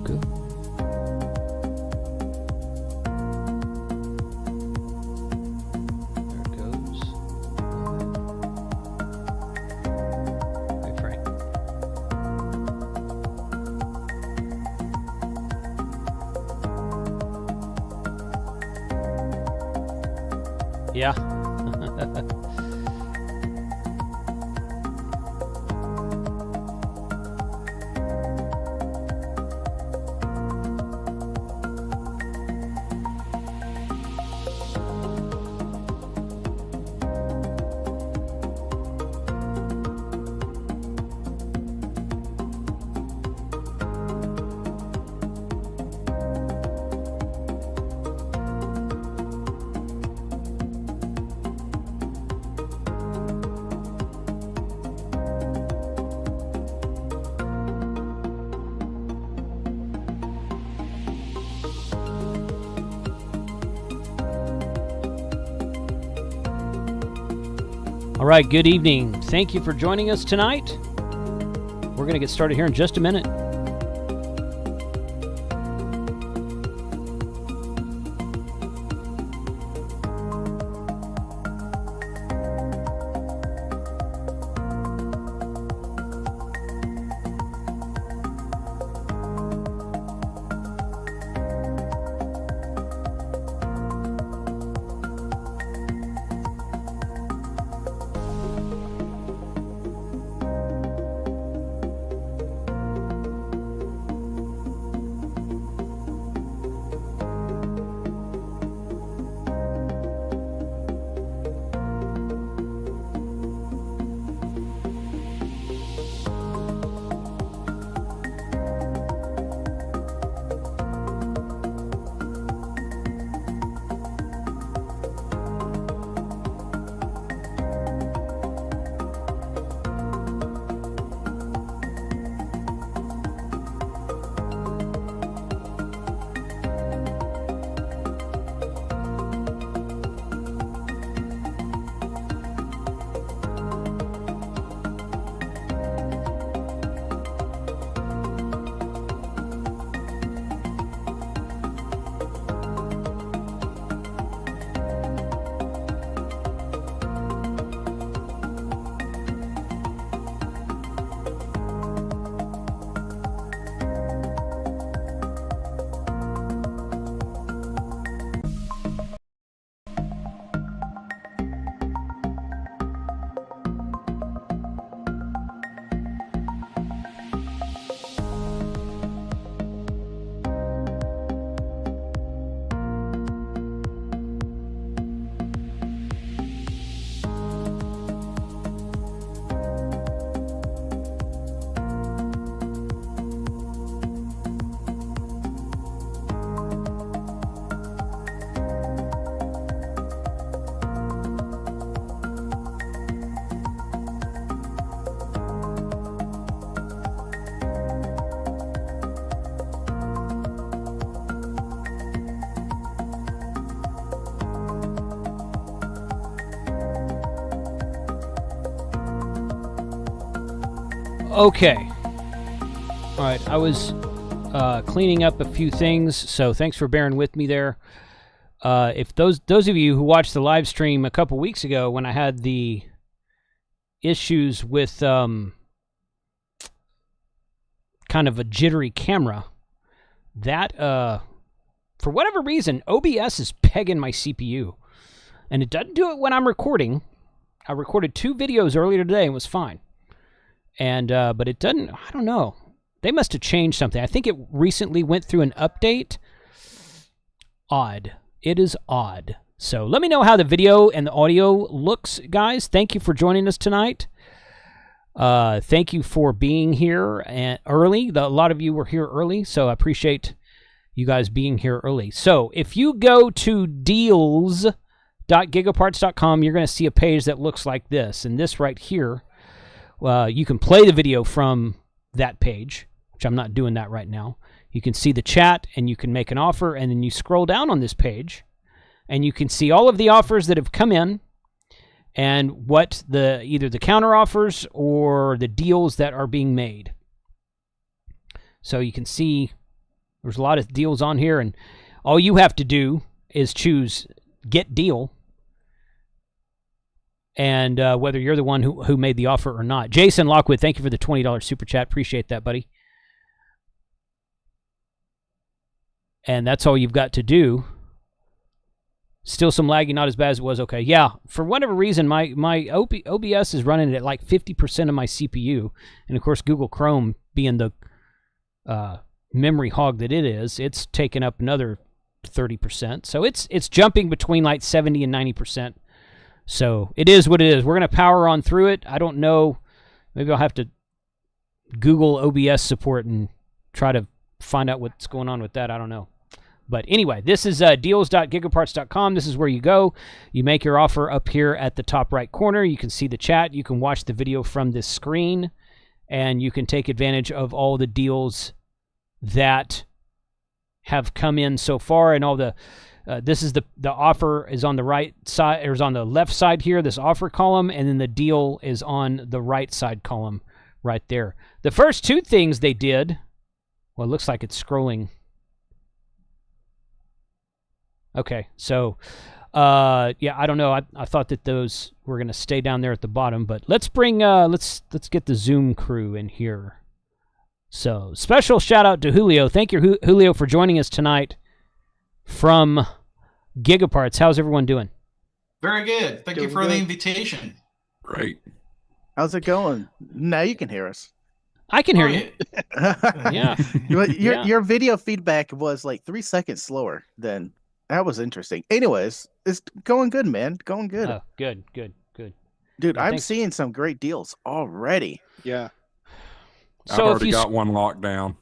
Roku. There it goes. Reframe. Yeah. All right, good evening. Thank you for joining us tonight. We're going to get started here in just a minute. Okay. All right, I was cleaning up a few things, so thanks for bearing with me there. If those of you who watched the live stream a couple weeks ago when I had the issues with kind of a jittery camera, that for whatever reason OBS is pegging my CPU, and it doesn't do it when I'm recording. I recorded 2 videos earlier today and it was fine. And but it doesn't, I don't know. They must have changed something. I think it recently went through an update. Odd. It is odd. So let me know how the video and the audio looks, guys. Thank you for joining us tonight. Thank you for being here early. A lot of you were here early, so I appreciate you guys being here early. So if you go to deals.gigaparts.com, you're going to see a page that looks like this. And this right here, you can play the video from that page, which I'm not doing that right now. You can see the chat, and you can make an offer, and then you scroll down on this page, and you can see all of the offers that have come in, and what either the counter offers or the deals that are being made. So you can see There's a lot of deals on here, and all you have to do is choose Get Deal, and whether you're the one who made the offer or not. Jason Lockwood, thank you for the $20 super chat. Appreciate that, buddy. And that's all you've got to do. Still some laggy, not as bad as it was. Okay, yeah. For whatever reason, my OBS is running at like 50% of my CPU, and of course Google Chrome, being the memory hog that it is, it's taken up another 30%. So it's jumping between like 70 and 90%. So it is what it is. We're gonna power on through it. I don't know. Maybe I'll have to Google OBS support and try to find out what's going on with that. I don't know. But anyway, this is deals.gigaparts.com. This is where you go. You make your offer up here at the top right corner. You can see the chat. You can watch the video from this screen. And you can take advantage of all the deals that have come in so far. And all the, this is the offer is on the right side, or is on the left side here, this offer column. And then the deal is on the right side column right there. The first two things they did, well, it looks like it's scrolling. Okay, so, yeah, I don't know. I thought that those were going to stay down there at the bottom, but let's bring, let's get the Zoom crew in here. So, special shout out to Julio. Thank you, Julio, for joining us tonight from Gigaparts. How's everyone doing? Very good. Thank you for the invitation. Great. How's it going? Now you can hear us. I can hear you. Yeah. Your video feedback was like 3 seconds slower than... That was interesting. Anyways, it's going good, man. Going good. Oh, good. Dude, Yeah, I'm thanks. seeing some great deals already. Yeah. So I've already got one locked down.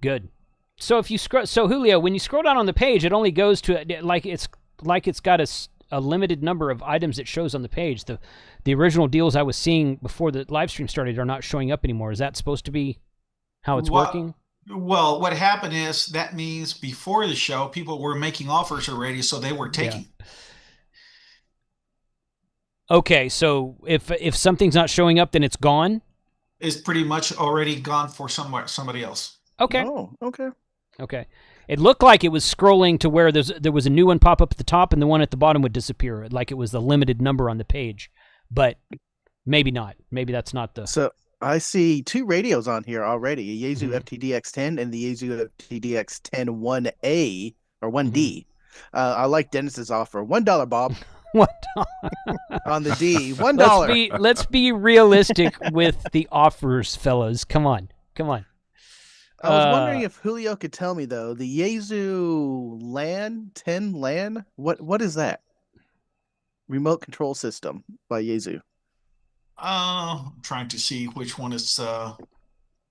Good. So if you scroll, so Julio, when you scroll down on the page, it only goes to like it's got a limited number of items it shows on the page. The original deals I was seeing before the live stream started are not showing up anymore. Is that supposed to be how it's working? Well, what happened is that means before the show, people were making offers already, so they were taking. Yeah. Okay, so if something's not showing up, then it's gone? It's pretty much already gone for somebody else. Okay. Oh, okay. Okay. It looked like it was scrolling to where there was a new one pop up at the top and the one at the bottom would disappear, like it was the limited number on the page. But maybe not. Maybe that's not the... So I see two radios on here already, a Yaesu FTDX10 and the Yaesu FTDX10 1A or 1D. I like Dennis's offer. $1, Bob. What? On the D. $1. Let's be realistic with the offers, fellas. Come on. I was wondering if Julio could tell me though, the Yaesu LAN 10 LAN, what is that? Remote control system by Yaesu. I'm trying to see which one is at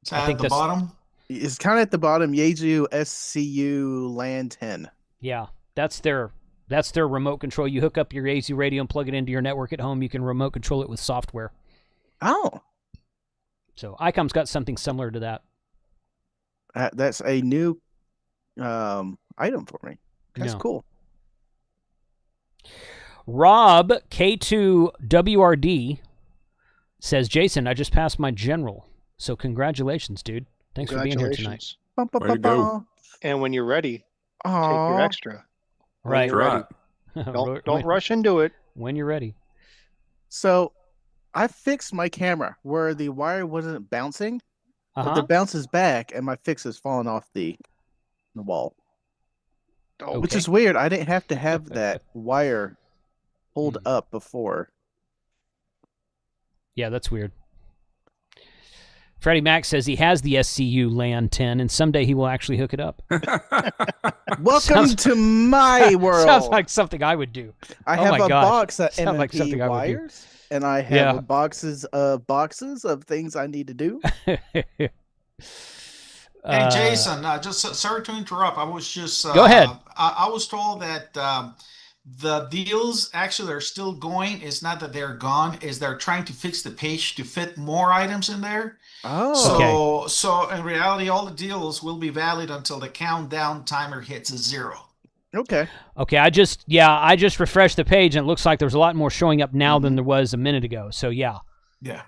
the that's bottom. It's kind of at the bottom. Yaesu SCU LAN 10. Yeah, that's their remote control. You hook up your Yaesu radio and plug it into your network at home. You can remote control it with software. Oh. So ICOM's got something similar to that. That's a new item for me. That's cool. Rob K2WRD says, Jason, I just passed my general. So congratulations, dude. Thanks for being here tonight. Way to go. And when you're ready, take your extra. Right. Ready. Don't rush into it. When you're ready. So I fixed my camera where the wire wasn't bouncing, but it bounces back and my fix has fallen off the wall. Okay. Which is weird. I didn't have to have that wire pulled up before. Yeah, that's weird. Freddie Mac says he has the SCU LAN 10, and someday he will actually hook it up. Welcome to my world. Sounds like something I would do. I have a box of Sounds like something I would do. wires, and I have boxes of things I need to do. Hey, Jason, just sorry to interrupt. I was just go ahead. I was told that the deals actually are still going. It's not that they're gone. Is they're trying to fix the page to fit more items in there. Oh, So in reality, all the deals will be valid until the countdown timer hits 0. Okay. I just refreshed the page, and it looks like there's a lot more showing up now than there was a minute ago. So yeah. Yeah.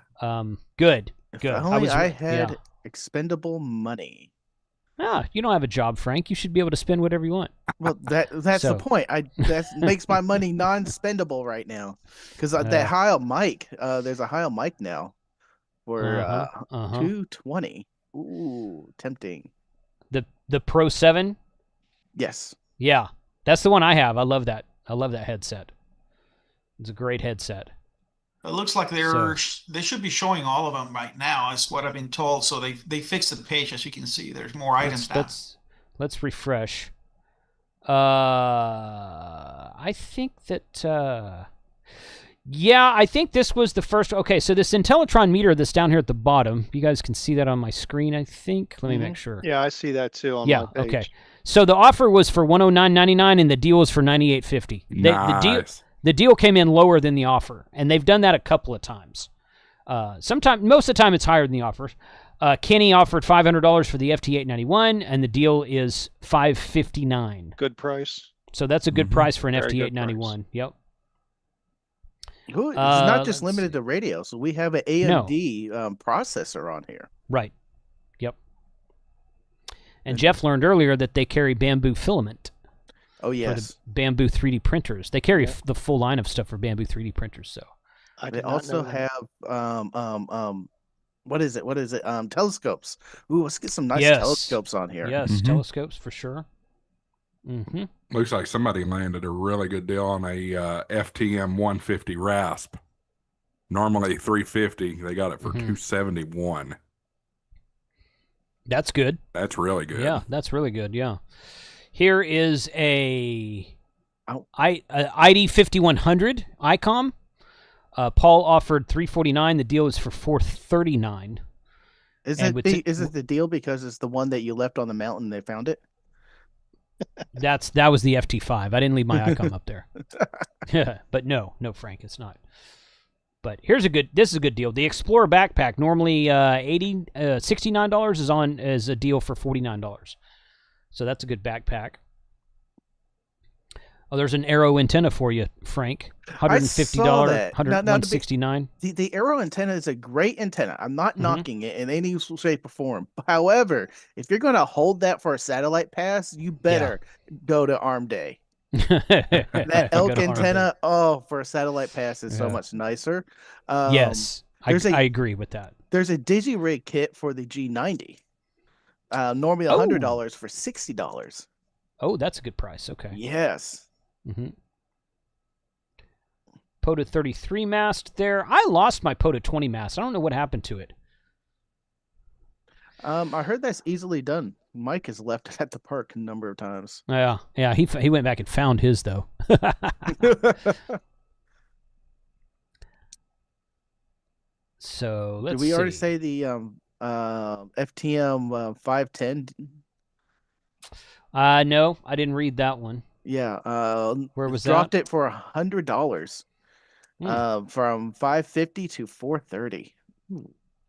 Good. If only I had expendable money. You don't have a job, Frank. You should be able to spend whatever you want. Well, that's the point. That makes my money non-spendable right now, because that Heil mic, there's a Heil mic now for $220. Ooh, tempting. The Pro 7. Yes. Yeah, that's the one I have. I love that. I love that headset. It's a great headset. It looks like they should be showing all of them right now, is what I've been told. So they fixed the page, as you can see. There's more items now. Let's refresh. I think that I think this was the first. Okay, so this Intellitron meter that's down here at the bottom, you guys can see that on my screen, I think. Let me make sure. Yeah, I see that too on my page. Okay. So the offer was for $109.99 and the deal was for $98.50. Nice. The deal came in lower than the offer, and they've done that a couple of times. Most of the time it's higher than the offer. Kenny offered $500 for the FT891, and the deal is $559. Good price. So that's a good price for an FT891. Yep. Ooh, it's not just limited to radio, so we have an AMD processor on here. Right. Yep. And Jeff learned earlier that they carry bamboo filament. Oh, yes. For the bamboo 3D printers. They carry the full line of stuff for bamboo 3D printers. So they also have what is it? Telescopes. Ooh, let's get some nice telescopes on here. Yes, telescopes for sure. Looks like somebody landed a really good deal on a FTM 150 RASP. Normally $350. They got it for $271. That's good. That's really good. Yeah, that's really good. Yeah. Here is a ID 5100 ICOM. Paul offered $349. The deal is for $439. Is it the deal because it's the one that you left on the mountain and they found it? That was the FT5. I didn't leave my ICOM up there. But no, Frank, it's not. But this is a good deal. The Explorer backpack, normally $69 is a deal for $49. So that's a good backpack. Oh, there's an Arrow antenna for you, Frank. $150, $169. The Arrow antenna is a great antenna. I'm not knocking it in any shape or form. However, if you're going to hold that for a satellite pass, you better go to Arm Day. That elk antenna, for a satellite pass is so much nicer. Yes, I agree with that. There's a DigiRig kit for the G90. Normally $100 for $60. Oh, that's a good price. Okay. Yes. POTA 33 mast there. I lost my POTA 20 mast. I don't know what happened to it. I heard that's easily done. Mike has left it at the park a number of times. Yeah. He went back and found his though. So let's see. Did we already say the FTM 510? No, I didn't read that one. Yeah. Where was dropped that? it for $100. From $550 to $430.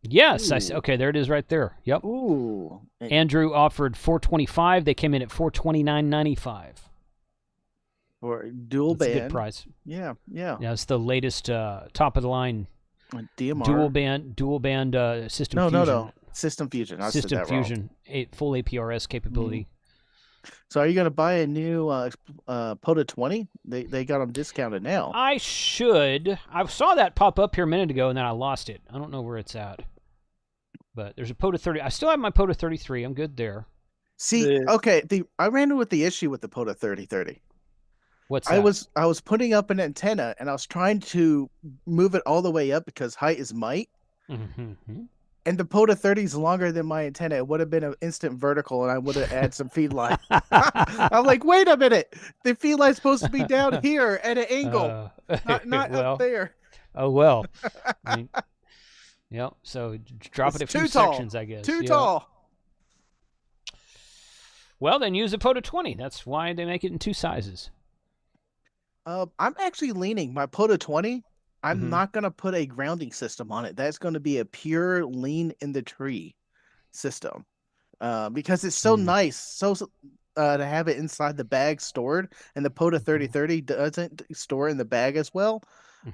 Yes, I see. Okay, there it is right there. Yep. Ooh. Andrew offered $425. They came in at $429.95. For dual That's band. a good price. Yeah. Yeah, it's the latest top of the line DMR. dual band System Fusion. No. System Fusion. I System said that Fusion, full APRS capability. So are you going to buy a new POTA 20? They got them discounted now. I should. I saw that pop up here a minute ago, and then I lost it. I don't know where it's at. But there's a POTA 30. I still have my POTA 33. I'm good there. See, okay, I ran into the issue with the POTA 3030. What's that? I was putting up an antenna, and I was trying to move it all the way up because height is might. And the POTA 30 is longer than my antenna. It would have been an instant vertical, and I would have added some feed line. I'm like, wait a minute. The feed line's supposed to be down here at an angle, not up there. Oh, well. So drop it a few sections, I guess. Too tall. Well, then use a POTA 20. That's why they make it in two sizes. I'm actually leaning my POTA 20. I'm not going to put a grounding system on it. That's going to be a pure lean in the tree system because it's so nice to have it inside the bag stored, and the POTA 3030 doesn't store in the bag as well.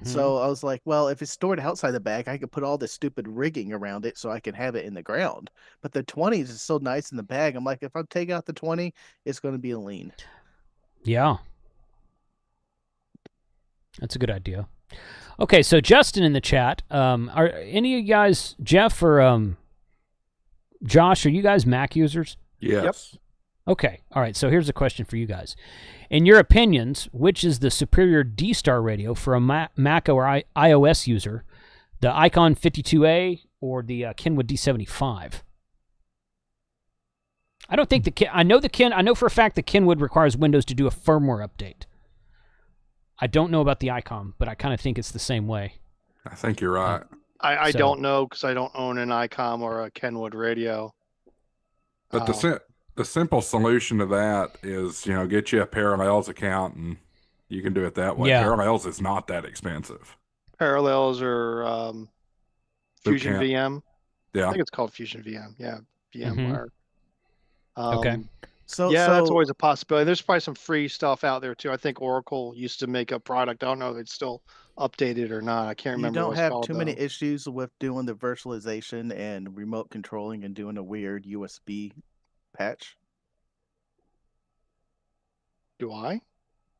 So I was like, well, if it's stored outside the bag, I could put all this stupid rigging around it so I can have it in the ground. But the 20s is so nice in the bag. I'm like, if I take out the 20, it's going to be a lean. Yeah. That's a good idea. Okay, so Justin in the chat, are any of you guys, Jeff or Josh, are you guys Mac users? Yes. Yep. Okay, all right, so here's a question for you guys. In your opinions, which is the superior D-Star radio for a Mac or iOS user, the Icon 52A or the Kenwood D75? I don't think I know for a fact the Kenwood requires Windows to do a firmware update. I don't know about the Icon, but I kind of think it's the same way. I think you're right. I don't know because I don't own an ICOM or a Kenwood radio. But the simple solution to that is, get you a Parallels account and you can do it that way. Yeah. Parallels is not that expensive. Parallels or Fusion VM. Yeah. I think it's called Fusion VM. Yeah, VMware. Okay. So that's always a possibility. There's probably some free stuff out there too. I think Oracle used to make a product. I don't know if it's still updated or not. I can't remember. You don't what it's have called, too many issues with doing the virtualization and remote controlling and doing a weird USB patch. Do I?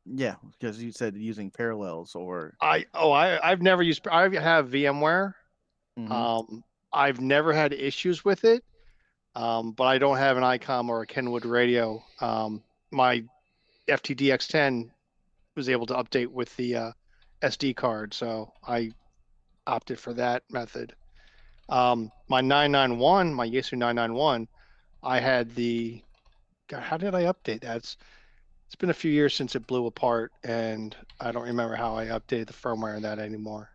Yeah, because you said using Parallels or I've never used. I have VMware. Mhm. I've never had issues with it. But I don't have an ICOM or a Kenwood radio. My FTDX10 was able to update with the SD card, so I opted for that method. My 991, my Yaesu 991, I had God, how did I update that? It's been a few years since it blew apart, and I don't remember how I updated the firmware in that anymore.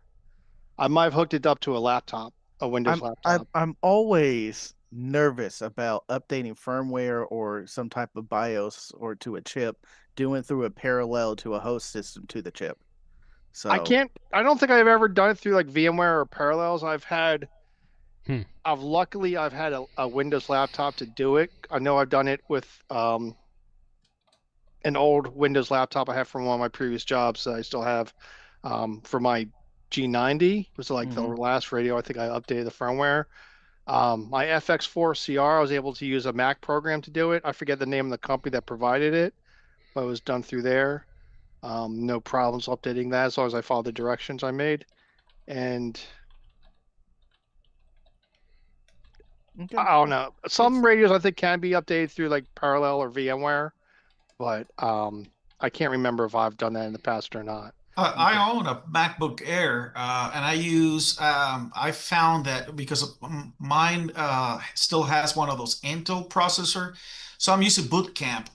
I might have hooked it up to a laptop, a Windows laptop. I'm always nervous about updating firmware or some type of BIOS or to a chip, doing through a parallel to a host system to the chip. So I don't think I've ever done it through like VMware or Parallels. I've had a Windows laptop to do it. I know I've done it with an old Windows laptop I have from one of my previous jobs that I still have for my G90. It was like the last radio. I think I updated the firmware. My FX4 CR, I was able to use a Mac program to do it. I forget the name of the company that provided it, but it was done through there. No problems updating that as long as I followed the directions I made. And I don't know. Some radios I think can be updated through like Parallel or VMware, but I can't remember if I've done that in the past or not. I own a MacBook Air, and I found that because mine still has one of those Intel processor, so I'm using Boot Camp,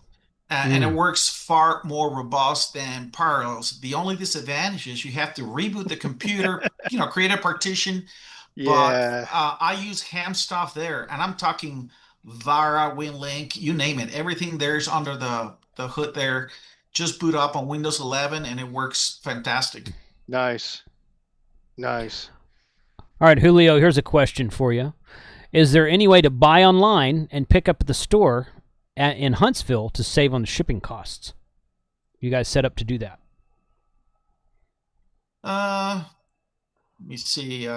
and it works far more robust than Parallels. The only disadvantage is you have to reboot the computer, create a partition. Yeah. But I use ham stuff there, and I'm talking Vara, WinLink, you name it. Everything there's under the hood there. Just boot up on Windows 11 and it works fantastic. Nice. All right, Julio, here's a question for you. Is there any way to buy online and pick up at the store in Huntsville to save on the shipping costs? You guys set up to do that? Let me see.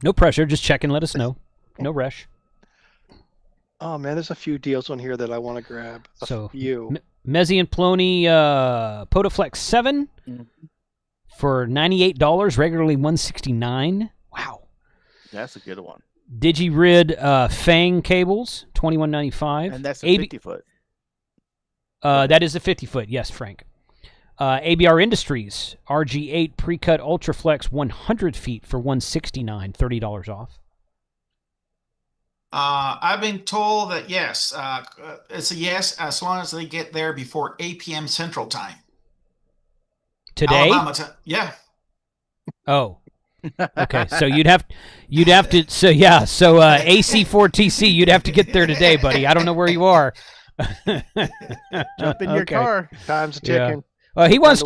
No pressure, just check and let us know. No rush. Oh man, there's a few deals on here that I want to grab. Mezzi and Plony Potaflex 7 for $98, regularly $169. Wow, that's a good one. DigiRid Fang cables, $21.95, and that's a 50-foot. That is a 50-foot. Yes, Frank. ABR Industries RG8 Precut Ultraflex 100 feet for $169, $30 off. I've been told that yes, it's a yes as long as they get there before 8 p.m. Central Time. Today? Alabama time. Yeah. Oh. Okay, so you'd have to. So yeah, so AC4TC, you'd have to get there today, buddy. I don't know where you are. Jump in your car. Time's ticking. Well, he wants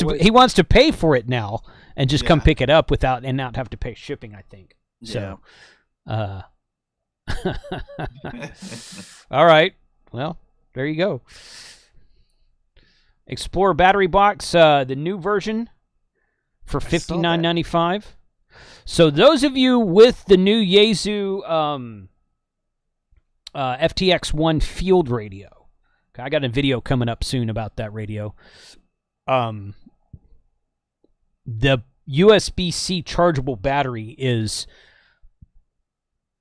to pay for it now and just come pick it up and not have to pay shipping, I think. So, all right. Well, there you go. Explorer battery box, the new version for $59.95. So those of you with the new Yaesu FTX1 field radio, okay, I got a video coming up soon about that radio. The USB-C chargeable battery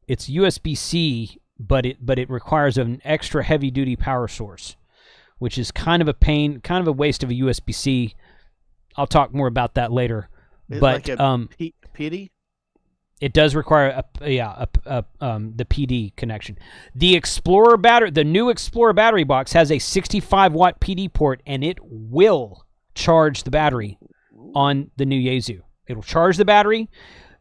it's USB-C, but it requires an extra heavy-duty power source, which is kind of a pain, kind of a waste of a USB-C. I'll talk more about that later. But like a PD? It does require the PD connection. The Explorer battery, the new Explorer battery box has a 65-watt PD port, and it will charge the battery on the new Yaesu. It'll charge the battery.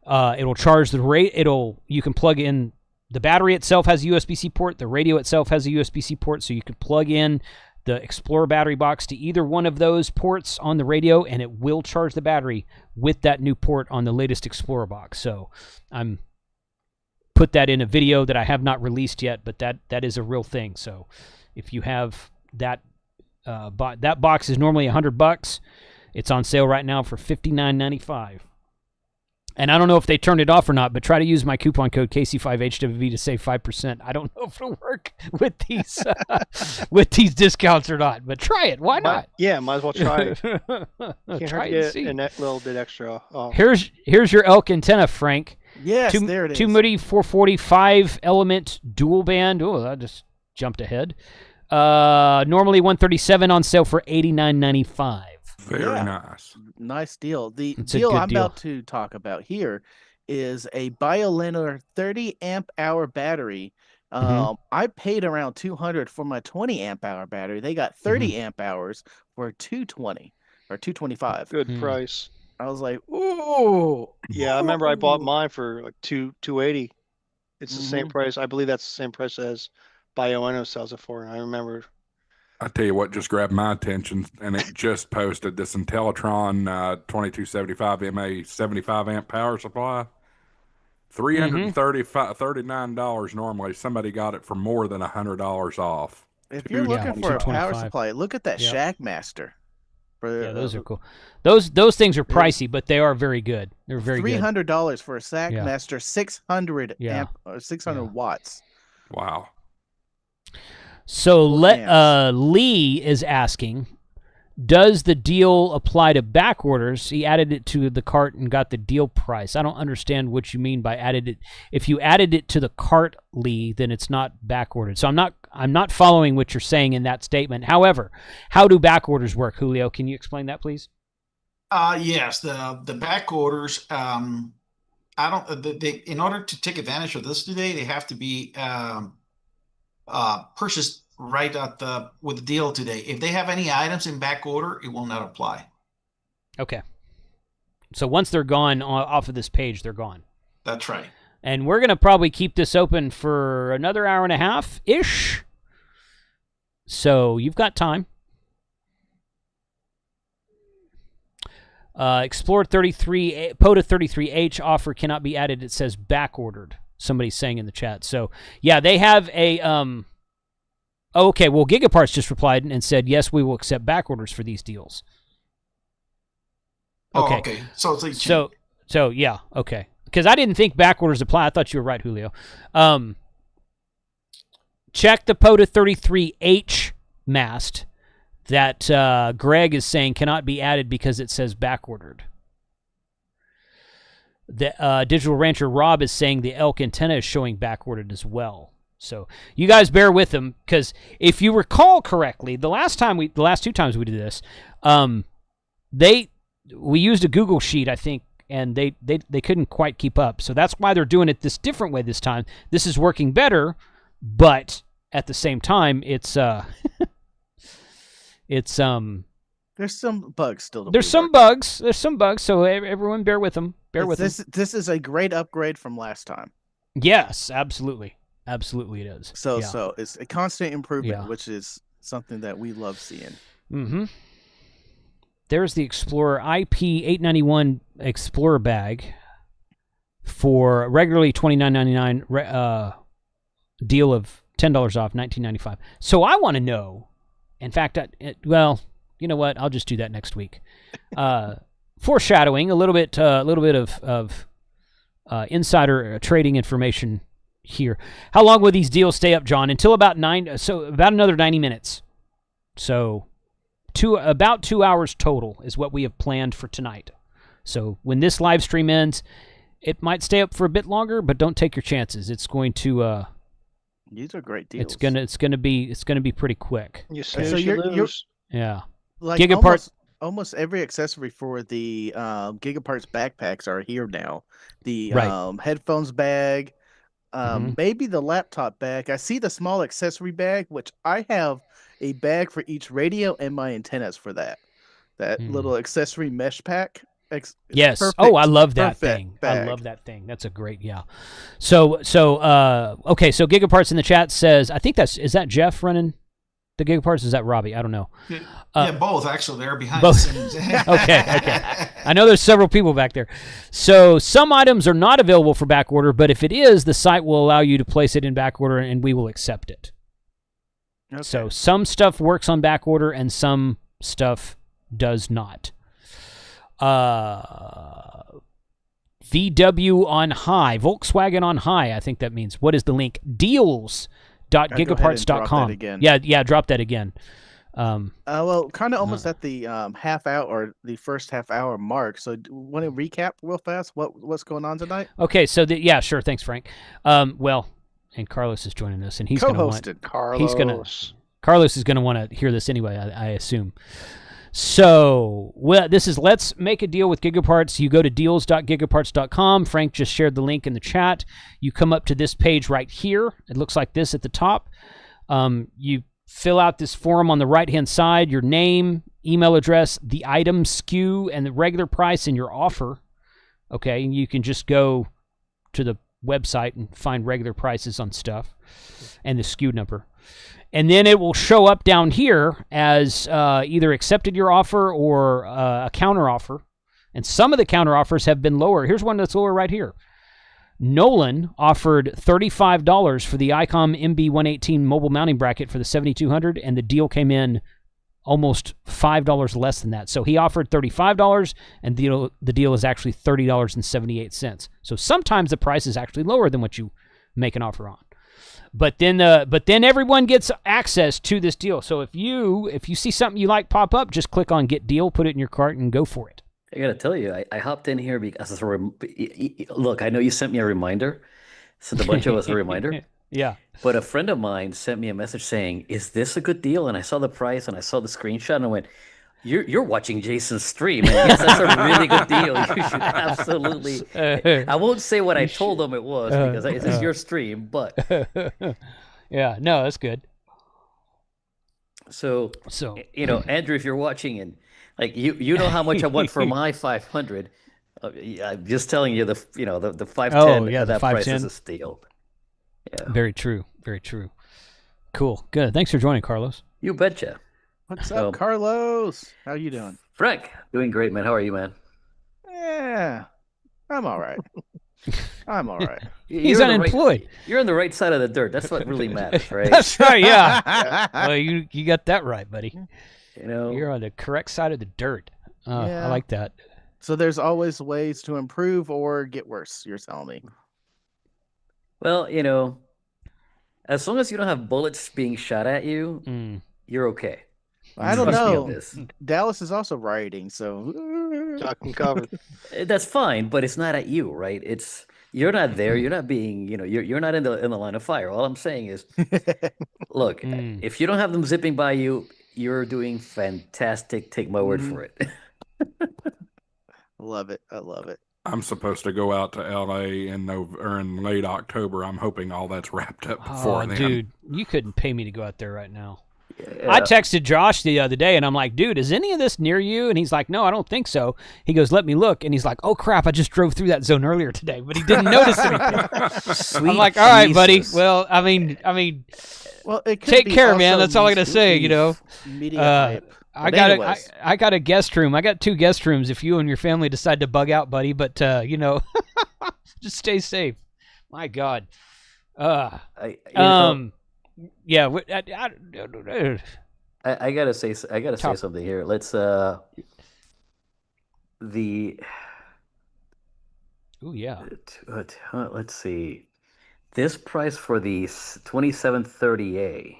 It'll charge the you can plug in, the battery itself has a USB-C port. The radio itself has a USB-C port, so you can plug in the Explorer battery box to either one of those ports on the radio, and it will charge the battery with that new port on the latest Explorer box. So I'm put that in a video that I have not released yet, but that is a real thing. So if you have that, that box is normally $100. It's on sale right now for $59.95. And I don't know if they turned it off or not, but try to use my coupon code KC5HWV to save 5%. I don't know if it'll work with these with these discounts or not, but try it. Why not? Might as well try it. Can't try hurt it and to see. get a little bit extra. Oh. Here's your elk antenna, Frank. Yes, there it is. Two Moody 445 element dual band. Oh, I just jumped ahead. Normally $137, on sale for $89.95. Very nice. Nice deal. The It's a deal good I'm deal. about to talk about here is a BioLinear 30 amp hour battery. I paid around $200 for my 20 amp hour battery. They got 30 amp hours for $220 or $225. Good price. I was like, ooh. Yeah, I remember I bought mine for like $280. It's the same price. I believe that's the same price as BioNO sells it for. And I remember. I tell you what just grabbed my attention, and it just posted this Intellitron 2275 MA 75 amp power supply. $339 normally. Somebody got it for more than $100 off. If you're looking for a power $225. supply, look at that Shackmaster. Yeah, those are cool. Those things are pricey, but they are very good. They're very good. $300 for a Shackmaster 600 amp or 600 watts. Wow. So Lee is asking, does the deal apply to back orders? He added it to the cart and got the deal price. I don't understand what you mean by added it. If you added it to the cart, Lee, then it's not back ordered. So I'm not following what you're saying in that statement. However, how do back orders work, Julio? Can you explain that, please? Yes, the back orders. In order to take advantage of this today, they have to be purchased right with the deal today. If they have any items in back order, it will not apply. Okay. So once they're gone off of this page, they're gone. That's right. And we're going to probably keep this open for another hour and a half-ish. So you've got time. Explorer 33, POTA 33H offer cannot be added. It says back ordered. Somebody's saying in the chat. So yeah, they have a okay, well, Gigaparts just replied and said, yes, we will accept back orders for these deals. Okay. Oh, okay. So yeah, okay. Because I didn't think back orders apply. I thought you were right, Julio. Check the POTA 33H mast that Greg is saying cannot be added because it says back ordered. The Digital Rancher Rob is saying the elk antenna is showing back ordered as well. So you guys bear with them, because if you recall correctly, the last two times we did this, we used a Google sheet, I think, and they couldn't quite keep up. So that's why they're doing it this different way this time. This is working better, but at the same time, it's there's some bugs still. There's some bugs. So everyone bear with them. This is a great upgrade from last time. Yes, absolutely. Absolutely it is. So it's a constant improvement, which is something that we love seeing. Mm-hmm. There's the Explorer IP891 Explorer bag for regularly $29.99, deal of $10 off, $19.95. So I want to know, in fact, You know what? I'll just do that next week. Foreshadowing a little bit of insider trading information here. How long will these deals stay up, John? Until about about another 90 minutes. So about 2 hours total is what we have planned for tonight. So when this live stream ends, it might stay up for a bit longer, but don't take your chances. It's going to these are great deals. It's gonna be pretty quick. You snooze, you lose. Yeah. Like Gigaparts. Almost every accessory for the Gigaparts backpacks are here now. The Right. headphones bag, maybe the laptop bag. I see the small accessory bag, which I have a bag for each radio and my antennas for that. That little accessory mesh pack. Yes. Perfect, I love that thing. bag. I love that thing. That's a great, yeah. So okay, so Gigaparts in the chat says, I think is that Jeff running the Gigaparts? Is that Robbie? I don't know. Yeah, both actually. They're behind both. the scenes. Okay. I know there's several people back there. So some items are not available for back order, but if it is, the site will allow you to place it in back order and we will accept it. Okay. So some stuff works on back order and some stuff does not. VW on high, Volkswagen on high, I think that means. What is the link? Deals.gigaparts.com. Yeah, drop that again. Well, kind of almost at the half hour or the first half hour mark. So, want to recap real fast what's going on tonight? Okay, so yeah, sure. Thanks, Frank. Well, and Carlos is joining us, and he's going to want Carlos is going to want to hear this anyway. I assume. So, this is Let's Make a Deal with Gigaparts. You go to deals.gigaparts.com. Frank just shared the link in the chat. You come up to this page right here. It looks like this at the top. You fill out this form on the right-hand side, your name, email address, the item SKU, and the regular price and your offer. Okay, and you can just go to the website and find regular prices on stuff and the SKU number. And then it will show up down here as either accepted your offer or a counter offer. And some of the counter offers have been lower. Here's one that's lower right here. Nolan offered $35 for the ICOM MB118 mobile mounting bracket for the 7200, and the deal came in almost $5 less than that. So he offered $35, and the deal is actually $30.78. So sometimes the price is actually lower than what you make an offer on. But then everyone gets access to this deal. So if you see something you like pop up, just click on Get Deal, put it in your cart, and go for it. I gotta tell you, I hopped in here because look, I know you sent me a reminder, sent a bunch of us a reminder. Yeah. But a friend of mine sent me a message saying, "Is this a good deal?" And I saw the price and I saw the screenshot and I went, "You're watching Jason's stream, and yes, that's a really good deal. You should absolutely." I won't say what I told him it was because it is your stream, but yeah, no, that's good. So Andrew, if you're watching and like you know how much I want for my 500. I'm just telling you the 510. That price is a steal. Yeah. Very true. Very true. Cool. Good. Thanks for joining, Carlos. You betcha. What's up, Carlos? How you doing? Frank, doing great, man. How are you, man? Yeah, I'm all right. I'm all right. He's unemployed. You're on the right side of the dirt. That's what really matters, right? That's right. Yeah. Well, you got that right, buddy. You're on the correct side of the dirt. I like that. So there's always ways to improve or get worse, you're telling me. Well, as long as you don't have bullets being shot at you, you're okay. I don't know. Dallas is also rioting, so duck and cover. That's fine, but it's not at you, right? You're not there. You're not being, you're not in the line of fire. All I'm saying is, look, if you don't have them zipping by you, you're doing fantastic. Take my word for it. Love it. I love it. I'm supposed to go out to LA in late October. I'm hoping all that's wrapped up before then. Dude, you couldn't pay me to go out there right now. Yeah. I texted Josh the other day, and I'm like, dude, is any of this near you? And he's like, no, I don't think so. He goes, let me look. And he's like, oh, crap, I just drove through that zone earlier today, but he didn't notice anything. I'm like, all right, buddy. Well, I mean, well, it could take be care, man. That's all I got to say, Media hype. I got a guest room. I got 2 guest rooms if you and your family decide to bug out, buddy. But, just stay safe. My God. Yeah. I gotta say Top. something here. Let's the Ooh, yeah. let's see. This price for the 2730A.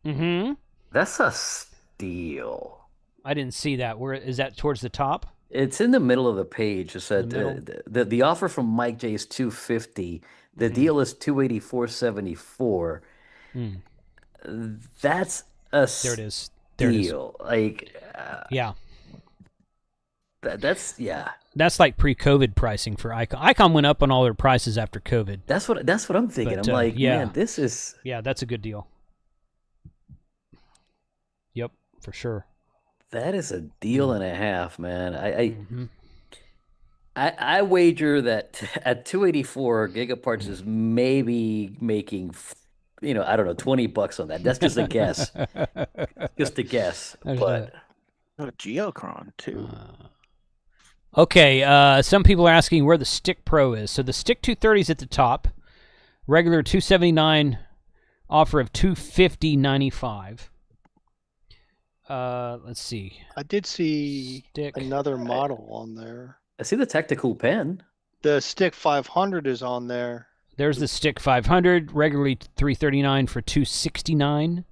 Mm-hmm. That's a steal. I didn't see that. Where is that towards the top? It's in the middle of the page. It said middle? the offer from Mike J is 250. The deal is 284.74. Mm. That's a There it is. There it is. steal. Like Yeah. that's That's like pre-COVID pricing for Icon. Icon went up on all their prices after COVID. That's what I'm thinking. But, I'm like, yeah. man, this is Yeah, that's a good deal. Yep, for sure. that is a deal and a half, man. Mhm. I wager that at 284, Gigaparts is maybe making, I don't know, $20 on that. That's just a guess. Just a guess. But Geocron too. Okay, some people are asking where the Stick Pro is. So the Stick 230 is at the top. Regular 279, offer of 250.95. Let's see. I did see Stick. another model on there. I see the tactical pen. The Stick 500 is on there. There's the Stick 500, regularly 339 for 269.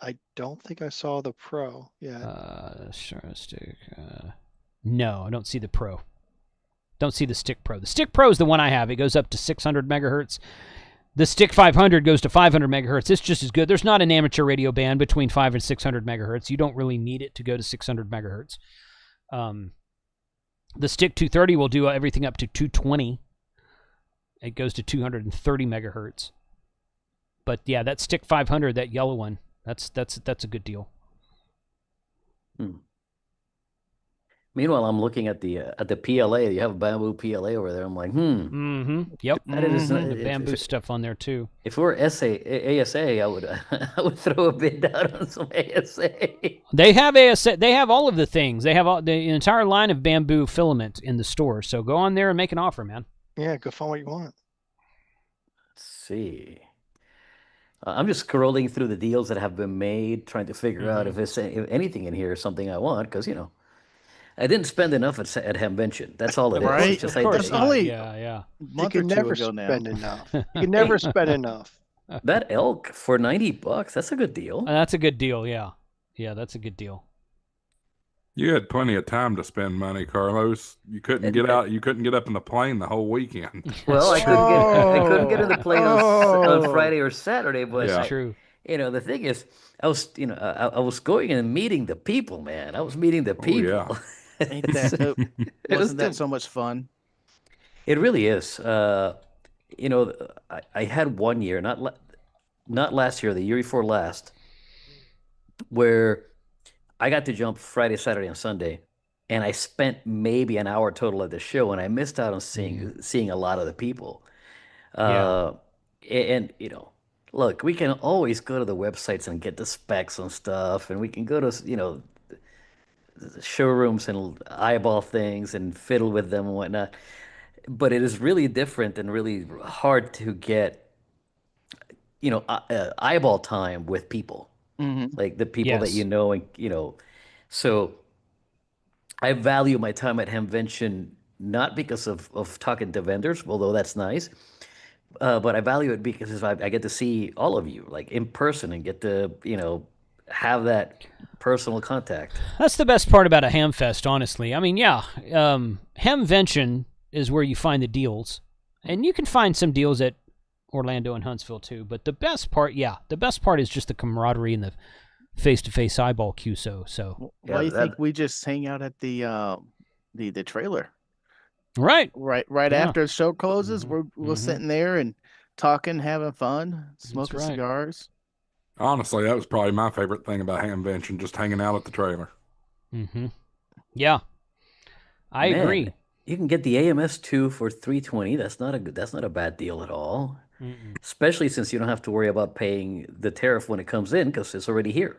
I don't think I saw the Pro. Yeah. Sure, Stick. No, I don't see the Pro. Don't see the Stick Pro. The Stick Pro is the one I have. It goes up to 600 megahertz. The Stick 500 goes to 500 megahertz. It's just as good. There's not an amateur radio band between 5 and 600 megahertz. You don't really need it to go to 600 megahertz. The Stick 230 will do everything up to 220. It goes to 230 megahertz. But yeah, that Stick 500, that yellow one, that's a good deal. Meanwhile, I'm looking at the PLA. You have a bamboo PLA over there. I'm like, Yep. That is the bamboo stuff on there too. If it were ASA, I would I would throw a bid down on some ASA. They have ASA. They have all of the things. They have the entire line of bamboo filament in the store. So go on there and make an offer, man. Yeah, go find what you want. Let's see. I'm just scrolling through the deals that have been made, trying to figure out if anything in here is something I want, because I didn't spend enough at Hamvention. That's all it is. Right? It's just Of course. I, Only- Yeah. You Month or can two never ago now. spend enough. You can never spend enough. that elk for $90. That's a good deal. That's a good deal. Yeah, that's a good deal. You had plenty of time to spend money, Carlos. You couldn't get out. You couldn't get up in the plane the whole weekend. Well, I couldn't get in the plane on Friday or Saturday, but That's true. the thing is, I was going and meeting the people, man. I was meeting the people. yeah. Ain't that wasn't that so much fun? It really is. I had one year, not last year, the year before last, where I got to jump Friday, Saturday, and Sunday, and I spent maybe an hour total at the show, and I missed out on seeing a lot of the people. And look, we can always go to the websites and get the specs and stuff, and we can go to showrooms and eyeball things and fiddle with them and whatnot. But it is really different and really hard to get, eyeball time with people, like the people that Yes. you know, and So I value my time at Hamvention not because of talking to vendors, although that's nice, but I value it because I get to see all of you like in person and get to have that personal contact. That's the best part about a Hamfest, honestly. I mean, Hamvention is where you find the deals, and you can find some deals at Orlando and Huntsville too. But the best part is just the camaraderie and the face-to-face eyeball QSO. So Why do you think we just hang out at the trailer? right After the show closes, we're Mhm. sitting there and talking, having fun, smoking right. cigars. Honestly, that was probably my favorite thing about Hamvention, just hanging out at the trailer. Yeah, I Man, agree. You can get the AMS2 for $320. That's not a bad deal at all. Especially since you don't have to worry about paying the tariff when it comes in because it's already here.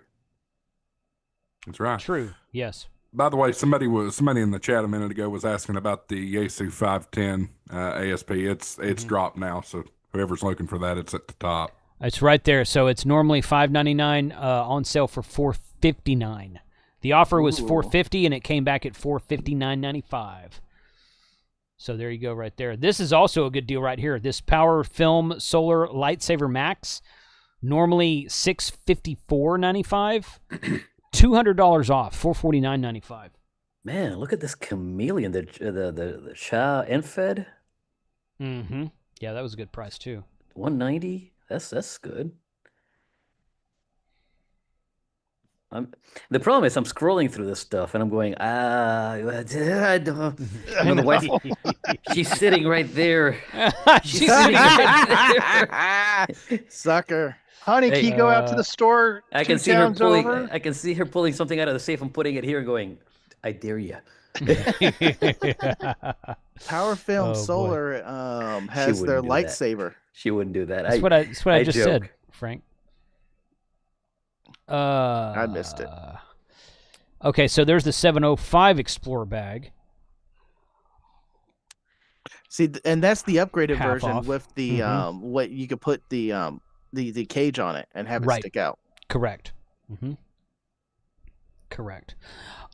That's right. True. Yes. By the way, somebody in the chat a minute ago was asking about the Yaesu 510 ASP. It's dropped now, so whoever's looking for that, it's at the top. It's right there. So it's normally $599, on sale for $459. The offer was $450, and it came back at $459.95. So there you go, right there. This is also a good deal right here. This Power Film Solar Lightsaver Max, normally $654.95, $200 off, $449.95. Man, look at this chameleon, the Cha Enfed. Mm-hmm. Yeah, that was a good price too. $190. That's good. The problem is I'm scrolling through this stuff and I'm going, I don't. The wife, she's sitting right there. She's sitting right there. Sucker. Honey, can you go out to the store? I can see her pulling. I can see her pulling something out of the safe and putting it here and going, I dare you. Power Film Solar has their lightsaver. She wouldn't do that. That's what I just said, Frank. I missed it. Okay, so there's the 705 Explorer bag. See, and that's the upgraded Half version off. with the what you could put the cage on it and have it stick out. Correct. Correct.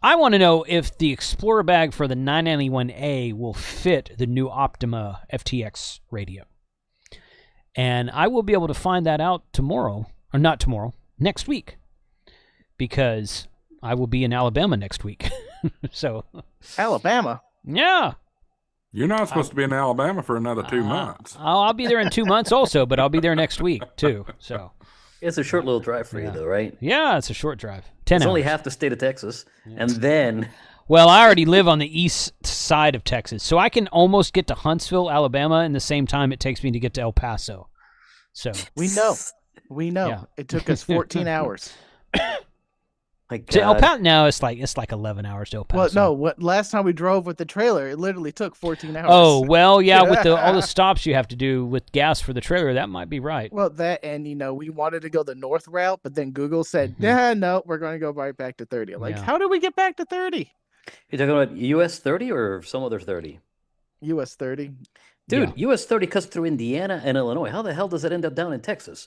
I want to know if the Explorer bag for the 991A will fit the new Optima FTX radio. And I will be able to find that out tomorrow, or not tomorrow, next week, because I will be in Alabama next week. So Alabama? Yeah. You're not supposed to be in Alabama for another 2 months. I'll be there in 2 months also, but I'll be there next week too. So it's a short little drive for you, though, right? Yeah, it's a short drive. 10 It's hours. only half the state of Texas, and then. Well, I already live on the east side of Texas, so I can almost get to Huntsville, Alabama, in the same time it takes me to get to El Paso. So we know. Yeah. It took us 14 hours. To El Paso, no, it's like 11 hours to El Paso. Well, no, last time we drove with the trailer, it literally took 14 hours. Oh, well, yeah, with all the stops you have to do with gas for the trailer, that might be right. Well, that, and we wanted to go the north route, but then Google said, no, we're going to go right back to 30. I'm like, how do we get back to 30? You're talking about US 30 or some other 30? US 30. Dude, US 30 cuts through Indiana and Illinois. How the hell does it end up down in Texas?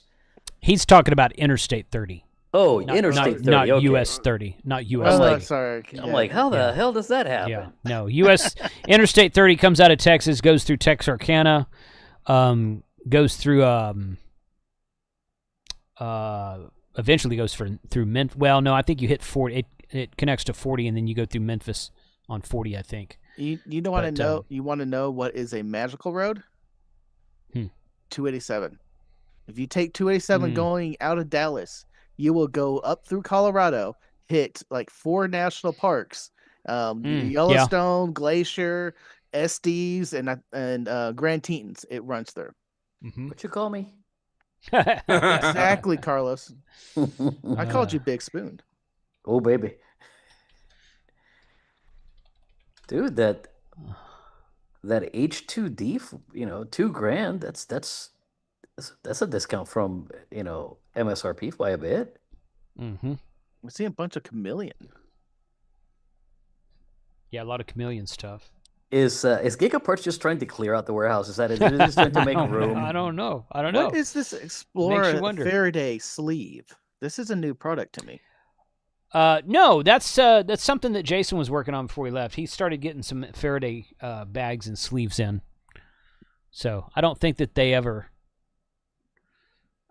He's talking about Interstate 30. Oh, Interstate 30. Not okay. US 30. Not US 30. Sorry. I'm like, how the hell does that happen? Yeah. No, US Interstate 30 comes out of Texas, goes through Texarkana, goes through eventually goes through Memphis. Well, no, I think you hit 40. It connects to 40, and then you go through Memphis on 40, I think. You want to know? You want to know what is a magical road? 287. If you take 287 going out of Dallas, you will go up through Colorado, hit like 4 national parks: Yellowstone, Glacier, Estes, and Grand Tetons. It runs through. What you call me? Exactly, Carlos. I called you Big Spoon. Oh, baby. Dude, that H2D, $2,000. That's a discount from MSRP by a bit. We're seeing a bunch of chameleon. Yeah, a lot of chameleon stuff. Is Gigaparts just trying to clear out the warehouse? Is that it? Is it just trying to make room? I don't know. What is this Explorer Faraday sleeve? This is a new product to me. No, that's something that Jason was working on before he left. He started getting some Faraday bags and sleeves in. So I don't think that they ever.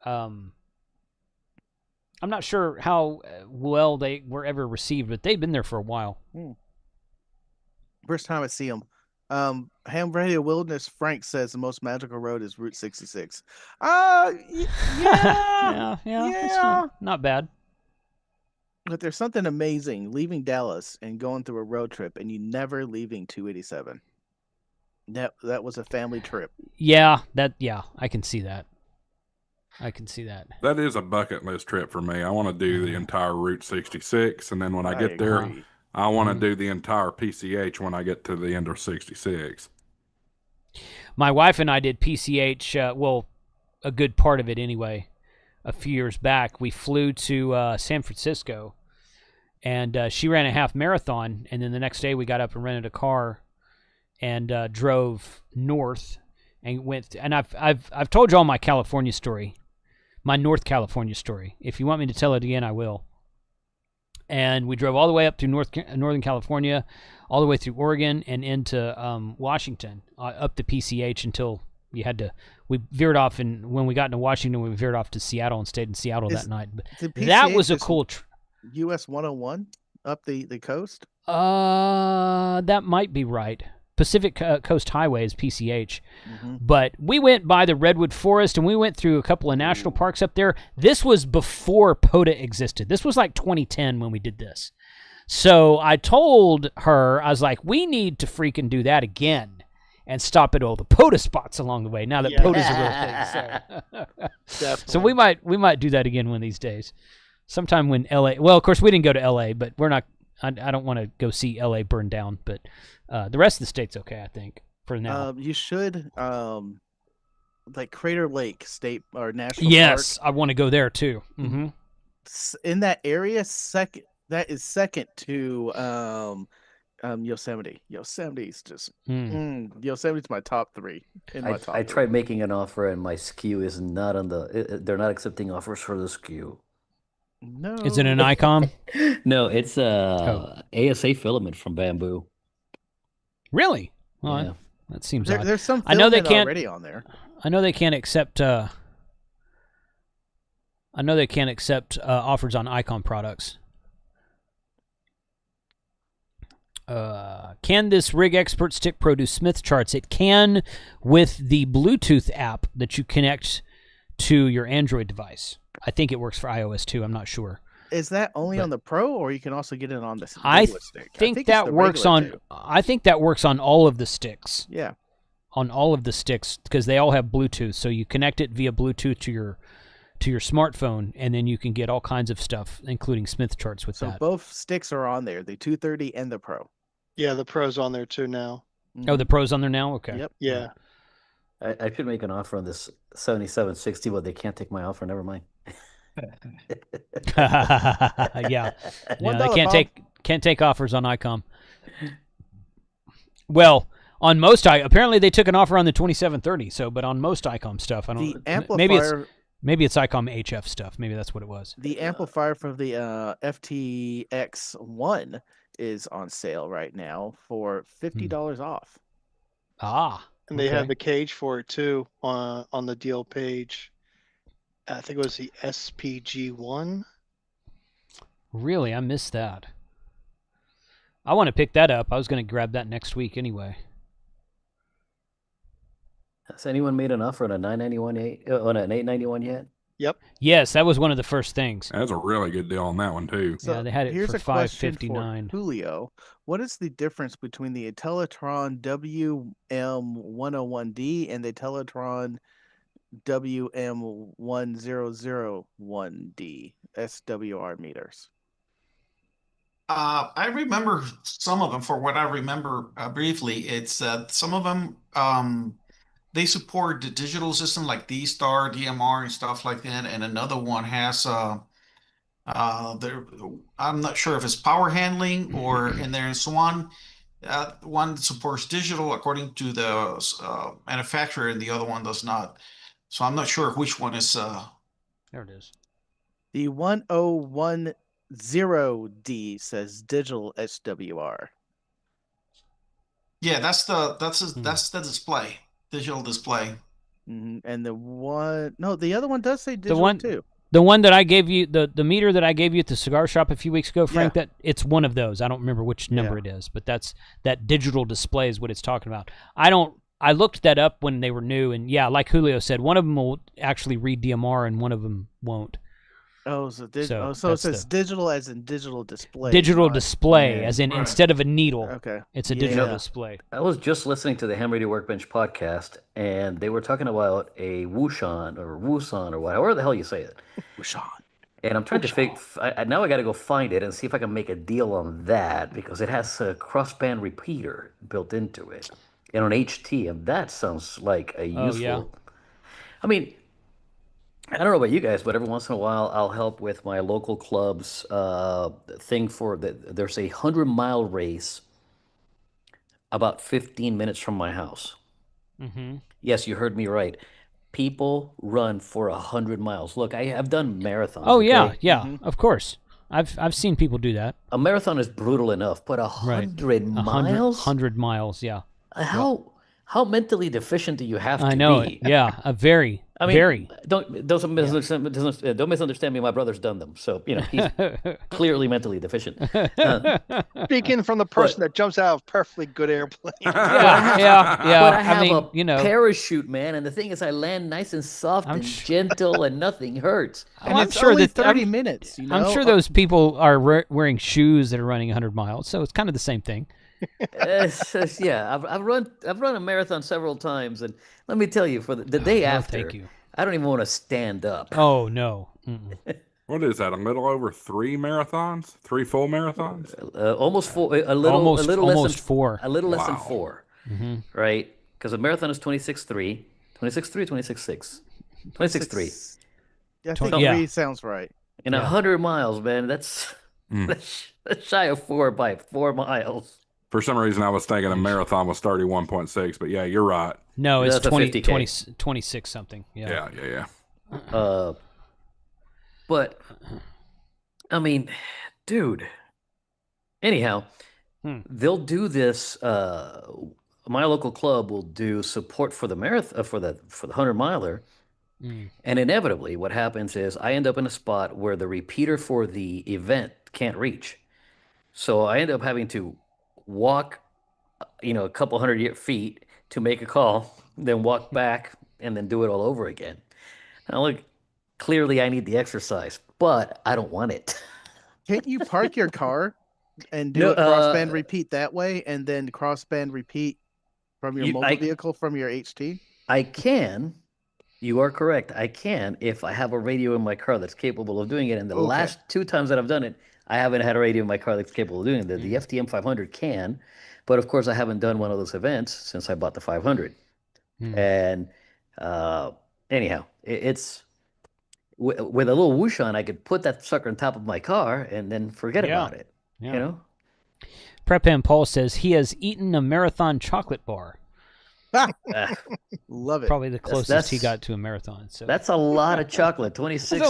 I'm not sure how well they were ever received, but they've been there for a while. First time I see them. Ham Radio Wilderness Frank says the most magical road is Route 66. Yeah. It's not bad. But there's something amazing leaving Dallas and going through a road trip and you never leaving 287. That was a family trip. Yeah, I can see that. That is a bucket list trip for me. I want to do the entire Route 66, and then when I get there, I want to do the entire PCH when I get to the end of 66. My wife and I did PCH, a good part of it anyway, a few years back. We flew to San Francisco, and she ran a half marathon, and then the next day we got up and rented a car and drove north and went. And I've told you all my California story, my North California story. If you want me to tell it again, I will. And we drove all the way up through Northern California, all the way through Oregon and into Washington, up the PCH until we veered off, and when we got into Washington, we veered off to Seattle and stayed in Seattle that night. But that was a cool US 101 up the coast? That might be right. Pacific Coast Highway is PCH. Mm-hmm. But we went by the Redwood Forest, and we went through a couple of national parks up there. This was before POTA existed. This was like 2010 when we did this. So I told her, I was like, we need to freaking do that again and stop at all the POTA spots along the way, now that POTA's a real thing. So we might do that again one of these days. Sometime when LA, well, of course, we didn't go to LA, but we're not, I don't want to go see LA burn down, but the rest of the state's okay, I think, for now. You should, like Crater Lake State or National Park. Yes, I want to go there too. Mm-hmm. In that area, that is second to Yosemite. Yosemite's just Yosemite's my top 3. I tried making an offer, and my SKU is not on they're not accepting offers for the SKU. No. Is it an ICOM? No, it's ASA filament from bamboo. Really? Well, yeah. That seems odd. There's some filament already on there. I know they can't accept offers on ICOM products. Can this Rig Expert Stick Pro do Smith charts? It can with the Bluetooth app that you connect to your Android device. I think it works for iOS too. I'm not sure. Is that only on the Pro, or you can also get it on the stick? I think that works on. Too. I think that works on all of the sticks. Yeah, on all of the sticks, because they all have Bluetooth. So you connect it via Bluetooth to your smartphone, and then you can get all kinds of stuff, including Smith charts with that. So both sticks are on there, the 230 and the Pro. Yeah, the Pro's on there too now. Mm-hmm. Oh, the Pro's on there now? Okay. Yep. Yeah. I should make an offer on this 7760, but they can't take my offer. Never mind. Yeah, they can't take offers on ICOM. Well, on most apparently they took an offer on the 2730. So, but on most ICOM stuff, I don't. The amplifier. Maybe it's ICOM HF stuff. Maybe that's what it was. The amplifier for the FTX1 is on sale right now for $50 off. Ah. And they have the cage for it too on the deal page. I think it was the SPG1. Really? I missed that. I want to pick that up. I was going to grab that next week anyway. Has anyone made an offer on a 991 on an 891 yet? Yep. Yes, that was one of the first things. That's a really good deal on that one too. So yeah, they had it for $559. Julio, what is the difference between the Teletron WM101D and the Teletron WM1001D SWR meters? I remember some of them. For what I remember briefly, it's some of them they support the digital system like D-Star, DMR, and stuff like that. And another one has I'm not sure if it's power handling or and there's one supports digital according to the manufacturer, and the other one does not. So I'm not sure which one is. There it is. The 1010D says digital SWR. Yeah, that's the display, digital display. Mm-hmm. And the other one does say digital too. The one that I gave you, the meter that I gave you at the cigar shop a few weeks ago, Frank, that it's one of those. I don't remember which number it is, but that digital display is what it's talking about. I looked that up when they were new, and yeah, like Julio said, one of them will actually read DMR and one of them won't. Oh, so it says digital as in digital display. Digital display, as in instead of a needle. Okay. It's a digital display. I was just listening to the Ham Radio Workbench podcast, and they were talking about a Wooshon or whatever the hell you say it. Wooshon. And I'm trying to figure. Now I got to go find it and see if I can make a deal on that, because it has a crossband repeater built into it and an HT, and that sounds like a useful. Yeah. I mean, I don't know about you guys, but every once in a while I'll help with my local club's thing for there's a 100-mile race about 15 minutes from my house. Mm-hmm. Yes, you heard me right. people run for 100 miles. Look, I've done marathons. Oh okay? yeah, of course. I've seen people do that. A marathon is brutal enough, but 100 miles? 100 miles, yeah. How mentally deficient do you have to I know be? it. Yeah, very. I mean, very. don't misunderstand me. My brother's done them, so he's clearly mentally deficient. Speaking from the person that jumps out of perfectly good airplane. Yeah. But I have a you know, parachute, man, and the thing is, I land nice and soft and gentle, and nothing hurts. And it's only 30 minutes. You know? I'm sure those people are wearing shoes that are running 100 miles, so it's kind of the same thing. Yeah, I've run a marathon several times, and let me tell you, for the day after, thank you. I don't even want to stand up. Oh no. What is that? A little over 3 marathons? 3 full marathons? Almost 4. A little almost less than 4. A little less than 4. Mm-hmm. Right? Because a marathon is 26.3, 26.3, 26.6, 26.3. I think 3 sounds right. In 100 miles, man, that's shy of 4 by 4 miles. For some reason, I was thinking a marathon was 31.6, but yeah, you're right. No, it's 26 something. Yeah. But I mean, dude. Anyhow, they'll do this. My local club will do support for the marathon for the 100-miler, and inevitably, what happens is I end up in a spot where the repeater for the event can't reach, so I end up having to walk, a couple hundred feet to make a call, then walk back, and then do it all over again. Now, look, clearly I need the exercise, but I don't want it. Can't you park your car and do a crossband repeat that way, and then crossband repeat from your mobile vehicle from your HT? I can. You are correct. I can if I have a radio in my car that's capable of doing it. And the last 2 times that I've done it, I haven't had a radio in my car that's capable of doing it. The FTM 500 can, but of course I haven't done one of those events since I bought the 500. And anyhow, it's with a little whoosh on, I could put that sucker on top of my car and then forget about it. Prep and Paul says he has eaten a marathon chocolate bar. Love it. Probably the closest he got to a marathon. So that's a lot of chocolate. 26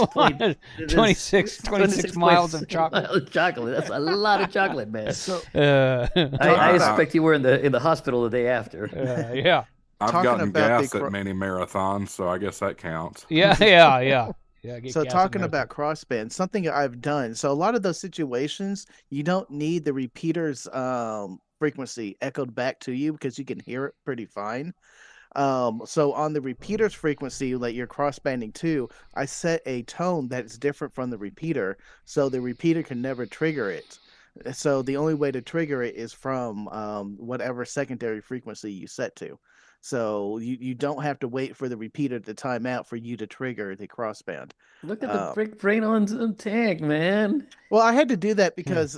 miles of chocolate. That's a lot of chocolate, man. So, I expect you were in the hospital the day after. Yeah. I've gotten gas at many marathons, so I guess that counts. Yeah. So talking about crossband, something I've done. So a lot of those situations, you don't need the repeater's frequency echoed back to you because you can hear it pretty fine. So on the repeater's frequency, like you're crossbanding to, I set a tone that is different from the repeater, so the repeater can never trigger it. So the only way to trigger it is from whatever secondary frequency you set to. So you don't have to wait for the repeater to time out for you to trigger the crossband. Look at the brick brain on Tank, man. Well, I had to do that because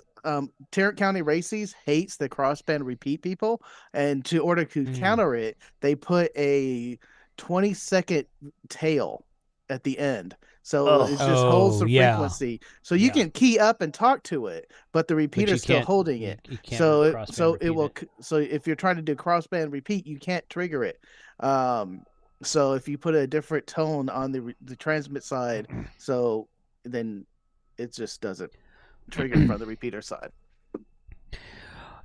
Tarrant County Races hates the crossband repeat people, and to order to counter it, they put a 20-second tail at the end. So it just holds the frequency. So you can key up and talk to it, but the repeater's still holding it. So it will. So if you're trying to do crossband repeat, you can't trigger it. So if you put a different tone on the transmit side, so then it just doesn't trigger from the repeater side.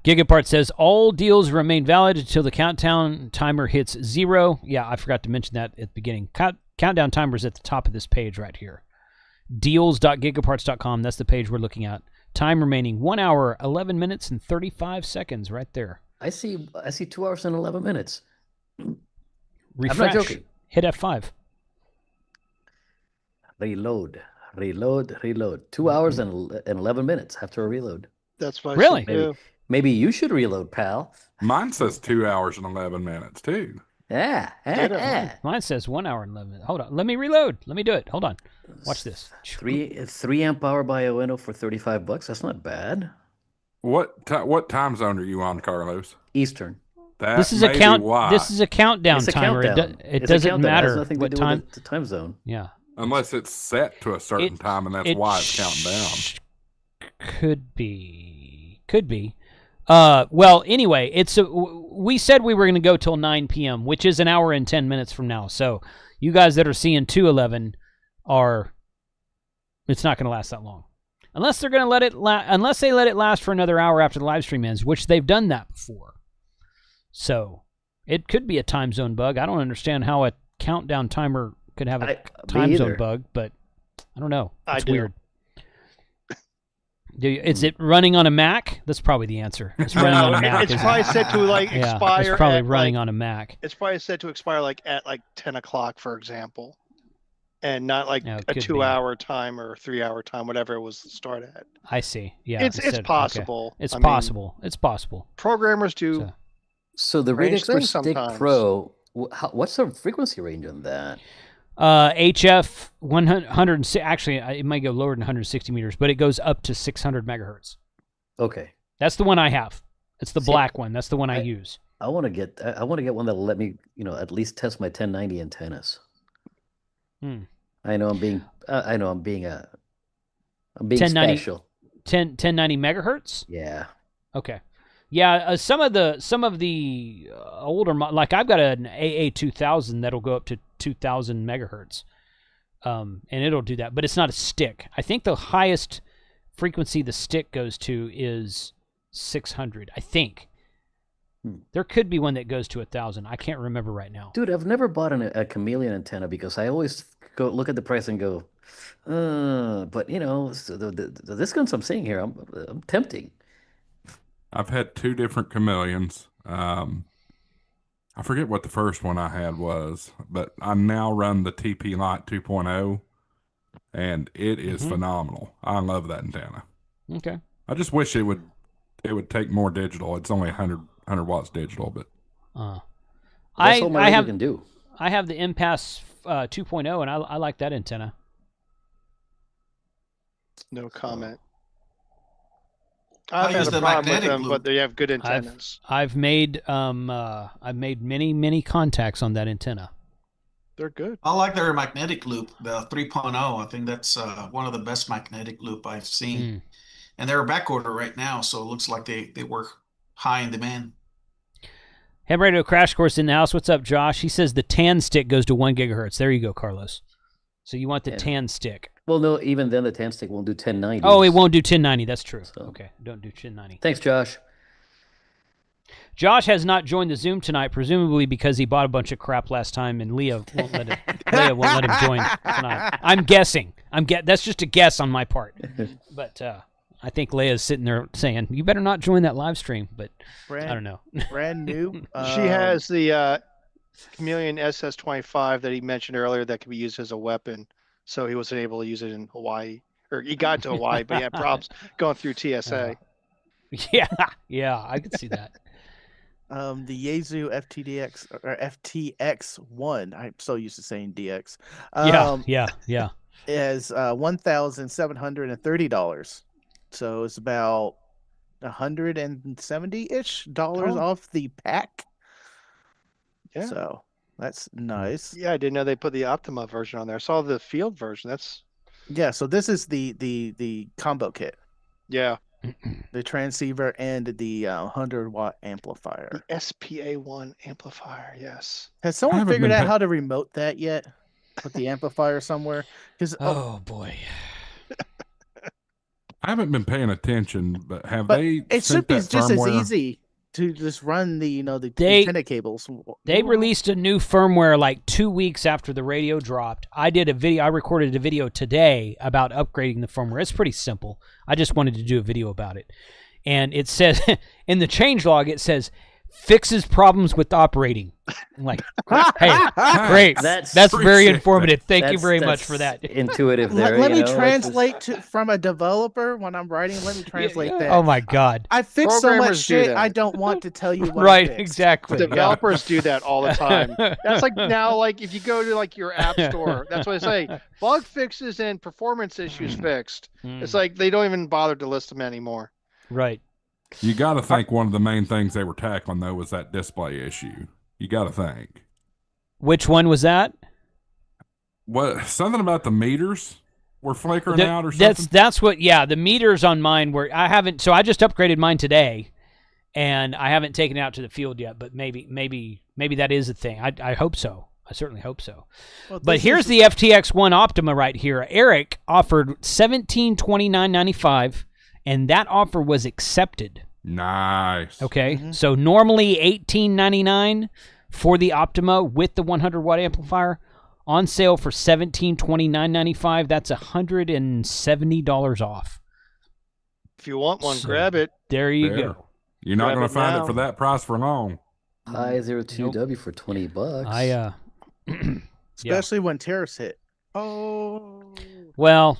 Gigapart says all deals remain valid until the countdown timer hits 0. Yeah, I forgot to mention that at the beginning. Countdown timer is at the top of this page right here. Deals.gigaparts.com. That's the page we're looking at. Time remaining 1 hour, 11 minutes, and 35 seconds right there. I see 2 hours and 11 minutes. Refresh. I'm not joking. Hit F5. Reload. 2 hours and 11 minutes after a reload. That's why. Really? Maybe you should reload, pal. Mine says 2 hours and 11 minutes, too. Yeah. Mine says 1 hour and 11 minutes. Hold on. Let me reload. Let me do it. Hold on. Watch this. 3 amp hour Bioenno for $35. That's not bad. What time zone are you on, Carlos? Eastern. This is a countdown timer. It doesn't matter what time. The time zone. Yeah. Unless it's set to a certain time, and that's why it's counting down. Could be. Well, anyway, we said we were going to go till 9 p.m., which is an hour and 10 minutes from now. So you guys that are seeing 211 it's not going to last that long. Unless they're going to unless they let it last for another hour after the live stream ends, which they've done that before. So it could be a time zone bug. I don't understand how a countdown timer could have a time zone bug, but I don't know. It's weird. Is it running on a Mac? That's probably the answer. It's running on a Mac. It's probably set to expire. It's probably running on a Mac. It's probably set to expire at 10 o'clock, for example, and not a 2-hour time or 3-hour time, whatever it was to start at. I see. Yeah, it's possible. Okay. It's possible. It's possible. Programmers do. So the Radix Stick Pro, what's the frequency range on that? HF 100. Actually, it might go lower than 160 meters, but it goes up to 600 megahertz. Okay, that's the one I have. It's the black one. That's the one I use. I want to get one that'll let me, at least test my 1090 antennas. I know I'm being special. 1090 megahertz. Yeah. Okay. Yeah, some of the older, like I've got an AA2000 that'll go up to 2000 megahertz, and it'll do that. But it's not a stick. I think the highest frequency the stick goes to is 600. I think there could be one that goes to 1000. I can't remember right now. Dude, I've never bought a chameleon antenna because I always go look at the price and go, but so the discounts I'm seeing here, I'm tempting. I've had 2 different chameleons. I forget what the first one I had was, but I now run the TP Lite 2.0, and it is phenomenal. I love that antenna. Okay. I just wish it would take more digital. It's only 100 watts digital, but that's all my radio can do. I have the Impasse 2.0, and I like that antenna. No comment. I've had a problem with them, but they have good antennas. I've made many contacts on that antenna. They're good. I like their magnetic loop, the 3.0. I think that's one of the best magnetic loop I've seen. And they're back order right now, so it looks like they were high in demand. Ham Radio Crash Course in the house. What's up, Josh? He says the tan stick goes to 1 gigahertz. There you go, Carlos. So you want the tan stick. Well, no, even then the tan stick won't do 1090. Oh, it won't do 1090. That's true. So. Okay, don't do 1090. Thanks, Josh. Josh has not joined the Zoom tonight, presumably because he bought a bunch of crap last time, and Leah won't let him join tonight. I'm guessing. That's just a guess on my part. But I think Leia's sitting there saying, "You better not join that live stream." But I don't know. Brand new. She has the Chameleon SS25 that he mentioned earlier that can be used as a weapon. So he wasn't able to use it in Hawaii, or he got to Hawaii, but he had problems going through TSA. Yeah, I could see that. The Yaesu FTDX or FTX1. I'm so used to saying DX. Yeah. Is $1,730. So it's about $170-ish off the pack. Yeah. So that's nice. Yeah, I didn't know they put the Optima version on there. I saw the field version. So this is the combo kit. Yeah. The transceiver and the 100-watt amplifier. The SPA1 amplifier, yes. Has someone figured out how to remote that yet? Put the amplifier somewhere? Oh boy. I haven't been paying attention, but they? It should be just as easy to just run the antenna cables. They released a new firmware like 2 weeks after the radio dropped. I recorded a video today about upgrading the firmware. It's pretty simple. I just wanted to do a video about it. And it says, in the changelog, it says, fixes problems with operating. I'm like, hey, great. That's very informative. Thank you very much for that. Intuitive there. Let me translate from a developer when I'm writing. Let me translate that. Oh my God. I fix so much shit I don't want to tell you what right, exactly. Developers do that all the time. That's like now, like if you go to like your app store, that's what I say. Bug fixes and performance issues fixed. It's like they don't even bother to list them anymore. Right. You got to think one of the main things they were tackling, though, was that display issue. You got to think. Which one was that? What? Something about the meters were flickering out or something? That's what, the meters on mine were, I just upgraded mine today, and I haven't taken it out to the field yet. But maybe that is a thing. I hope so. I certainly hope so. Well, But here's the FTX One Optima right here. Eric offered $1729.95, and that offer was accepted. Nice. Okay, so normally $1899 for the Optima with the 100-watt amplifier, on sale for $1729.95. That's $170 off. If you want one, grab it. There you go. You're not Grab going it to find now. it for that price for long. High 02W for $20. Especially when tariffs hit. Oh. Well,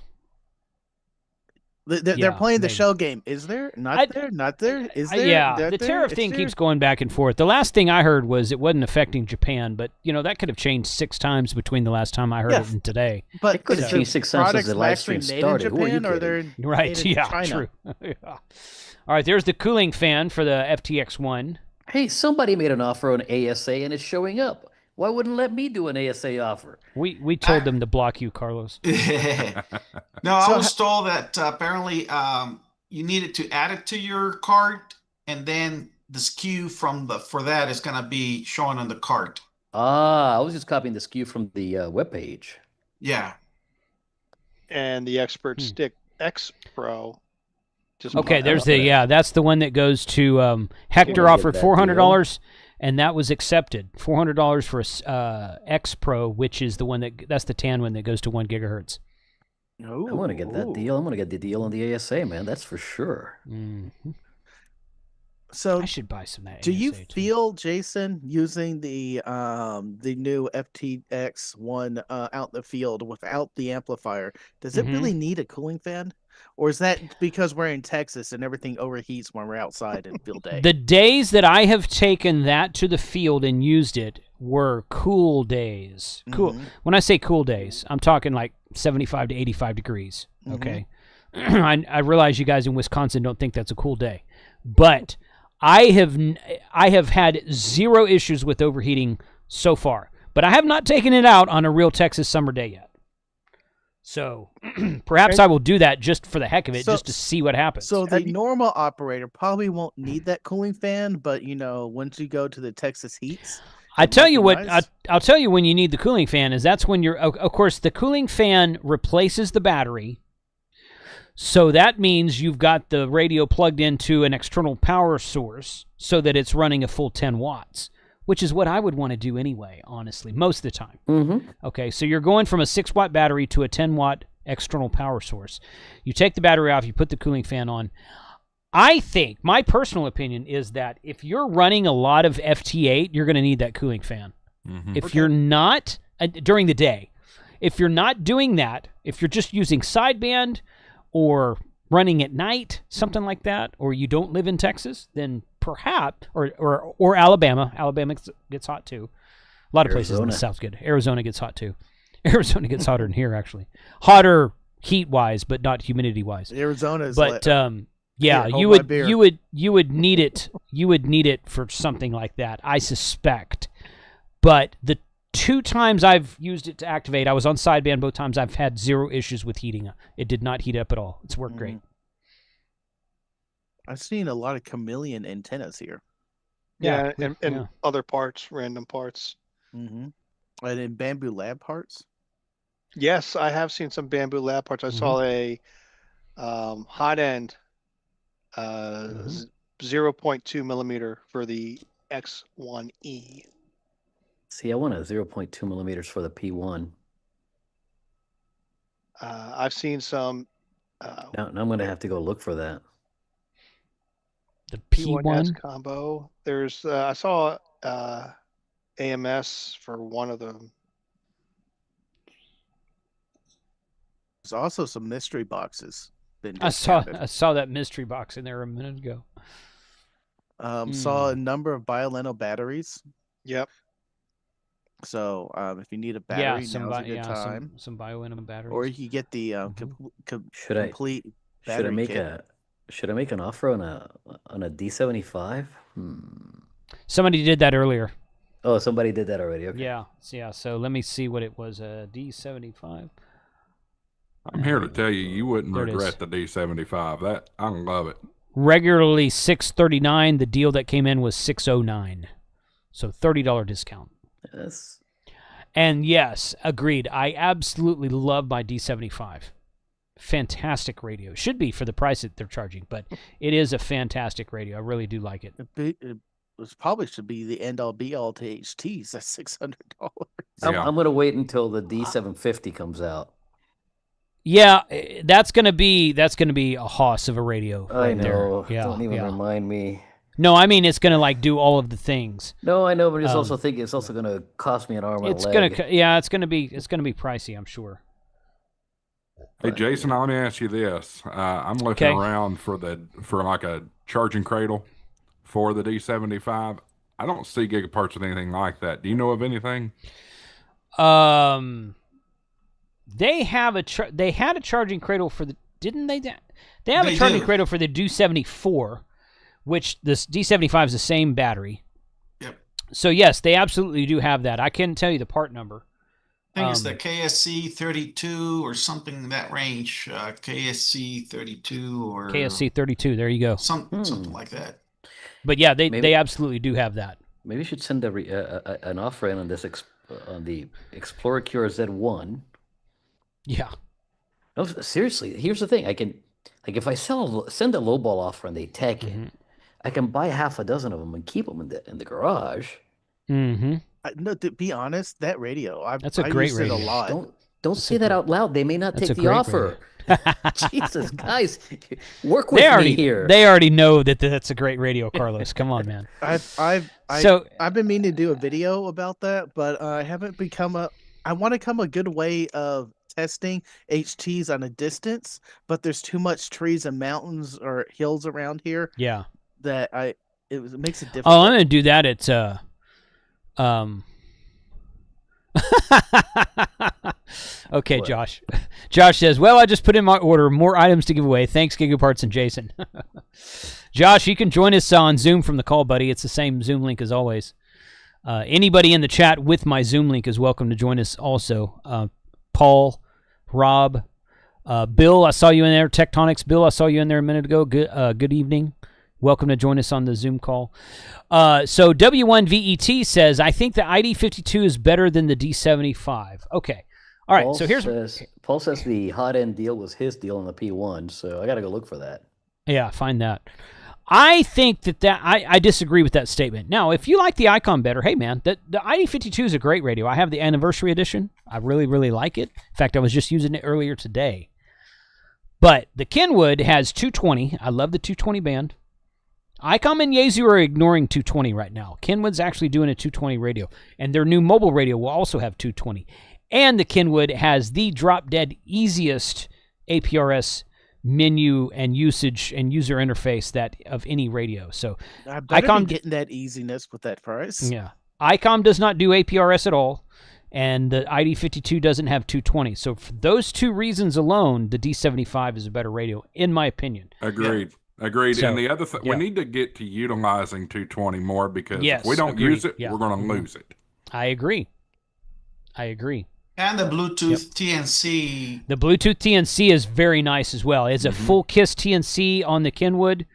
they're playing the maybe. shell game. Is there? Not there? Not there? Is there? Yeah, There? the There? tariff It's thing there? keeps going back and forth. The last thing I heard was it wasn't affecting Japan, but that could have changed 6 times betwn the last time I heard it and today. But It could have is changed 6 times since the live actually stream made started. in Who are you Japan or kidding? they're Right? made in Yeah, China? true. Yeah. All right, there's the cooling fan for the FTX One. Hey, somebody made an offer on ASA and it's showing up. Why wouldn't let me do an ASA offer? We told them to block you, Carlos. No, I was told that apparently you needed to add it to your cart, and then the SKU for that is gonna be shown on the cart. I was just copying the SKU from the webpage. Yeah. And the Expert Stick X Pro. Just Okay, popped there's up. that's the one that goes to Hector wanna offered get that $400, and that was accepted. $400 for a X Pro, which is the one that's the tan one that goes to 1 gigahertz. I want to get that deal. I'm going to get the deal on the ASA, man. That's for sure. Mm-hmm. So I should buy some of that. do you ASA too. feel, Jason, using the new FTX One out in the field without the amplifier, does it really need a cooling fan? Or is that because we're in Texas and everything overheats when we're outside in field day? The days that I have taken that to the field and used it were cool days. Cool. When I say cool days, I'm talking like 75 to 85 degrees. Okay. I realize you guys in Wisconsin don't think that's a cool day, but I have had 0 issues with overheating so far, but I have not taken it out on a real Texas summer day yet. So perhaps I will do that just for the heck of it, just to see what happens. So the normal operator probably won't need that cooling fan, but once you go to the Texas heats, I tell you what, nice. I'll tell you when you need the cooling fan is that's when of course, the cooling fan replaces the battery. So that means you've got the radio plugged into an external power source so that it's running a full 10 watts, which is what I would want to do anyway, honestly, most of the time. Okay, so you're going from a 6-watt battery to a 10-watt external power source. You take the battery off, you put the cooling fan on. I think, my personal opinion is that if you're running a lot of FT8, you're going to need that cooling fan. If you're not, during the day, if you're not doing that, if you're just using sideband or running at night, something like that, or you don't live in Texas, then perhaps, or Alabama. Alabama gets hot too. A lot of places in the South get. Arizona gets hot too. Arizona gets hotter than here, actually. Hotter heat-wise, but not humidity-wise. Arizona is. But yeah, Here, you hold my beer. would need it. You would need it for something like that, I suspect. But the 2 times I've used it to activate, I was on sideband both times. I've had 0 issues with heating up. It did not heat up at all. It's worked great. I've seen a lot of chameleon antennas here. Yeah, Yeah, and yeah. other parts, random parts. And in Bamboo Lab parts. Yes, I have seen some Bamboo Lab parts. I saw a hot end 0.2 millimeter for the X1E. See, I want a 0.2 millimeters for the P1. I've seen some Now I'm going to have to go look for that. The P1S P1. combo. There's I saw AMS for one of them. There's also some mystery boxes. I saw that mystery box in there a minute ago. Saw a number of Bioleno batteries. Yep. So if you need a battery, now's a good yeah, time. some bioenema batteries. Or you can get the Should I complete should I battery make kit. should I make an offer on a D75? Somebody did that earlier. Oh, somebody did that already. Okay. Yeah. So let me see what it was. D75. I'm here to tell you, you wouldn't There it is. regret the D75. That I love it. Regularly $639. The deal that came in was $609. So $30 discount. Yes. And yes, agreed. I absolutely love my D75. Fantastic radio. Should be for the price that they're charging, but it is a fantastic radio. I really do like it. It probably should be the end-all be-all to HTs. That's $600. I'm going to wait until the D750 comes out. Yeah, that's gonna be a hoss of a radio. I know. There. Yeah, don't even remind me. No, I mean it's gonna like do all of the things. No, I know, but I also think it's also gonna cost me an arm and a leg. It's gonna be pricey, I'm sure. Hey Jason, let me ask you this. I'm looking around for like a charging cradle for the D75. I don't see Gigaparts with anything like that. Do you know of anything? They have they had a charging cradle for the didn't they? They have a charging cradle for the D74, which this D75 is the same battery. Yep. So yes, they absolutely do have that. I can't tell you the part number. I think it's the KSC 32 or something in that range. KSC 32 or KSC 32. There you go. Something like that. But yeah, they absolutely do have that. Maybe you should send an offer in on this on the Explorer QRZ1. Yeah. No, seriously. Here's the thing: I can, like, if I send a lowball offer and they take it, I can buy half a dozen of them and keep them in the garage. Mm-hmm. No, to be honest, that radio, that's a great radio. It a lot. Don't say that out loud. They may not take the offer. Jesus, guys, work with me here. They already know that that's a great radio, Carlos. Come on, man. I've been meaning to do a video about that, but I haven't I want to come a good way of testing HTs on a distance, but there's too much trees and mountains or hills around here. Yeah. That it makes it difficult. Oh, I'm gonna do that at Okay, what? Josh. Josh says, well, I just put in my order. More items to give away. Thanks, Gigaparts and Jason. Josh, you can join us on Zoom from the call, buddy. It's the same Zoom link as always. Anybody in the chat with my Zoom link is welcome to join us also. Paul, Rob, Bill, I saw you in there. Tectonics, Bill, I saw you in there a minute ago. Good evening. Welcome to join us on the Zoom call. So W1VET says, I think the ID52 is better than the D75. Okay. All right. Paul says the hot end deal was his deal on the P1, so I got to go look for that. Yeah, find that. I think that I disagree with that statement. Now, if you like the Icon better, hey, man, the ID52 is a great radio. I have the anniversary edition. I really, really like it. In fact, I was just using it earlier today. But the Kenwood has 220. I love the 220 band. ICOM and Yaesu are ignoring 220 right now. Kenwood's actually doing a 220 radio, and their new mobile radio will also have 220. And the Kenwood has the drop-dead easiest APRS menu and usage and user interface that of any radio. So ICOM getting that easiness with that price. Yeah, ICOM does not do APRS at all, and the ID52 doesn't have 220. So for those two reasons alone, the D75 is a better radio, in my opinion. Agreed. Yeah. Agreed. So, and the other thing, we need to get to utilizing 220 more because if we don't use it, we're going to lose it. I agree. And the Bluetooth TNC. The Bluetooth TNC is very nice as well. It's a full KISS TNC on the Kenwood.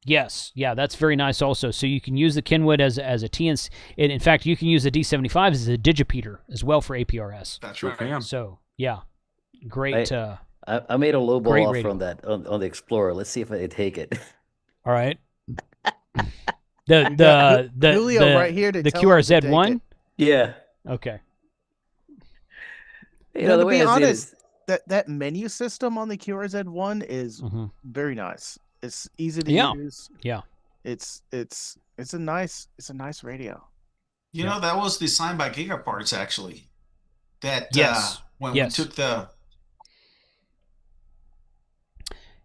Yes. Yeah, that's very nice also. So you can use the Kenwood as a TNC. And in fact, you can use the D75 as a digipeater as well for APRS. That's right. So, yeah. Great. I made a lowball offer on that on the Explorer. Let's see if I take it. All right. The Julio right here to the QRZ1. Yeah. Okay. To be honest, that menu system on the QRZ1 is very nice. It's easy to use. Yeah. It's a nice radio. You know, that was designed by Gigaparts actually. That when we took the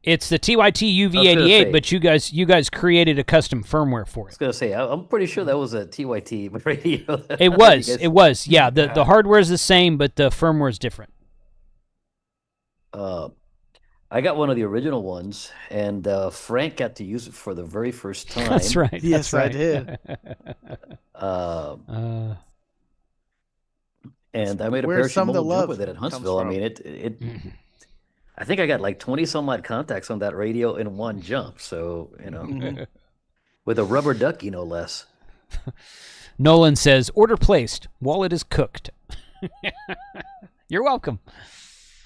It's the TYT UV88, but you guys created a custom firmware for it. I was gonna say, I'm pretty sure that was a TYT radio. It was. Yeah, the hardware is the same, but the firmware is different. I got one of the original ones, and Frank got to use it for the very first time. That's right. Yes, I did. And I made a parachute mobile jump with it at Huntsville. I mean, it I think I got like 20 some odd contacts on that radio in one jump. So, with a rubber ducky, no less. Nolan says, order placed. Wallet is cooked. You're welcome.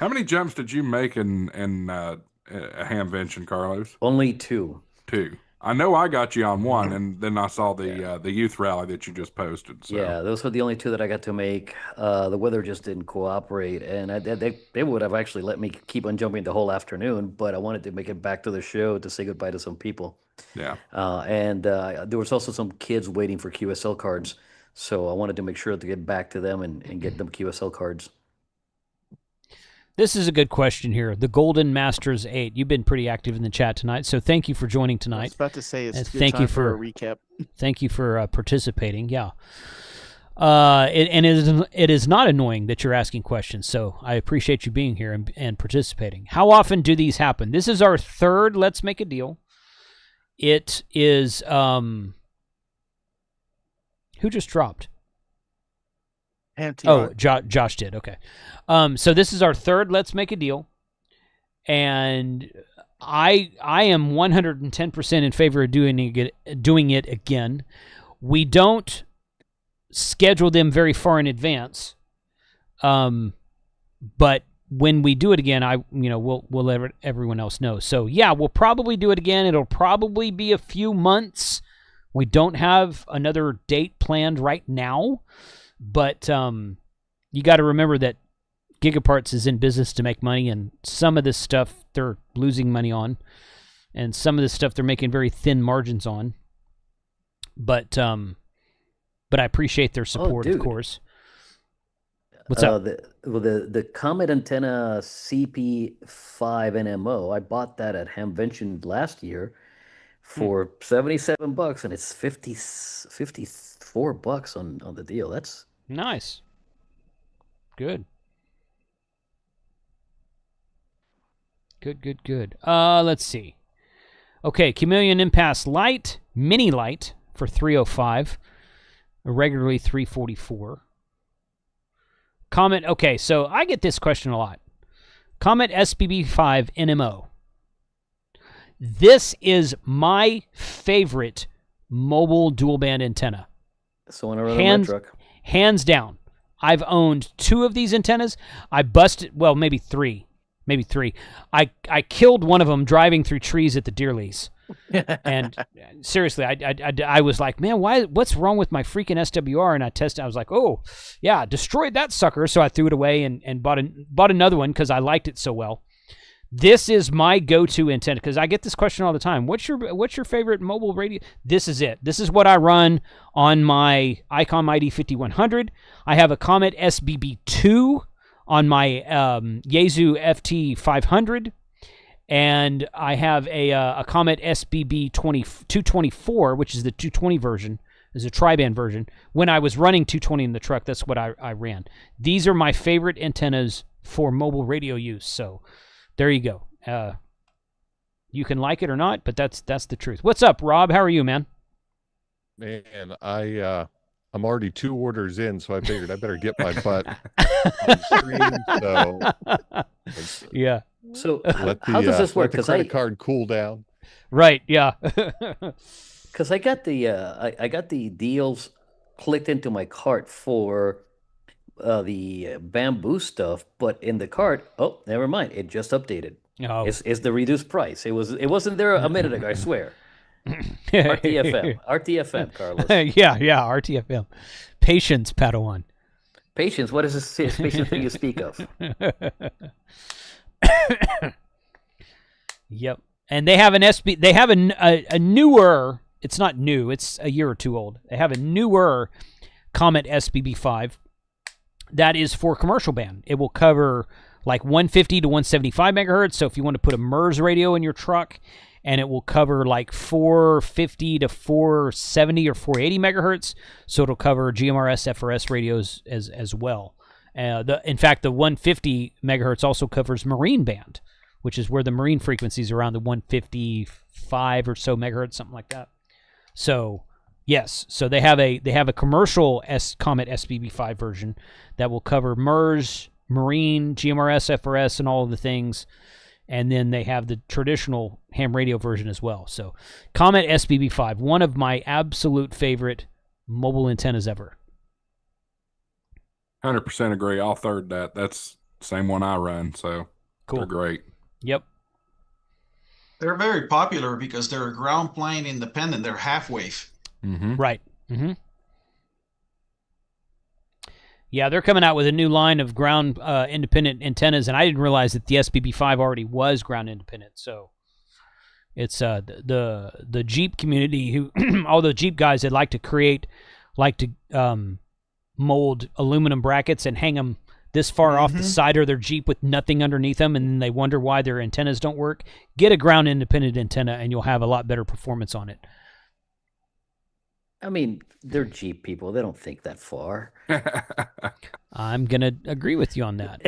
How many jumps did you make in a Hamvention, Carlos? Only 2. 2. I know I got you on 1, and then I saw the youth rally that you just posted. So. Yeah, those were the only 2 that I got to make. The weather just didn't cooperate, and they would have actually let me keep on jumping the whole afternoon, but I wanted to make it back to the show to say goodbye to some people. Yeah. And there was also some kids waiting for QSL cards, so I wanted to make sure to get back to them and get them QSL cards. This is a good question here. The Golden Masters 8. You've been pretty active in the chat tonight, so thank you for joining tonight. I was about to say it's good thank time you for a recap. Thank you for participating. Yeah. It is not annoying that you're asking questions, so I appreciate you being here and participating. How often do these happen? This is our 3rd Let's Make a Deal. It is who just dropped? Oh, Josh did. Okay. So this is our 3rd Let's Make a Deal, and I am 110% in favor of doing it again. We don't schedule them very far in advance, but when we do it again, we'll let everyone else know. So yeah, we'll probably do it again. It'll probably be a few months. We don't have another date planned right now. But you got to remember that Gigaparts is in business to make money, and some of this stuff they're losing money on, and some of this stuff they're making very thin margins on. But I appreciate their support, of course. What's up? The Comet Antenna CP5 NMO, I bought that at Hamvention last year for $77, and it's $54 on the deal. That's nice. Good. Good. Let's see. Okay, Chameleon Impasse Light, Mini Light for $305, regularly $344. Comet. Okay, so I get this question a lot. Comet SBB5 NMO. This is my favorite mobile dual band antenna. So when I run on my truck. Hands down. I've owned 2 of these antennas. I busted, well, maybe 3. I killed one of them driving through trees at the deer lease. And seriously, I was like, man, what's wrong with my freaking SWR? And I tested, I was like, oh, yeah, destroyed that sucker. So I threw it away and bought another one because I liked it so well. This is my go-to antenna because I get this question all the time. What's your favorite mobile radio? This is it. This is what I run on my ICOM ID 5100. I have a Comet SBB2 on my Yaesu FT 500, and I have a Comet SBB 224, which is the 220 version. Is a tri-band version. When I was running 220 in the truck, that's what I ran. These are my favorite antennas for mobile radio use. So. There you go. You can like it or not, but that's the truth. What's up, Rob? How are you, man? Man, I'm already 2 orders in, so I figured I better get my butt on screen. So yeah. So how does this work? Let the credit card cool down. Right. Yeah. Because I got the deals clicked into my cart for the bamboo stuff, but in the cart, oh, never mind, it just updated. Oh. It's the reduced price. It wasn't there a minute ago, I swear. RTFM, Carlos. yeah, RTFM. Patience, Padawan. Patience. What is this patience thing you speak of? Yep. And they have an SB. They have a newer. It's not new. It's a year or 2 old. They have a newer Comet SBB5. That is for commercial band. It will cover like 150 to 175 megahertz. So if you want to put a MERS radio in your truck, and it will cover like 450 to 470 or 480 megahertz. So it'll cover GMRS, FRS radios as well. In fact, the 150 megahertz also covers marine band, which is where the marine frequencies are around the 155 or so megahertz, something like that. So yes, so they have a commercial Comet SBB5 version that will cover MERS, Marine, GMRS, FRS, and all of the things. And then they have the traditional ham radio version as well. So Comet SBB5, one of my absolute favorite mobile antennas ever. 100% agree. I'll third that. That's the same one I run, so Cool. they're great. Yep. They're very popular because they're ground plane independent. They're half wave. Mm-hmm. Right. Mm-hmm. Yeah, they're coming out with a new line of ground independent antennas, and I didn't realize that the SBB5 already was ground independent. So it's the Jeep community, who all the Jeep guys that like to mold aluminum brackets and hang them this far off the side of their Jeep with nothing underneath them, and then they wonder why their antennas don't work. Get a ground independent antenna, and you'll have a lot better performance on it. I mean, they're Jeep people. They don't think that far. I'm going to agree with you on that.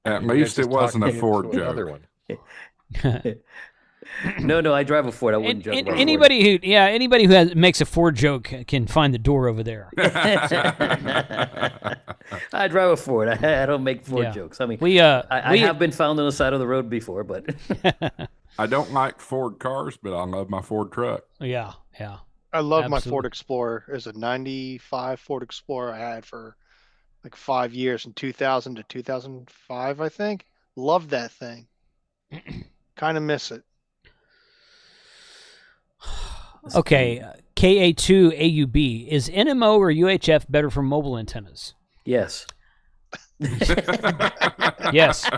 At least it wasn't a Ford joke. Another one. No, I drive a Ford. I wouldn't joke about anybody who makes a Ford joke can find the door over there. I drive a Ford. I don't make Ford jokes. I mean, I have been found on the side of the road before, but I don't like Ford cars, but I love my Ford truck. Yeah. I love my Absolutely. Ford Explorer. It was a 95 Ford Explorer I had for like 5 years, in 2000 to 2005, I think. Loved that thing. Kind of miss it. Okay, KA2AUB. Is NMO or UHF better for mobile antennas? yes. Yes.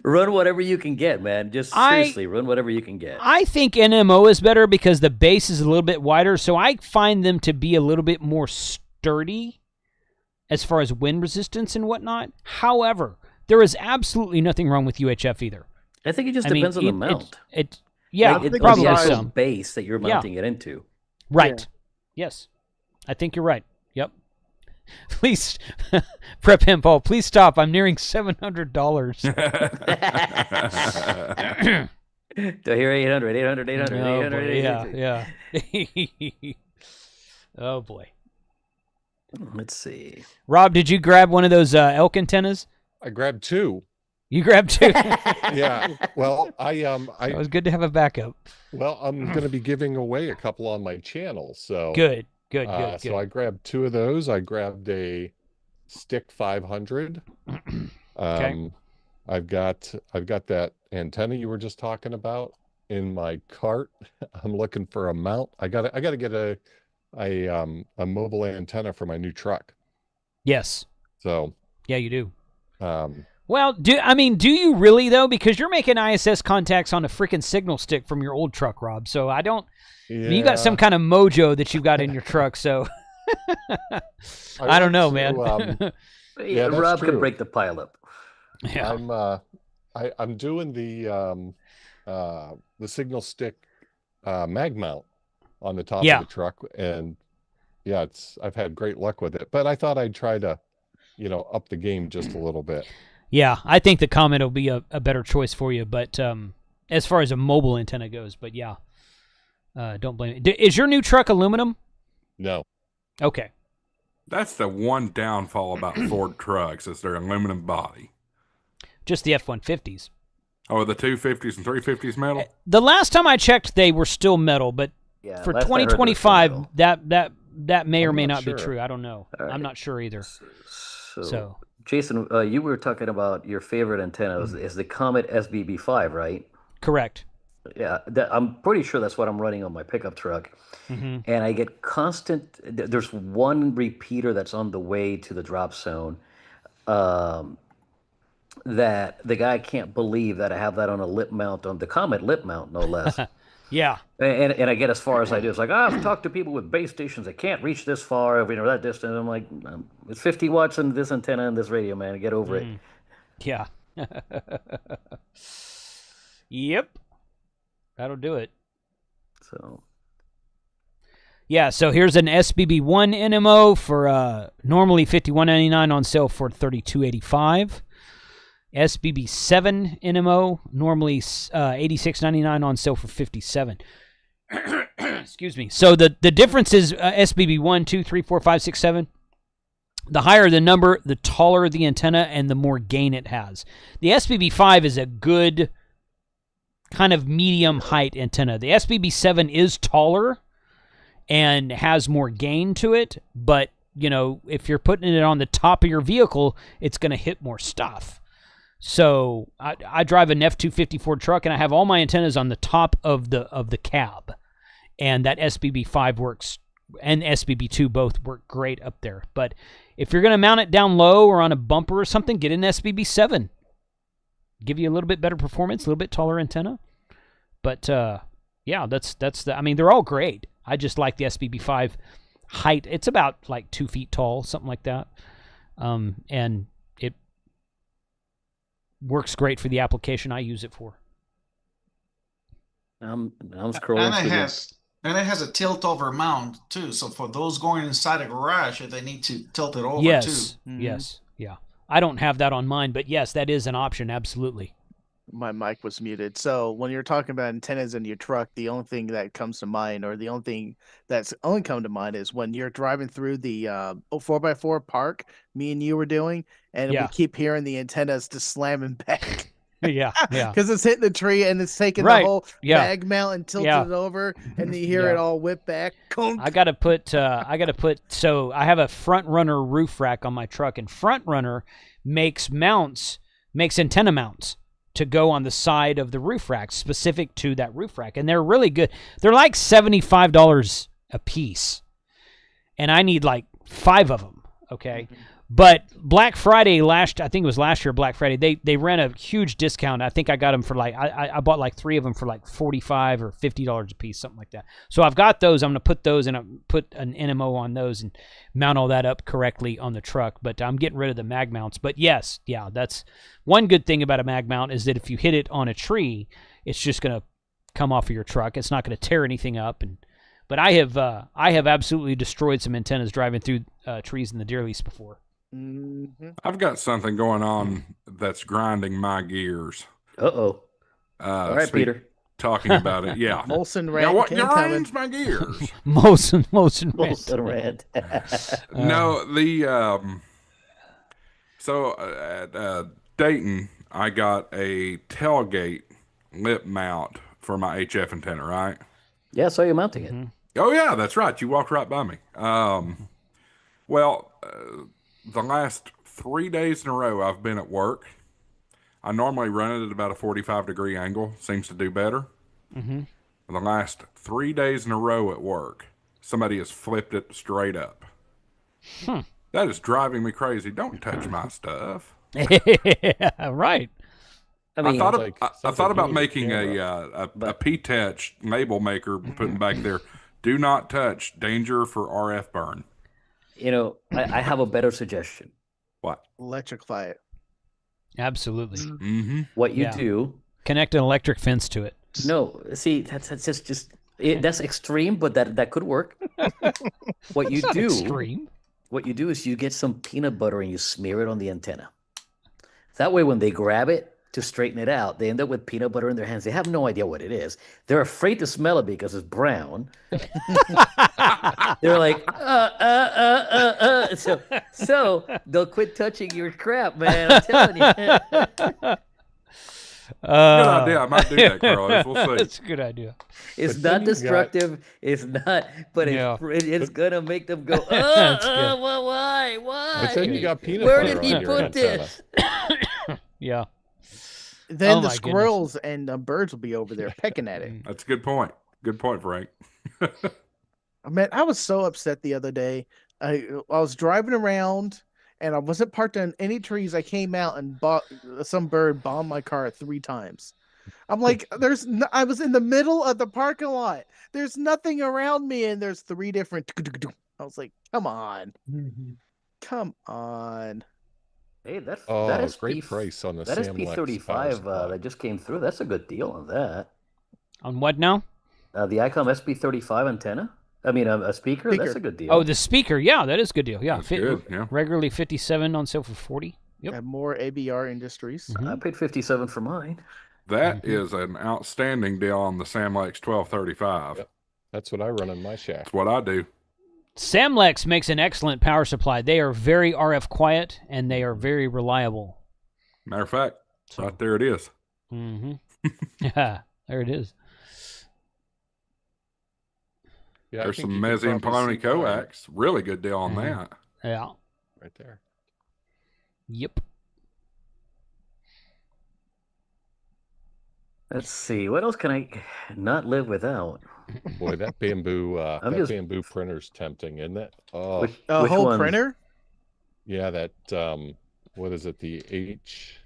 Run whatever you can get, man. Just seriously, run whatever you can get. I think NMO is better because the base is a little bit wider, so I find them to be a little bit more sturdy as far as wind resistance and whatnot. However, there is absolutely nothing wrong with UHF either. I think it just depends on the mount. Probably the actual some. base that you're mounting it into. Right. Yeah. Yes. I think you're right. Yep. Please, Prep Him Paul, please stop. I'm nearing $700. Do I hear 800, 800, 800, 800, Yeah. Oh, boy. Let's see. Rob, did you grab one of those elk antennas? I grabbed two. You grabbed two? Yeah. Well, It was good to have a backup. Well, I'm going to be giving away a couple on my channel, so Good. So I grabbed two of those. I grabbed a Stick 500. Okay. I've got that antenna you were just talking about in my cart. I'm looking for a mount. I got to get a mobile antenna for my new truck. Yes. So yeah, you do. Well, do you really though? Because you're making ISS contacts on a freaking signal stick from your old truck, Rob. So I don't. Yeah. You got some kind of mojo that you've got in your truck, so I don't know, man. Rob can break the pileup. Yeah. I'm doing the signal stick mag mount on the top of the truck, and I've had great luck with it. But I thought I'd try to, up the game just a little bit. Yeah, I think the Comet will be a better choice for you, but as far as a mobile antenna goes, but yeah. Don't blame me. Is your new truck aluminum? No. Okay. That's the one downfall about Ford trucks is their aluminum body. Just the F-150s. Oh, the 250s and 350s metal? The last time I checked, they were still metal, but for 2025, that may or may not be true. I don't know. Right. I'm not sure either. So Jason, you were talking about your favorite antenna is the Comet SBB5, right? Correct. Yeah, I'm pretty sure that's what I'm running on my pickup truck. Mm-hmm. And I get constant, there's one repeater that's on the way to the drop zone that the guy can't believe that I have that on a lip mount, on the Comet lip mount, no less. Yeah. And I get as far as I do. It's like, I've talked to people with base stations that can't reach this far, that distance. I'm like, it's 50 watts in this antenna and this radio, man. Get over it. Yeah. Yep. That'll do it. So. Yeah, so here's an SBB1 NMO for normally $51.99 on sale for $32.85. SBB7 NMO normally $86.99 on sale for $57. Excuse me. So the difference is SBB 1, 2, 3, 4, 5, 6, 7. The higher the number, the taller the antenna and the more gain it has. The SBB5 is a good kind of medium height antenna. The SBB7 is taller and has more gain to it, but you know, if you're putting it on the top of your vehicle, it's going to hit more stuff. So I drive an F-250 Ford truck, and I have all my antennas on the top of the cab, and that SBB5 works, and SBB2 both work great up there. But if you're going to mount it down low or on a bumper or something, get an SBB7. Give you a little bit better performance, a little bit taller antenna. But yeah, that's the. I mean, they're all great. I just like the SBB5 height. It's about like 2 feet tall, something like that, and it works great for the application I use it for. I'm scrolling. And it has a tilt over mount too. So for those going inside a garage, if they need to tilt it over yes, too. Yes, yeah. I don't have that on mine, but yes, that is an option. Absolutely. My mic was muted. So when you're talking about antennas in your truck, the only thing that comes to mind, or the only thing that's only come to mind, is when you're driving through the 4x4 park, me and you were doing, and we keep hearing the antennas just slamming back. Yeah. Because it's hitting the tree and it's taking the whole mag mount and tilting it over, and you hear it all whip back. I gotta put. So I have a Front Runner roof rack on my truck, and Front Runner makes antenna mounts to go on the side of the roof rack, specific to that roof rack, and they're really good. They're like $75 a piece, and I need like 5 of them. Okay. Mm-hmm. But Black Friday I think it was last year, Black Friday, they ran a huge discount. I think I got them for like, I bought like 3 of them for like $45 or $50 a piece, something like that. So I've got those. I'm going to put those and put an NMO on those and mount all that up correctly on the truck. But I'm getting rid of the mag mounts. But yes, that's one good thing about a mag mount, is that if you hit it on a tree, it's just going to come off of your truck. It's not going to tear anything up. But I have absolutely destroyed some antennas driving through trees in the deer lease before. Mm-hmm. I've got something going on that's grinding my gears. All right, Peter. Talking about it, yeah. Molson rant. What grinds my gears? Molson rant. No, so at Dayton, I got a tailgate lip mount for my HF antenna, right? Yeah, I saw you mounting it. Oh yeah, that's right. You walked right by me. The last 3 days in a row I've been at work. I normally run it at about a 45-degree angle. Seems to do better. Mm-hmm. The last 3 days in a row at work, somebody has flipped it straight up. That is driving me crazy. Don't touch my stuff. Right. I mean, I thought about making a P-Touch label maker, putting back there, do not touch, danger for RF burn. You know, I have a better suggestion. What? Electrify it. Absolutely. Mm-hmm. What you do? Connect an electric fence to it. No, see, that's just that's extreme, but that could work. What you do? Extreme. What you do is you get some peanut butter and you smear it on the antenna. That way, when they grab it to straighten it out, they end up with peanut butter in their hands. They have no idea what it is. They're afraid to smell it because it's brown. They're like, So they'll quit touching your crap, man. I'm telling you. Good idea. I might do that, Carlos. We'll see. That's a good idea. It's not destructive. It's not, but it's gonna make them go. Why? But then you got peanut Where butter did he on your put antenna. this? Yeah. Then the squirrels and the birds will be over there pecking at it. That's a good point. Good point, Frank. Man, I was so upset the other day. I was driving around and I wasn't parked on any trees. I came out and some bird bombed my car 3 times. I'm like, I was in the middle of the parking lot. There's nothing around me, and there's 3 different. I was like, come on. Come on. Hey, that is great price on the that Samlex SP35 that just came through. That's a good deal on that. On what now? The ICOM SP35 antenna. I mean, a speaker. That's a good deal. Oh, the speaker. Yeah, that is a good deal. Yeah, good. Yeah. Regularly 57 on sale for 40. Yep. Have more ABR Industries. Mm-hmm. I paid 57 for mine. That is an outstanding deal on the Samlex 1235. Yep. That's what I run in my shack. That's what I do. Samlex makes an excellent power supply. They are very RF quiet, and they are very reliable. Matter of fact, right there it is. Mm-hmm. Yeah, there it is. Yeah, There's some Mezzi and Pony coax. Really good deal on that. Yeah. right there. Yep. Let's see. What else can I not live without? Boy, that bamboo bamboo printer's tempting, isn't it? Oh, Which A whole one? printer? yeah, that what is it? The H.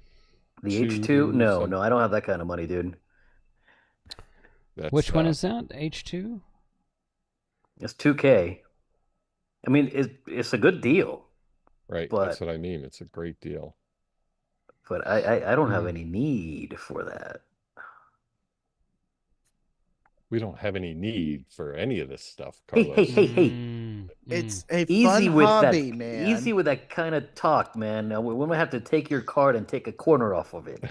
The H2? No, some- no, I don't have that kind of money, dude. That's, Which one is that? H2? It's 2K. I mean, it's a good deal, right? but- That's what I mean. It's a great deal. but I don't have any need for that. We don't have any need for any of this stuff, Hey, Carlos. hey. It's a Easy fun with hobby, that. man. Easy with that kind of talk, man. Now, we're gonna have to take your card and take a corner off of it.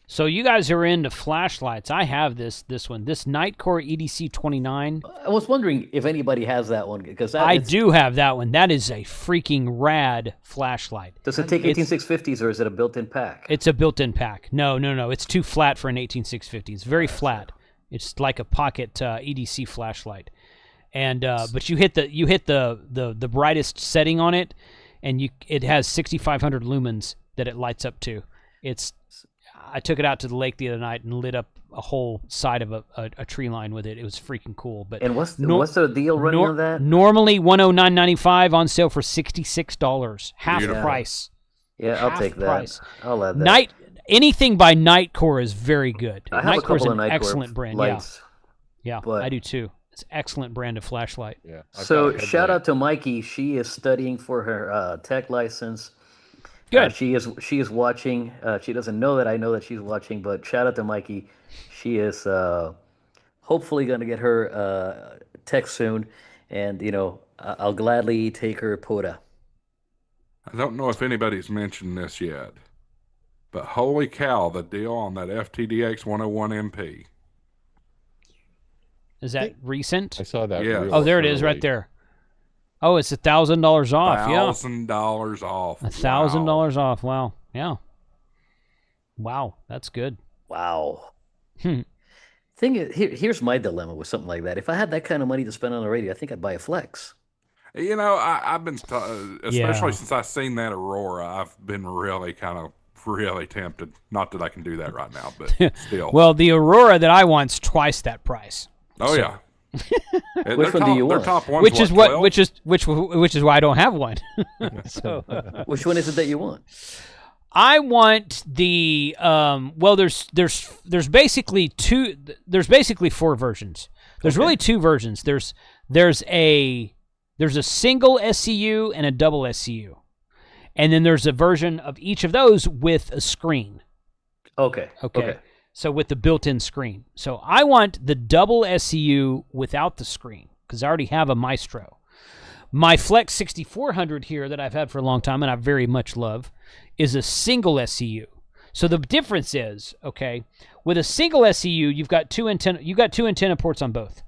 So you guys are into flashlights. I have this one. This Nightcore EDC 29. I was wondering if anybody has that one because I do have that one. That is a freaking rad flashlight. Does it take 18650s or is it a built-in pack? It's a built-in pack. No. It's too flat for an 18650. It's very flat. It's like a pocket EDC flashlight. And but you hit the brightest setting on it, and it has 6,500 lumens that it lights up to. I took it out to the lake the other night and lit up a whole side of a tree line with it. It was freaking cool. But And what's the deal running on that? Normally $109.95, on sale for $66, half the price. Yeah, I'll Half take the that. price. I'll add that. Anything by Nightcore is very good. I have a Nightcore's couple an of Nightcore excellent brand. lights. Yeah, but- I do too. It's an excellent brand of flashlight. Yeah. So shout out to Mikey. She is studying for her tech license. Good. She is watching. She doesn't know that I know that she's watching, but shout out to Mikey. She is hopefully going to get her tech soon, and I'll gladly take her POTA. I don't know if anybody's mentioned this yet, but holy cow, the deal on that FTDX 101 MP. Is that recent? I saw that. Yeah. real Oh, there it is, right early. there. Oh, it's $1,000 off. Yeah, $1,000 off. $1,000 off. Wow. Yeah. Wow, that's good. Wow. Hmm. Thing is, here's my dilemma with something like that. If I had that kind of money to spend on a radio, I think I'd buy a Flex. I've been, especially Yeah. since I've seen that Aurora, I've been really tempted. Not that I can do that right now, but still. Well, the Aurora that I want's twice that price. Oh so- yeah. Which one do you want? Top one's Which is what, what? Which is why I don't have one. So Which one is it that you want? I want the well. There's basically two. There's basically four versions. There's really two versions. There's a single SCU and a double SCU, and then there's a version of each of those with a screen. Okay. So with the built-in screen. So I want the double SCU without the screen because I already have a Maestro. My Flex 6400 here that I've had for a long time and I very much love is a single SCU. So the difference is, okay, with a single SCU, you've got two antenna ports on both.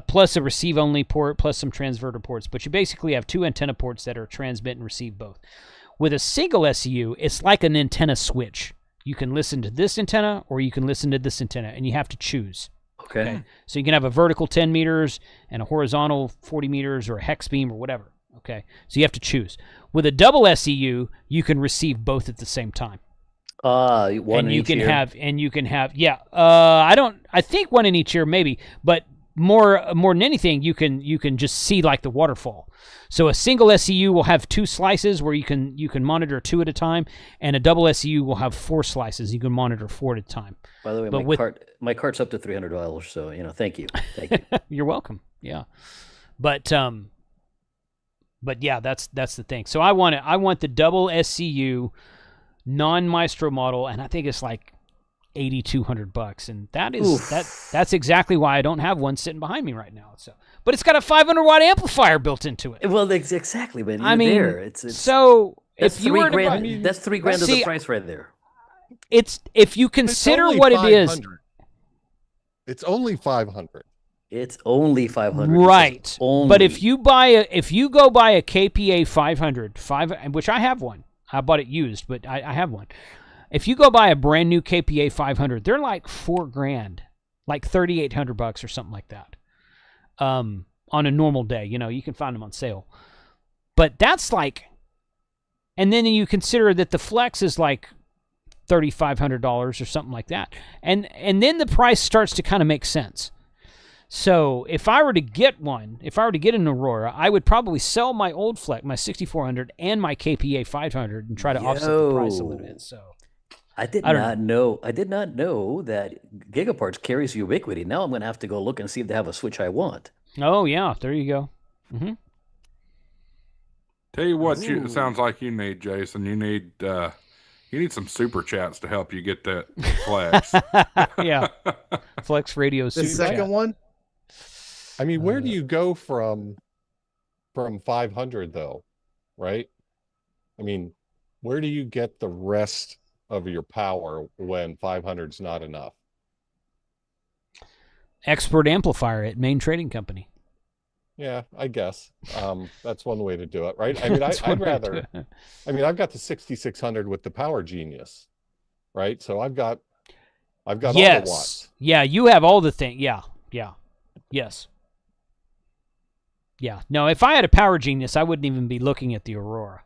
Plus a receive-only port, plus some transverter ports. But you basically have two antenna ports that are transmit and receive both. With a single SCU, it's like an antenna switch. You can listen to this antenna or you can listen to this antenna, and you have to choose. Okay. So you can have a vertical 10 meters and a horizontal 40 meters or a hex beam or whatever. Okay. So you have to choose. With a double SCU, you can receive both at the same time. One and in you each can ear. have I think one in each ear maybe, but more than anything, you can just see like the waterfall. So a single SCU will have two slices where you can monitor two at a time, and a double SCU will have four slices. You can monitor four at a time. By the way, but my cart's up to $300, so thank you. Thank you. You're welcome. Yeah, but yeah, that's the thing. So I want the double SCU non-Maestro model, and I think it's like $8,200, and that's exactly why I don't have one sitting behind me right now. So, but it's got a 500-watt amplifier built into it. Well, exactly, man. I mean, there. It's so that's if you were $3,000. to buy, That's $3,000 of the price right there. it's if you consider only what it is. 500. It's only 500. It's only 500. Right. Only. But if you go buy a KPA 500, which I have one. I bought it used, but I have one. If you go buy a brand new KPA 500, they're like $4,000, like $3,800 or something like that. On a normal day, you can find them on sale. But that's like, and then you consider that the Flex is like $3,500 or something like that. And then the price starts to kind of make sense. So if I were to get an Aurora, I would probably sell my old Flex, my 6400 and my KPA 500 and try to offset the price a little bit. So I did not know that Gigaparts carries Ubiquity. Now I'm going to have to go look and see if they have a switch I want. Oh yeah, there you go. Mm-hmm. Tell you what, it sounds like you need, Jason. You need some super chats to help you get that Flex. Yeah, Flex Radio. The super second chat. one. I mean, where do you go from 500 though, right? I mean, where do you get the rest of your power when 500 is not enough? Expert amplifier at Main Trading Company. Yeah, I guess that's one way to do it, right? I mean, I'd rather. I mean, I've got the 6600 with the Power Genius, right? So I've got all the watts. Yeah, you have all the things. Yeah, yes. Yeah. No, if I had a Power Genius, I wouldn't even be looking at the Aurora.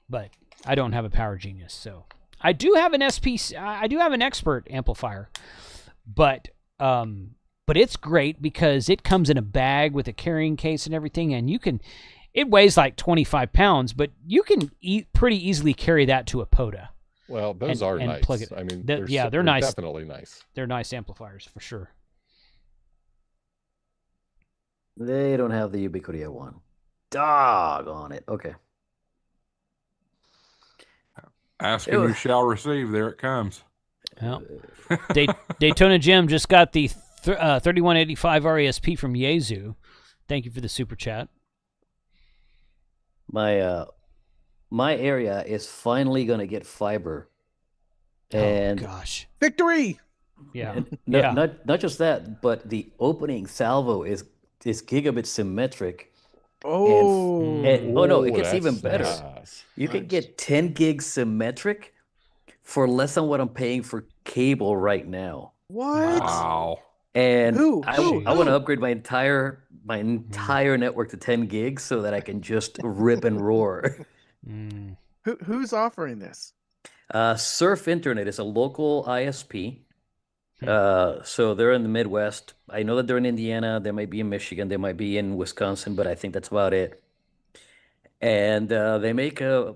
But I don't have a Power Genius, so I do have an I do have an Expert amplifier, but it's great because it comes in a bag with a carrying case and everything, and it weighs like 25 pounds, but you can pretty easily carry that to a POTA. Well, those are nice. Plug it. I mean, they're nice. Definitely nice. They're nice amplifiers for sure. They don't have the Ubiquity I want. Dog on it. Okay. Ask and you shall receive. There it comes. Well, Daytona Jim just got the 3185 RESP from Yaesu. Thank you for the super chat. My area is finally going to get fiber. And oh gosh. Victory! Yeah. Not just that, but the opening salvo is gigabit symmetric. Oh. It gets even better. Nice. You can get 10 gigs symmetric for less than what I'm paying for cable right now. What? Wow. And Who? I want to upgrade my entire network to 10 gigs so that I can just rip and roar. Who's offering this? Surf Internet is a local ISP. So they're in the Midwest. I know that they're in Indiana. They might be in Michigan. They might be in Wisconsin, but I think that's about it. And they make a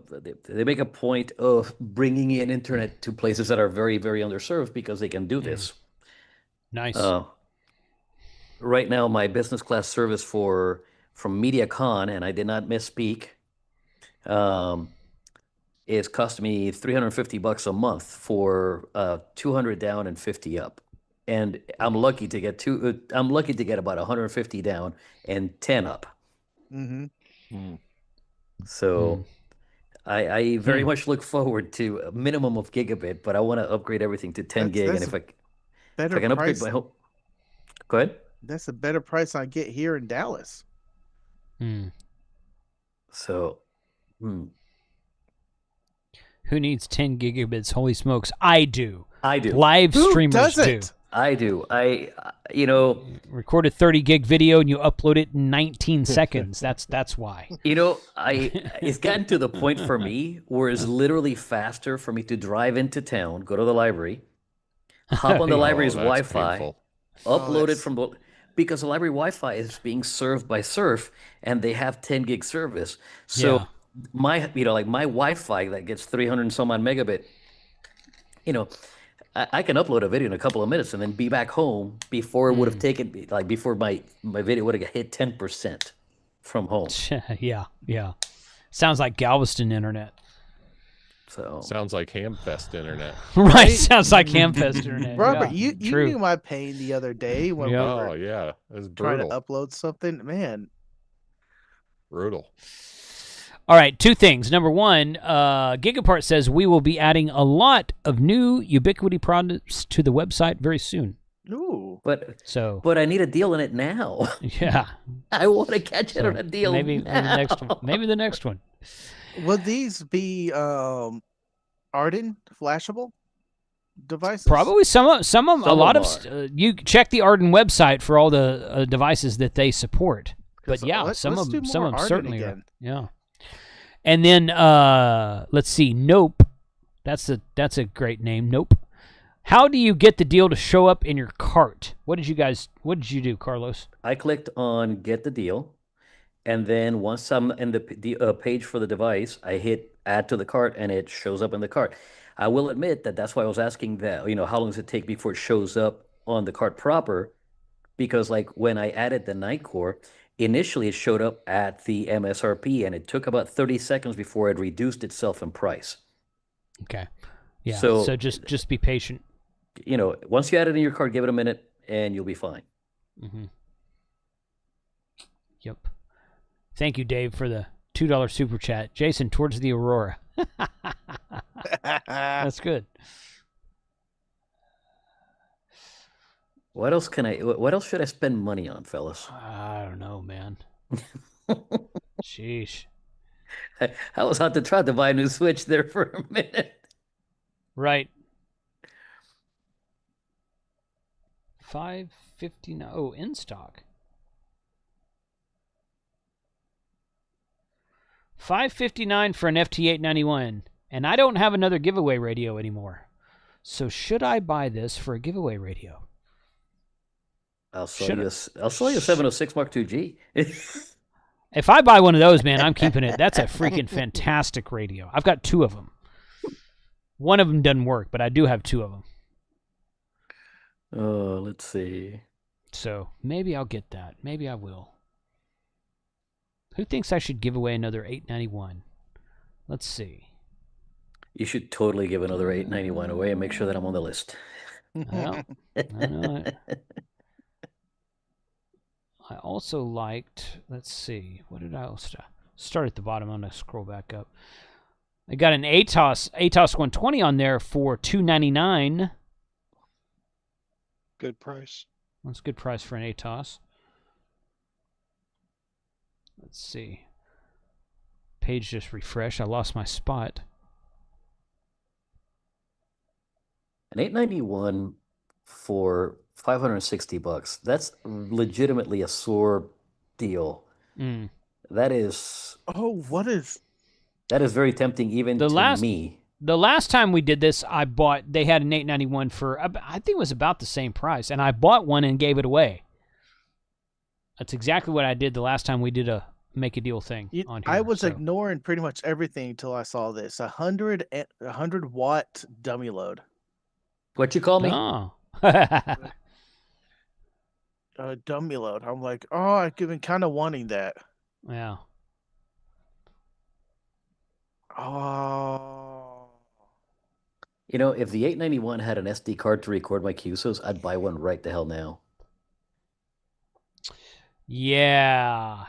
point of bringing in internet to places that are very, very underserved because they can do this. Nice. Right now, my business class service from MediaCon, and I did not misspeak, is costing me $350 a month for 200 down and 50 up, and I'm lucky to get about 150 down and 10 up. Mm-hmm. So I very much look forward to a minimum of gigabit, but I want to upgrade everything to 10 gig, and if I can upgrade my whole. Go ahead. That's a better price I get here in Dallas. So. Who needs 10 gigabits? Holy smokes. I do. Live streamers do. I do. Recorded 30 gig video and you upload it in 19 seconds. That's why. It's gotten to the point for me where it's literally faster for me to drive into town, go to the library, hop on the library's Wi-Fi, painful. upload it because the library Wi-Fi is being served by Surf and they have 10 gig service. So my Wi-Fi that gets 300 and some odd megabit, I can upload a video in a couple of minutes and then be back home before it would have taken, before my video would have hit 10% from home. Yeah. Sounds like Galveston internet. So sounds like Hamfest internet. Right, sounds like Hamfest internet. Robert, you knew my pain the other day when we were it was trying brutal. to upload something. Man, Brutal. All right, two things. Number one, Gigapart says we will be adding a lot of new Ubiquity products to the website very soon. Ooh. But So but I need a deal on it now. yeah. I want to catch it So on a deal maybe the next one. now. Maybe the next one. Will these be Arden flashable devices? Probably some of Some a lot of of you check the Arden website for all the devices that they support. But yeah, let's some of do them more Arden certainly again. are. Yeah. And then let's see, Nope. That's a great name, Nope. How do you get the deal to show up in your cart? What did you do, Carlos? I clicked on get the deal, and then once I'm in the page for the device, I hit add to the cart, and it shows up in the cart. I will admit that that's why I was asking that, how long does it take before it shows up on the cart proper? Because like when I added the Nightcore, initially it showed up at the MSRP, and it took about 30 seconds before it reduced itself in price. Okay. Yeah. So, So just be patient. once you add it in your cart, give it a minute, and you'll be fine. Mm-hmm. Yep. Thank you, Dave, for the $2 super chat. Jason, towards the Aurora. That's good. What else should I spend money on, fellas? I don't know, man. Sheesh. I was on to try to buy a new Switch there for a minute. Right. $5.59. Oh, in stock. $5.59 for an FT891, and I don't have another giveaway radio anymore. So should I buy this for a giveaway radio? I'll sell you a 706 Mark II-G. If I buy one of those, man, I'm keeping it. That's a freaking fantastic radio. I've got two of them. One of them doesn't work, but I do have two of them. Oh, let's see. So maybe I'll get that. Maybe I will. Who thinks I should give away another 891? Let's see. You should totally give another 891 away and make sure that I'm on the list. Well, I know it. I also liked, let's see, what did I also start at the bottom? I'm going to scroll back up. I got an ATOS 120 on there for $299. Good price. That's a good price for an ATOS. Let's see. Page just refreshed. I lost my spot. An 891 for $560. That's legitimately a sore deal. Mm. That is very tempting even to me. The last time we did this, they had an 891 for, I think it was about the same price, and I bought one and gave it away. That's exactly what I did the last time we did a make a deal thing on here. I was ignoring pretty much everything until I saw this. 100 watt dummy load. What you call me? Oh. Dummy load. I'm like, I've been kind of wanting that. Yeah. Oh. If the 891 had an SD card to record my QSOs, I'd buy one right the hell now. Yeah.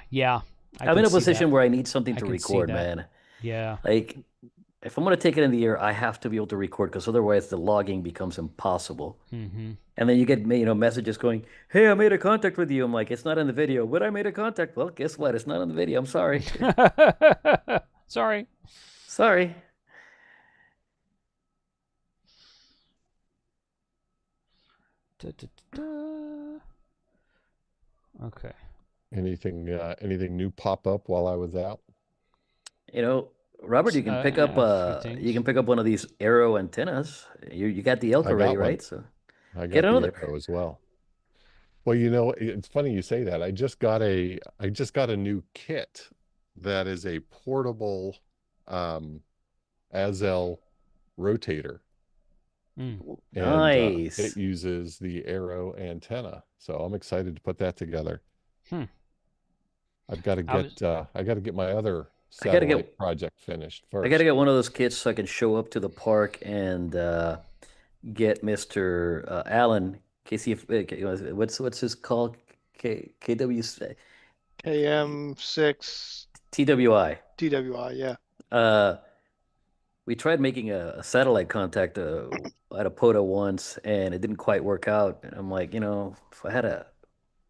I'm in a position where I need something to record, man. Yeah. Like, if I'm going to take it in the air, I have to be able to record, because otherwise the logging becomes impossible. Mm-hmm. And then you get messages going, "Hey, I made a contact with you." I'm like, "It's not in the video." "But I made a contact." "Well, guess what? It's not in the video. I'm sorry." Sorry. Okay. Anything new pop up while I was out? Robert, you can pick up one of these Arrow antennas. You got the elk already, right? So I got the Arrow as well. Well, it's funny you say that. I just got a new kit that is a portable Azel rotator. Nice. And it uses the Arrow antenna, so I'm excited to put that together. I've got to get my other satellite project finished first. I got to get one of those kits so I can show up to the park and get Mr. Allen. What's his call? KW KM6 TWI. TWI, yeah. We tried making a satellite contact at a POTA once, and it didn't quite work out. And I'm like, if I had a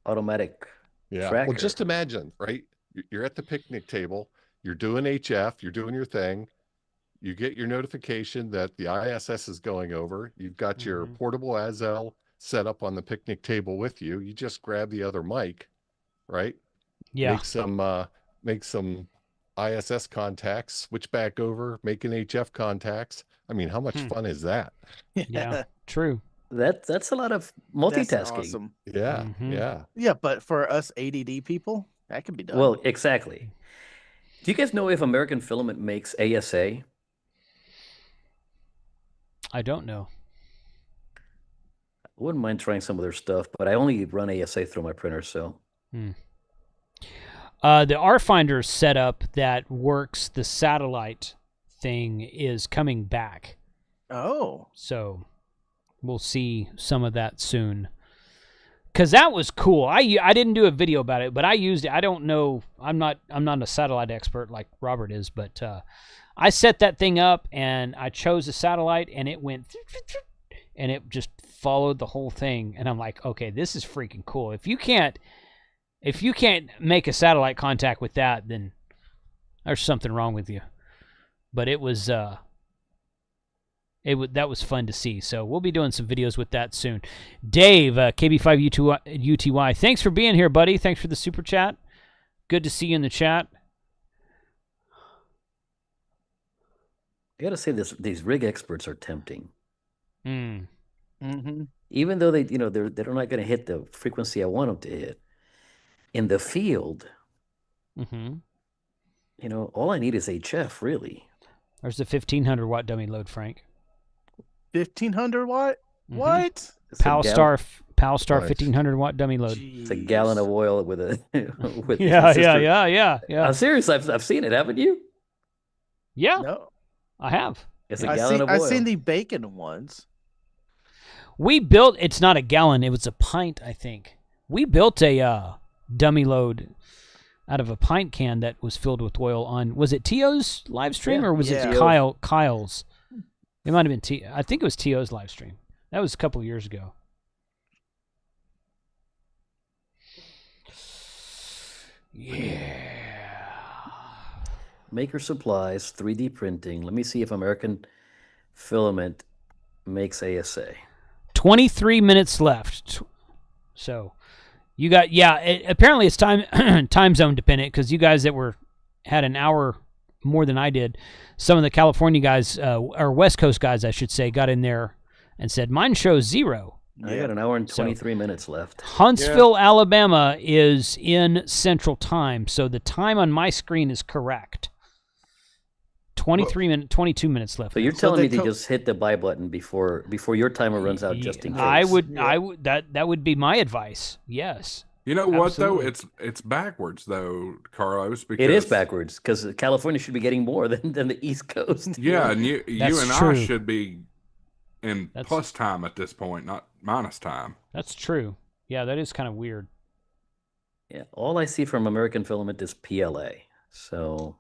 automatic Yeah. tracker. Well, just imagine, right? You're at the picnic table, you're doing HF, you're doing your thing. You get your notification that the ISS is going over. You've got your portable ASL set up on the picnic table with you. You just grab the other mic, right? Yeah. Make some ISS contacts, switch back over, make an HF contacts. I mean, how much fun is that? Yeah. True. That's a lot of multitasking. That's awesome. Yeah. Yeah. Yeah, but for us ADD people, that can be done. Well, exactly. Do you guys know if American Filament makes ASA? I don't know. I wouldn't mind trying some of their stuff, but I only run ASA through my printer, so. The R-Finder setup that works the satellite thing is coming back. Oh. So we'll see some of that soon. Because that was cool. I didn't do a video about it, but I used it. I don't know. I'm not a satellite expert like Robert is, but I set that thing up and I chose a satellite and it went and it just followed the whole thing. And I'm like, okay, this is freaking cool. If you can't make a satellite contact with that, then there's something wrong with you. But it was that was fun to see. So we'll be doing some videos with that soon. Dave, KB5UTY, thanks for being here, buddy. Thanks for the super chat. Good to see you in the chat. I gotta say these rig experts are tempting. Mm-hmm. Even though they're not gonna hit the frequency I want them to hit. In the field, all I need is HF, really. There's the 1500 watt dummy load, Frank. 1500 watt? What? PalStar Nice. 1500 watt dummy load. It's a gallon of oil with a with Yeah. I'm serious. I've seen it, haven't you? Yeah, No. I have. It's a gallon of oil. I've seen the bacon ones. We built. It's not a gallon. It was a pint, I think. We built a dummy load out of a pint can that was filled with oil on. Was it Tio's live stream or was it Kyle's? It might have been T. I think it was Tio's live stream. That was a couple of years ago. Yeah. Maker Supplies, 3D printing. Let me see if American Filament makes ASA. 23 minutes left. So you got, apparently it's time zone dependent because you guys that had an hour more than I did, some of the California guys, or West Coast guys, I should say, got in there and said, mine shows 0. I got an hour and 23 minutes left. Huntsville, Alabama is in Central Time, so the time on my screen is correct. 22 minutes left. So you're telling me to just hit the buy button before your timer runs out, just in case. I would that would be my advice. Yes. You know what Absolutely. though? It's backwards though, Carlos. Because it is backwards because California should be getting more than the East Coast. Yeah, and you and true. I should be in plus time at this point, not minus time. That's true. Yeah, that is kind of weird. Yeah, all I see from American Filament is PLA. So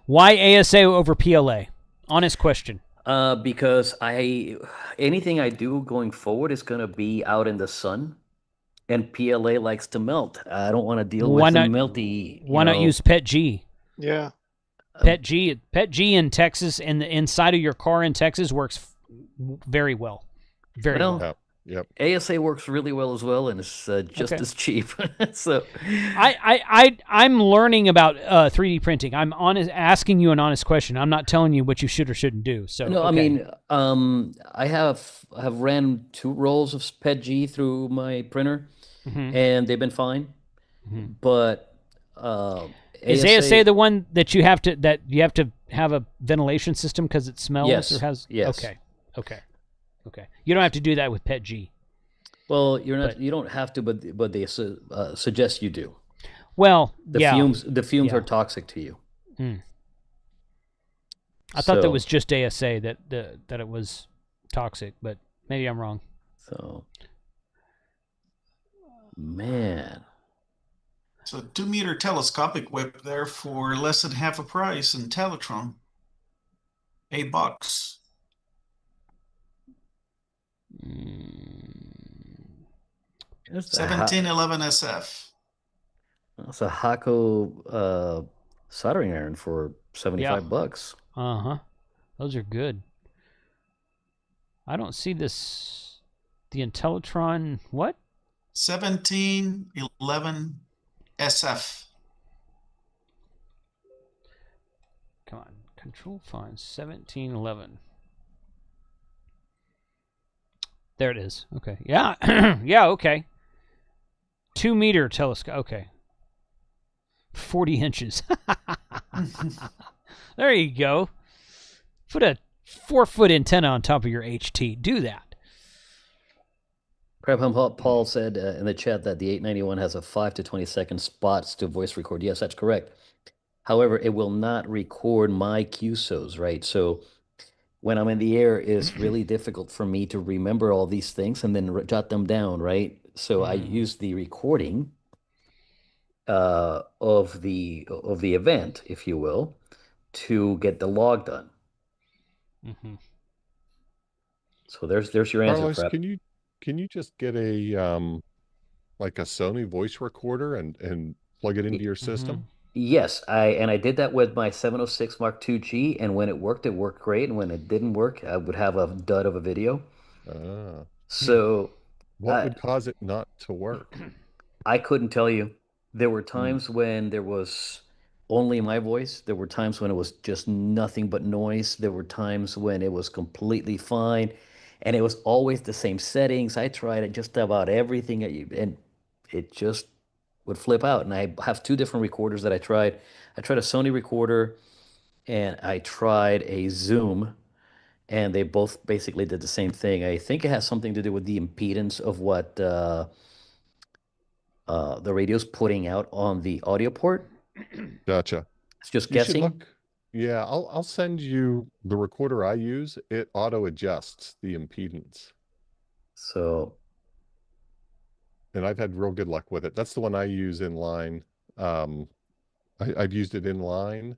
why ASA over PLA? Honest question. Because anything I do going forward is going to be out in the sun, and PLA likes to melt. I don't want to deal with the melty. Why not use PET-G? Yeah. PET-G in Texas and the inside of your car in Texas works very well. Very well. Yep. ASA works really well as well, and it's just as cheap. So, I'm learning about 3D printing. I'm asking you an honest question. I'm not telling you what you should or shouldn't do. So no, I mean, I have ran 2 rolls of PET-G through my printer, and they've been fine. But is ASA the one that you have to have a ventilation system because it smells or has? Yes. Okay. You don't have to do that with PET-G. Well, you don't have to, but they suggest you do. Well, the fumes are toxic to you. I thought that was just ASA that it was toxic, but maybe I'm wrong. So, man. So 2-meter telescopic whip there for less than half a price in Teletron. $8. There's the 1711 SF. That's a Hako soldering iron for $75. Uh-huh. Those are good. I don't see this. The Intellitron, what? 1711 SF. Come on. Control find 1711. There it is. Okay. Yeah. Yeah, okay. 2-meter telescope. Okay. 40 inches. There you go. Put a 4-foot antenna on top of your HT. Do that. Crabham Paul said in the chat that the 891 has a 5 to 20-second spots to voice record. Yes, that's correct. However, it will not record my QSOs, right? So when I'm in the air, it's really difficult for me to remember all these things and then jot them down, right? So I use the recording of the event, if you will, to get the log done. Mm-hmm. So there's your answer, Carlos, Crab. can you just get a like a Sony voice recorder and plug it into your system? Yes, I did that with my 706 Mark II-G, and when it worked great, and when it didn't work, I would have a dud of a video. So what would cause it not to work? I couldn't tell you. There were times when there was only my voice. There were times when it was just nothing but noise. There were times when it was completely fine, and it was always the same settings. I tried just about everything, and it just would flip out. And I have two different recorders that I tried. I tried a Sony recorder, and I tried a Zoom, and they both basically did the same thing. I think it has something to do with the impedance of what the radio's putting out on the audio port. Gotcha. It's just You should guessing. look. Yeah, I'll send you the recorder I use. It auto adjusts the impedance. So, and I've had real good luck with it. That's the one I use in line. I've used it in line,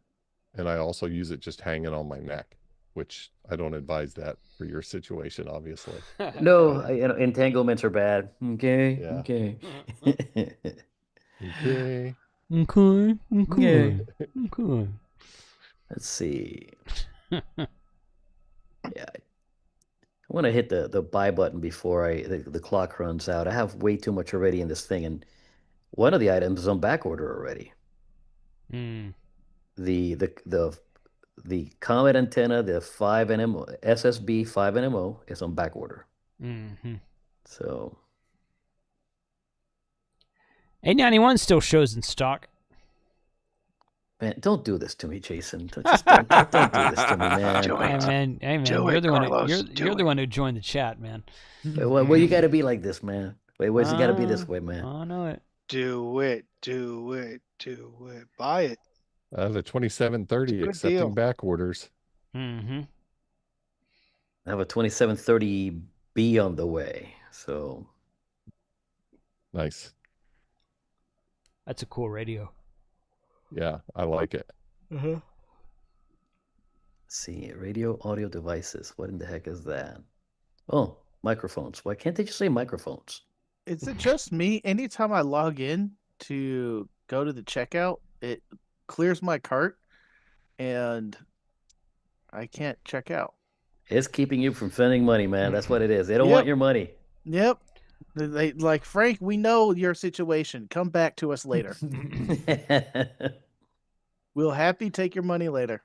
and I also use it just hanging on my neck, which I don't advise that for your situation, obviously. no, entanglements are bad. Okay. Yeah. Okay. Okay. Okay. Yeah. Okay. Let's see. Yeah. I want to hit the buy button before the clock runs out. I have way too much already in this thing, and one of the items is on back order already. The Comet antenna, the 5NMO SSB 5NMO is on back order. So 891 still shows in stock. Man, don't do this to me, Jason. Just don't do this to me, man. Hey man, you're the one who joined the chat, man. Well, you got to be like this, man. Wait, where's it got to be this way, man? I know it. Do it. Buy it. The 2730 accepting deal. back orders. I have a 2730B on the way, so nice. That's a cool radio. Yeah, I like it. Let's see, radio audio devices. What in the heck is that? Oh, microphones. Why can't they just say microphones? Is it just me? Anytime I log in to go to the checkout, it clears my cart and I can't check out. It's keeping you from spending money, man. That's what it is. They don't want your money. Yep. They like, Frank, we know your situation. Come back to us later. We'll happy take your money later.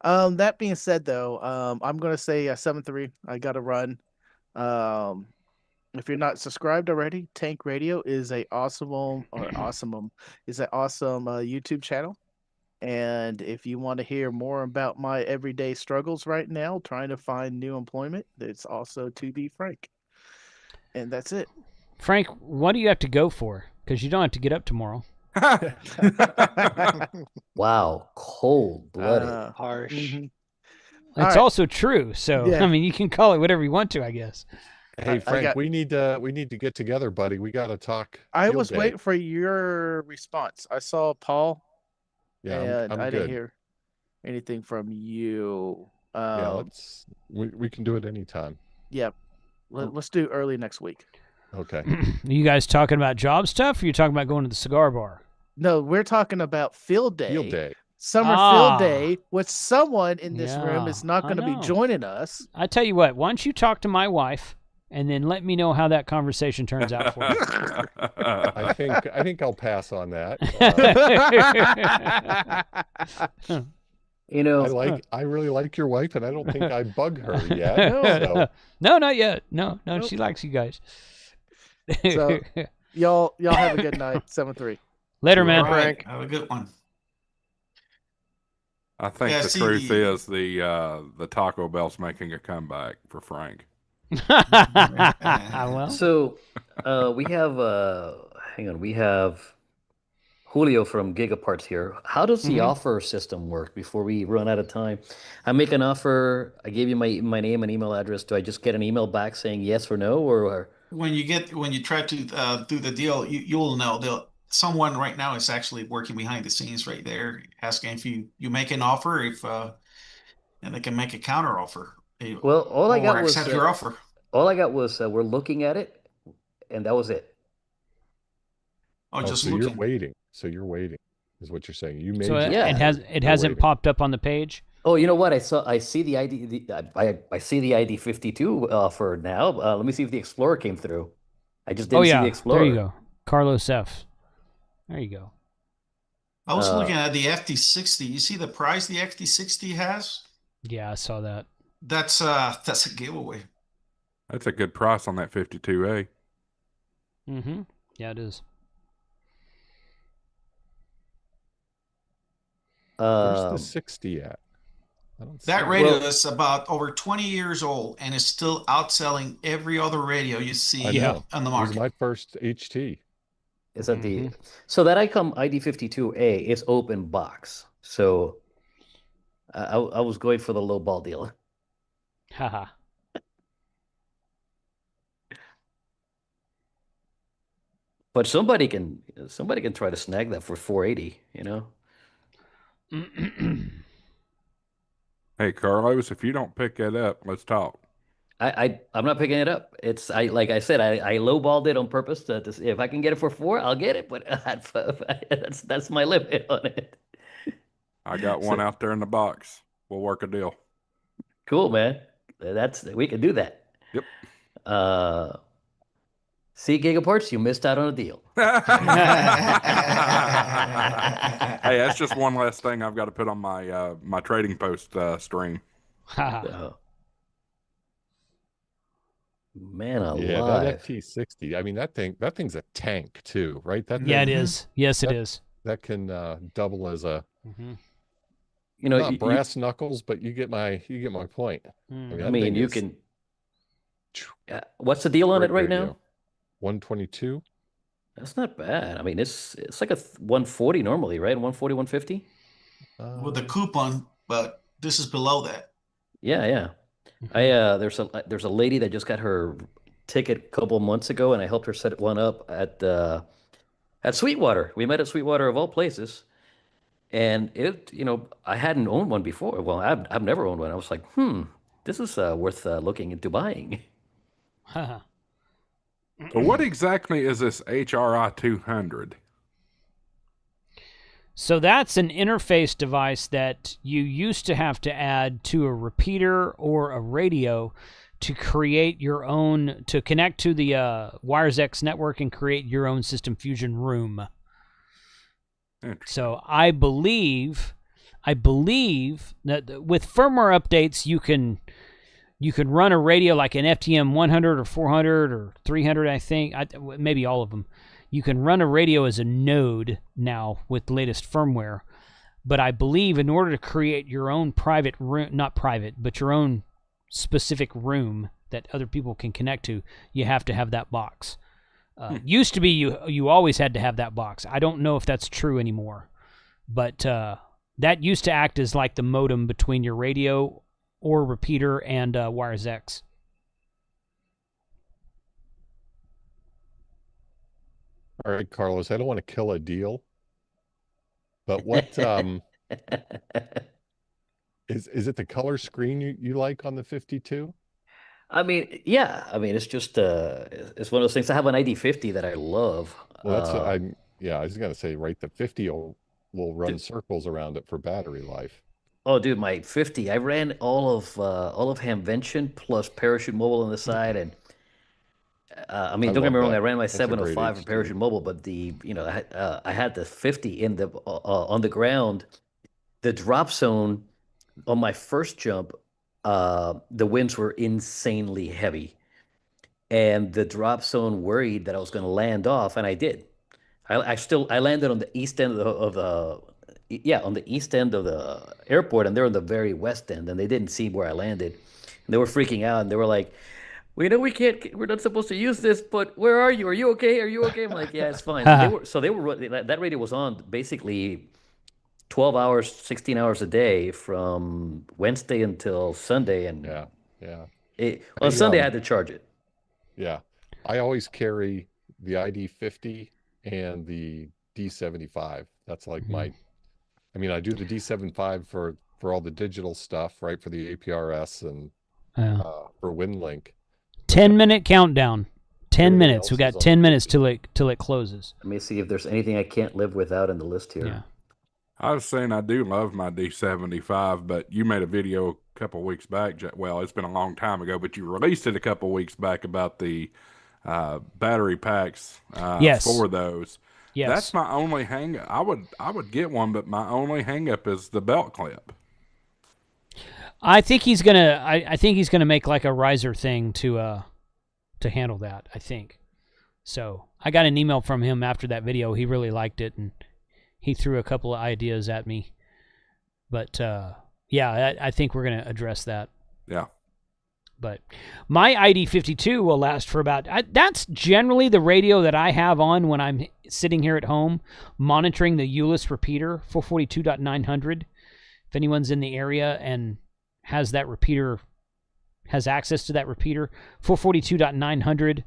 That being said, though, I'm gonna say 7-3. I gotta run. If you're not subscribed already, Tank Radio is a awesome YouTube channel. And if you want to hear more about my everyday struggles right now, trying to find new employment, it's also To Be Frank. And that's it. Frank, what do you have to go for? Because you don't have to get up tomorrow. Wow, cold-blooded. Harsh. It's also true. So Yeah. I mean, you can call it whatever you want to, I guess. Hey Frank, we need to get together, buddy. We got to talk. I was waiting for your response. I saw Paul. Yeah, and I'm I good. didn't hear anything from you. Yeah, we can do it anytime. Yeah, let's do early next week. Okay. Are you guys talking about job stuff, or are you talking about going to the cigar bar? No, we're talking about field day. Field day. Summer field day, with someone in this room is not going to be joining us. I tell you what, why don't you talk to my wife, and then let me know how that conversation turns out for you. I think I'll pass on that. You know, I really like your wife, and I don't think I bug her yet. So. No, not yet. No, nope. She likes you guys. So y'all have a good night. 7-3. Later, man. Frank. Have a good one. I think the truth is the Taco Bell's making a comeback for Frank. Well. So we have we have Julio from Gigaparts here. How does the offer system work before we run out of time? I make an offer. I gave you my name and email address. Do I just get an email back saying yes or no, or when you try to do the deal, you'll know. Someone right now is actually working behind the scenes right there, asking if you make an offer, and they can make a counter offer. Well, all I got was accept your offer. All I got was we're looking at it, and that was it. Just so looking. You're waiting, is what you're saying. You made it hasn't popped up on the page. Oh, you know what? I see the ID. I see the ID 52 offer now. Let me see if the Explorer came through. I just didn't see the Explorer. There you go, Carlos F. There you go. I was looking at the FT60. You see the price the FT60 has? Yeah, I saw that. That's a giveaway. That's a good price on that 52A. Mm-hmm. Yeah, it is. Where's the 60 at? That radio is about over 20 years old and is still outselling every other radio you see on the market. It was my first HT. Is that so that ICOM ID52A is open box. So I was going for the low ball deal. Haha. But somebody can try to snag that for 480, you know. Hey Carlos, if you don't pick it up, let's talk. I'm not picking it up. Like I said, I lowballed it on purpose to if I can get it for 4, I'll get it. But that's my limit on it. I got one out there in the box. We'll work a deal. Cool, man. We can do that. Yep. See, Gigaparts, you missed out on a deal. Hey, that's just one last thing I've got to put on my my trading post stream. Man alive. Yeah, that FT60. I mean, that thing's a tank too, right? It is. Yes, it is. That can double as a you know, not brass knuckles, but you get my point. I mean, you can. What's the deal on it right now? 122. That's not bad. I mean, it's like a 140 normally, right? 140, 150 with a coupon, but this is below that. Yeah. There's a lady that just got her ticket a couple months ago, and I helped her set one up at Sweetwater. We met at Sweetwater of all places, and I hadn't owned one before. Well, I've never owned one. I was like, this is worth looking into buying. So what exactly is this HRI 200? So that's an interface device that you used to have to add to a repeater or a radio to create your own, to connect to the WiresX network and create your own System Fusion room. So I believe that with firmware updates, you can run a radio like an FTM 100 or 400 or 300, I think, maybe all of them. You can run a radio as a node now with the latest firmware. But I believe in order to create your own private room, not private, but your own specific room that other people can connect to, you have to have that box. Used to be you always had to have that box. I don't know if that's true anymore. But that used to act as like the modem between your radio or repeater and WiresX. All right, Carlos, I don't want to kill a deal, but what Is it the color screen you like on the 52? I mean, yeah. I mean, it's just it's one of those things. I have an ID50 that I love. Well, that's I was gonna say, right, the 50 will run Dude, circles around it for battery life. oh, dude, my 50. I ran all of Hamvention plus Parachute Mobile on the side, and I I mean, don't get love me wrong. I that. ran my That's a great 705 for H2. Parachute Mobile, but I had the 50 in the on the ground. The drop zone on my first jump, the winds were insanely heavy, and the drop zone worried that I was going to land off, and I did. I landed on the east end of the yeah, on the east end of the airport, and they're on the very west end, and they didn't see where I landed. And they were freaking out, and they were like, "We know we can't. We're not supposed to use this, but where are you? Are you okay? Are you okay?" I'm like, "Yeah, it's fine." That radio was on basically 12 hours, 16 hours a day from Wednesday until Sunday, and Yeah, yeah. on I Sunday I had to charge it. Yeah. I always carry the ID50 and the D75. That's like Mhm. I mean, I do the D75 for all the digital stuff, right? For the APRS and Yeah. for WinLink. But 10-minute countdown. 10 everything minutes. We else is got on 10 minutes 50. till it closes. Let me see if there's anything I can't live without in the list here. Yeah. I was saying I do love my D75, but you made a video a couple weeks back. Well, it's been a long time ago, but you released it a couple weeks back about the battery packs Yes. for those. Yes. That's my only hang. I would get one, but my only hang up is the belt clip. I think he's gonna. I think he's gonna make like a riser thing to handle that. I think. So I got an email from him after that video. He really liked it, and he threw a couple of ideas at me. But yeah, I think we're gonna address that. Yeah. But my ID52 will last for about. That's generally the radio that I have on when I'm sitting here at home monitoring the Ulyss repeater 442.900. If anyone's in the area and has that repeater, has access to that repeater, 442.900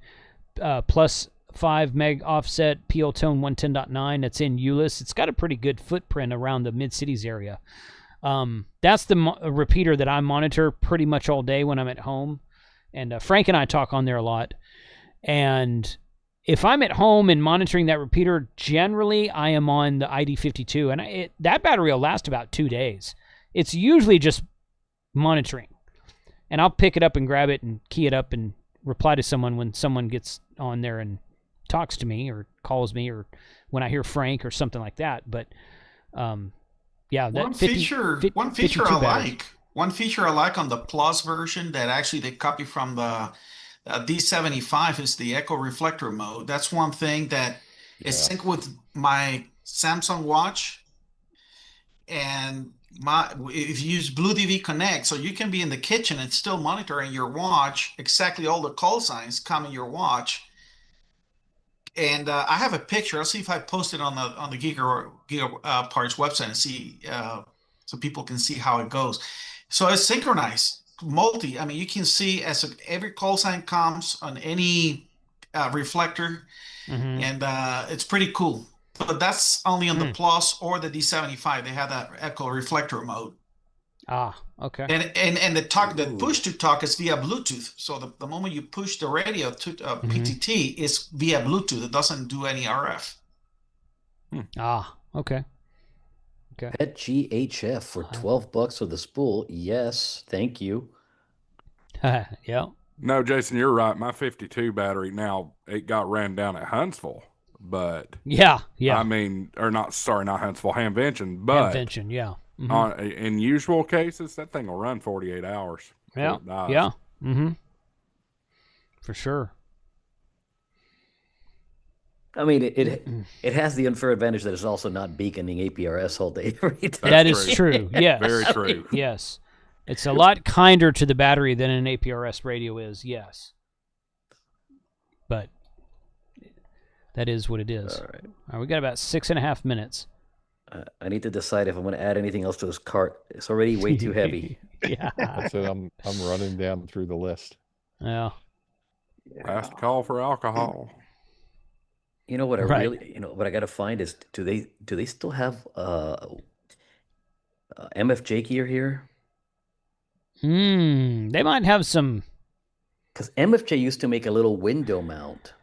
plus 5 meg offset PL tone 110.9. That's in Ulyss. It's got a pretty good footprint around the mid-cities area. That's the repeater that I monitor pretty much all day when I'm at home. And Frank and I talk on there a lot. And if I'm at home and monitoring that repeater, generally I am on the ID52. And that battery will last about 2 days. It's usually just monitoring. And I'll pick it up and grab it and key it up and reply to someone when someone gets on there and talks to me or calls me or when I hear Frank or something like that. But yeah, that One feature I like on the Plus version that actually they copy from the D75 is the echo reflector mode. That's one thing that is Yeah. synced with my Samsung watch, and if you use Blue TV Connect, so you can be in the kitchen and still monitoring your watch, exactly all the call signs come in your watch. And I have a picture. I'll see if I post it on the Gigaparts website and see so people can see how it goes. So it's synchronized, multi. I mean, you can see as every call sign comes on any reflector, and it's pretty cool. But that's only on the Plus or the D75. They have that echo reflector mode. Ah, okay. And the push to talk is via Bluetooth. So the moment you push the radio to PTT, is via Bluetooth. It doesn't do any RF. Ah, okay. Pet GHF for $12 for the spool. Yes, thank you. Yeah. No, Jason, you're right. My 52 battery now, it got ran down at Huntsville, but yeah. I mean, not Huntsville, Hamvention, but Hamvention, yeah. In usual cases, that thing will run 48 hours. Yeah. Yeah. For sure. I mean, it has the unfair advantage that it's also not beaconing APRS all day every day. That is true. Yes. Very true. Yes. It's a lot kinder to the battery than an APRS radio is. Yes. But that is what it is. All right. All right, we got about 6.5 minutes. I need to decide if I'm going to add anything else to this cart. It's already way too heavy. Yeah. That's it. I'm running down through the list. Yeah. Last call for alcohol. You know what I Right. really, what I got to find is, do they still have MFJ gear here? They might have some. Because MFJ used to make a little window mount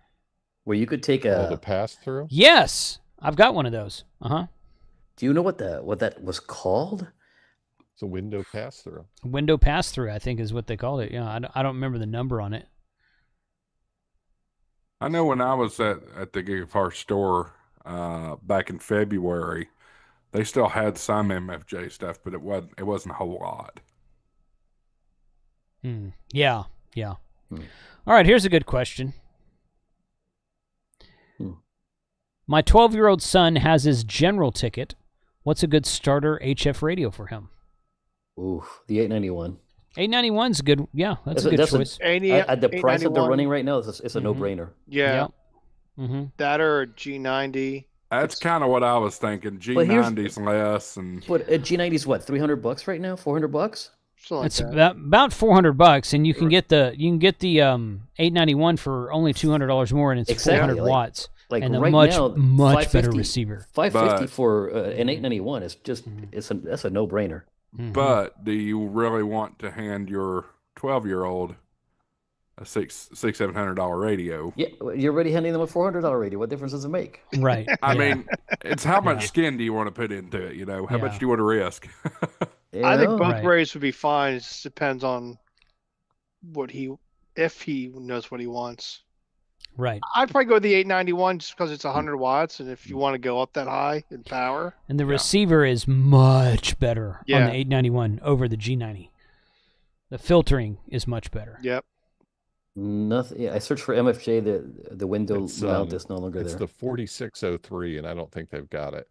where you could take the pass-through? Yes, I've got one of those. Do you know what that was called? It's a window pass-through. Window pass-through, I think, is what they called it. Yeah, I don't remember the number on it. I know when I was at the Gigaparts store back in February, they still had some MFJ stuff, but it wasn't a whole lot. Yeah. All right, here's a good question. My 12-year-old son has his general ticket. What's a good starter HF radio for him? Ooh, the 891. 891's good. Yeah, that's a good choice. At the price that they're running right now, it's a no-brainer. Yeah. Yep. That or a G90. That's kind of what I was thinking. G90's less, and but a G90's what, $300 right now? $400? It's about $400, and you can get the 891 for only $200 more, and it's 400 watts. Like and a right much better receiver. $550 for an 891 is just that's a no-brainer. But do you really want to hand your 12-year-old a $700 radio? Yeah, you're already handing them a $400 radio. What difference does it make? Right. I mean, it's how much skin do you want to put into it? How much do you want to risk? I think both radios would be fine. It just depends on if he knows what he wants. Right. I'd probably go with the 891 just because it's 100 watts, and if you want to go up that high in power. And the receiver is much better on the 891 over the G90. The filtering is much better. Yep. Nothing. Yeah, I searched for MFJ. The window mount is no longer there. It's the 4603, and I don't think they've got it.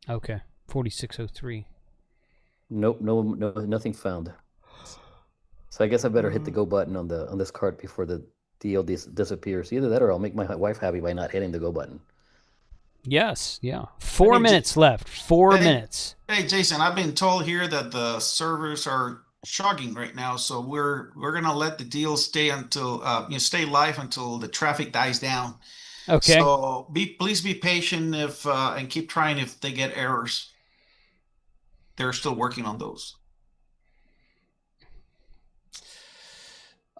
Okay, 4603. Nope, no, nothing found. So I guess I better hit the go button on this cart before the deal disappears. Either that, or I'll make my wife happy by not hitting the go button. Yes, yeah. 4 minutes left. 4 minutes. Hey, Jason, I've been told here that the servers are chugging right now, so we're gonna let the deal stay until stay live until the traffic dies down. Okay. So please be patient and keep trying if they get errors. They're still working on those.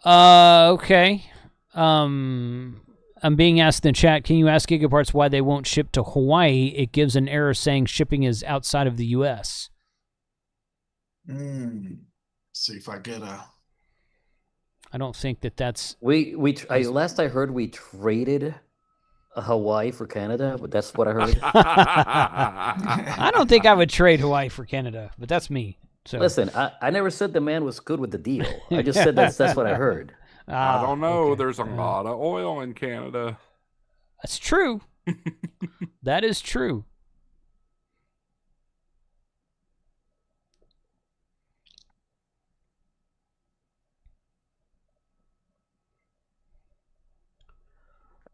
Okay. I'm being asked in the chat, can you ask Gigaparts why they won't ship to Hawaii? It gives an error saying shipping is outside of the U.S. See if I get a... I don't think that's... Last I heard, we traded Hawaii for Canada, but that's what I heard. I don't think I would trade Hawaii for Canada, but that's me. So. Listen, I never said the man was good with the deal. I just said that's what I heard. I don't know. Okay. There's a lot of oil in Canada. That's true. That is true.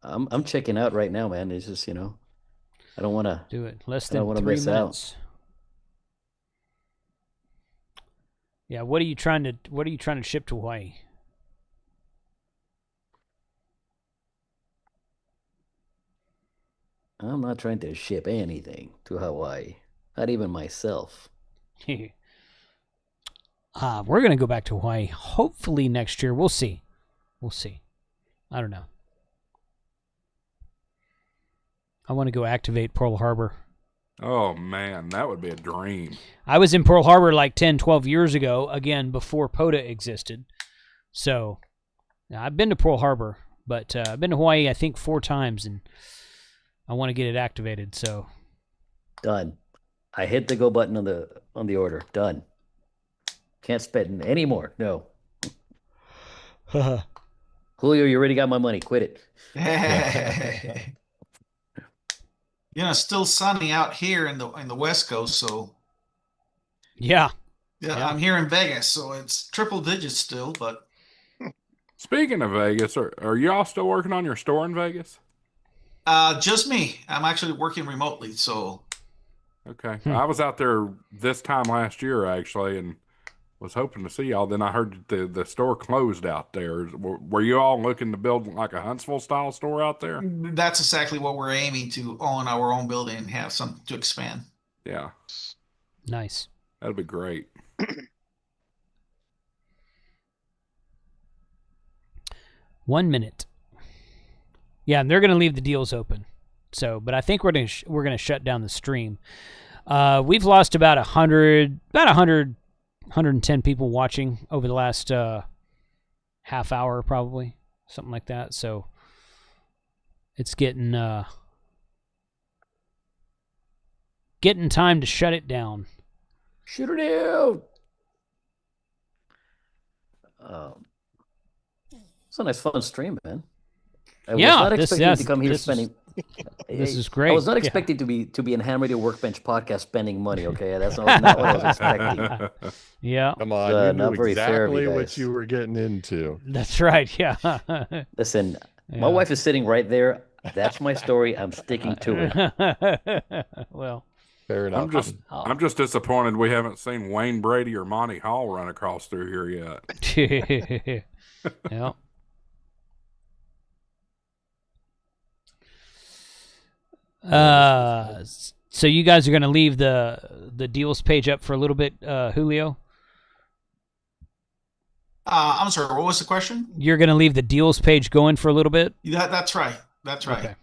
I'm checking out right now, man. It's just, I don't want to do it. Less than 3 minutes. Out. Yeah, what are you trying to ship to Hawaii? I'm not trying to ship anything to Hawaii. Not even myself. We're going to go back to Hawaii hopefully next year. We'll see. I don't know. I want to go activate Pearl Harbor. Oh, man, that would be a dream. I was in Pearl Harbor like 10, 12 years ago, again, before POTA existed. So, I've been to Pearl Harbor, but I've been to Hawaii, I think, 4 times, and I want to get it activated, so. Done. I hit the go button on the order. Done. Can't spend any more. No. Julio, you already got my money. Quit it. Still sunny out here in the West Coast, so. Yeah. Yeah, I'm here in Vegas, so it's triple digits still, but. Speaking of Vegas, are y'all still working on your store in Vegas? Just me. I'm actually working remotely, so. Okay. I was out there this time last year, actually, and was hoping to see y'all. Then I heard the store closed out there. Were you all looking to build like a Huntsville-style store out there? That's exactly what we're aiming to own our own building and have something to expand. Yeah. Nice. That'd be great. 1 minute. Yeah, and they're going to leave the deals open. So, but I think we're going to shut down the stream. We've lost about 110 people watching over the last half hour, probably something like that. So it's getting time to shut it down. Shut it down. It's a nice fun stream, man. I was not expecting to come here spending. This is great. I was not expecting to be in Ham Radio Workbench podcast spending money. Okay, that's not what I was expecting. Yeah, come on, you knew exactly what you were getting into. That's right. Yeah. Listen, my wife is sitting right there. That's my story. I'm sticking to it. Well, fair enough. I'm just disappointed we haven't seen Wayne Brady or Monty Hall run across through here yet. Yeah. So you guys are going to leave the deals page up for a little bit, Julio? I'm sorry, what was the question? You're going to leave the deals page going for a little bit? That's right. That's right. Okay.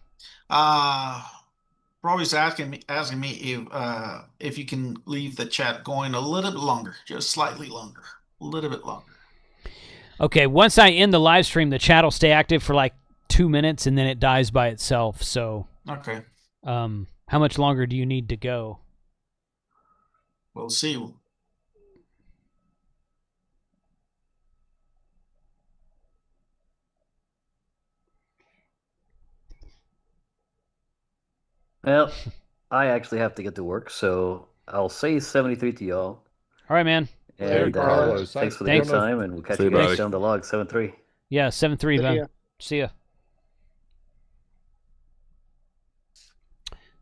Robbie's asking me if you can leave the chat going a little bit longer, just slightly longer, a little bit longer. Okay, once I end the live stream, the chat will stay active for like 2 minutes, and then it dies by itself. So, okay. How much longer do you need to go? We'll see. Well, I actually have to get to work, so I'll say 73 to y'all. All right, man. And thanks for the good time, and we'll catch you guys down the log 7-3. Yeah, 7-3, man. See ya.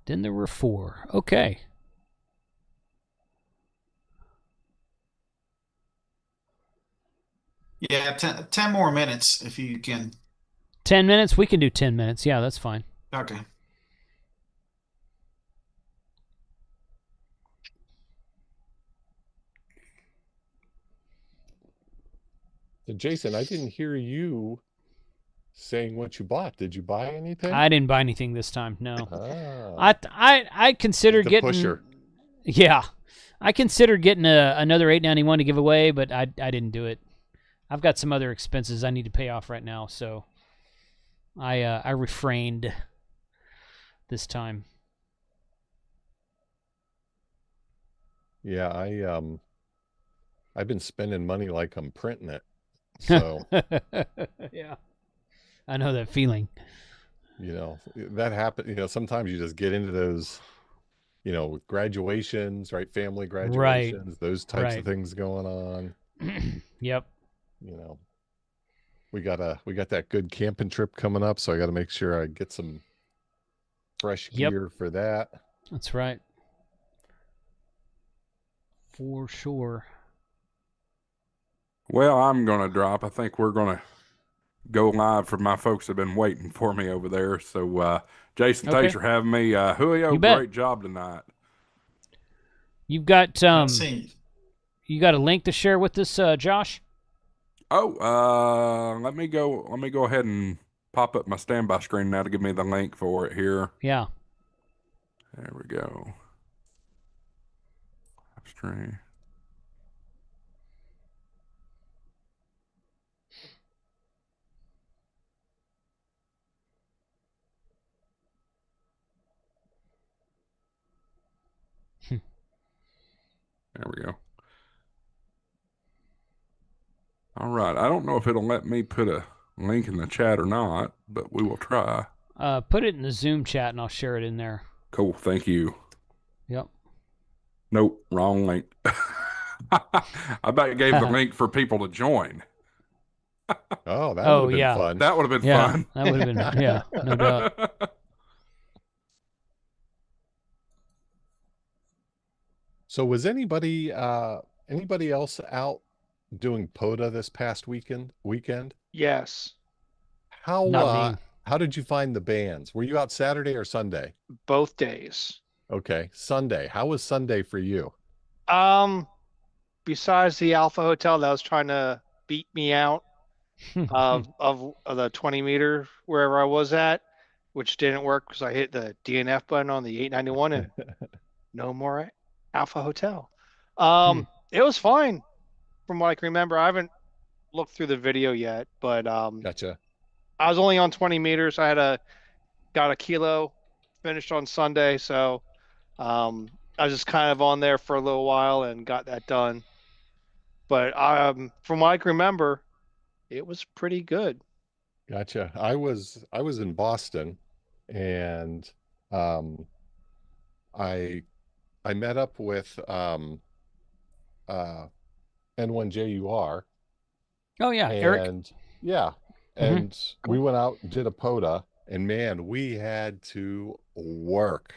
Then there were 4. Okay. Yeah, 10 more minutes if you can. 10 minutes? We can do 10 minutes. Yeah, that's fine. Okay. So Jason, I didn't hear you saying what you bought. Did you buy anything? I didn't buy anything this time. No. I considered getting pusher. Yeah. I considered getting another 891 to give away, but I didn't do it. I've got some other expenses I need to pay off right now, so I refrained this time. Yeah, I've been spending money like I'm printing it. So yeah. I know that feeling. You know, that happens. You know, sometimes you just get into those, you know, graduations, right? Family graduations, those types of things going on. Yep. You know, we got that good camping trip coming up, so I got to make sure I get some fresh gear for that. That's right. For sure. Well, I'm going to drop. I think we're going to go live for my folks that have been waiting for me over there. So, Jason, thanks for having me. Julio, great job tonight. You've got you got a link to share with us, Josh? Oh, let me go ahead and pop up my standby screen now to give me the link for it here. Yeah. There we go. Stream. There we go. All right. I don't know if it'll let me put a link in the chat or not, but we will try. Put it in the Zoom chat and I'll share it in there. Cool. Thank you. Yep. Nope. Wrong link. I bet it gave the link for people to join. Oh, that would have been fun. That would have been fun. That would have been, no doubt. So was anybody else out doing POTA this past weekend? Yes. How did you find the bands? Were you out Saturday or Sunday? Both days. Okay, Sunday. How was Sunday for you? Besides the Alpha Hotel that was trying to beat me out, of the 20 meter wherever I was at, which didn't work because I hit the DNF button on the 891 and no more Alpha Hotel. It was fine from what I can remember. I haven't looked through the video yet, but Gotcha. I was only on 20 meters. Got a kilo finished on Sunday, so I was just kind of on there for a little while and got that done. But from what I can remember, it was pretty good. Gotcha. I was in Boston, and um, I I met up with uh, N1JUR, Oh yeah, Eric. and yeah, Hmm. and we went out and did a POTA, and man, we had to work.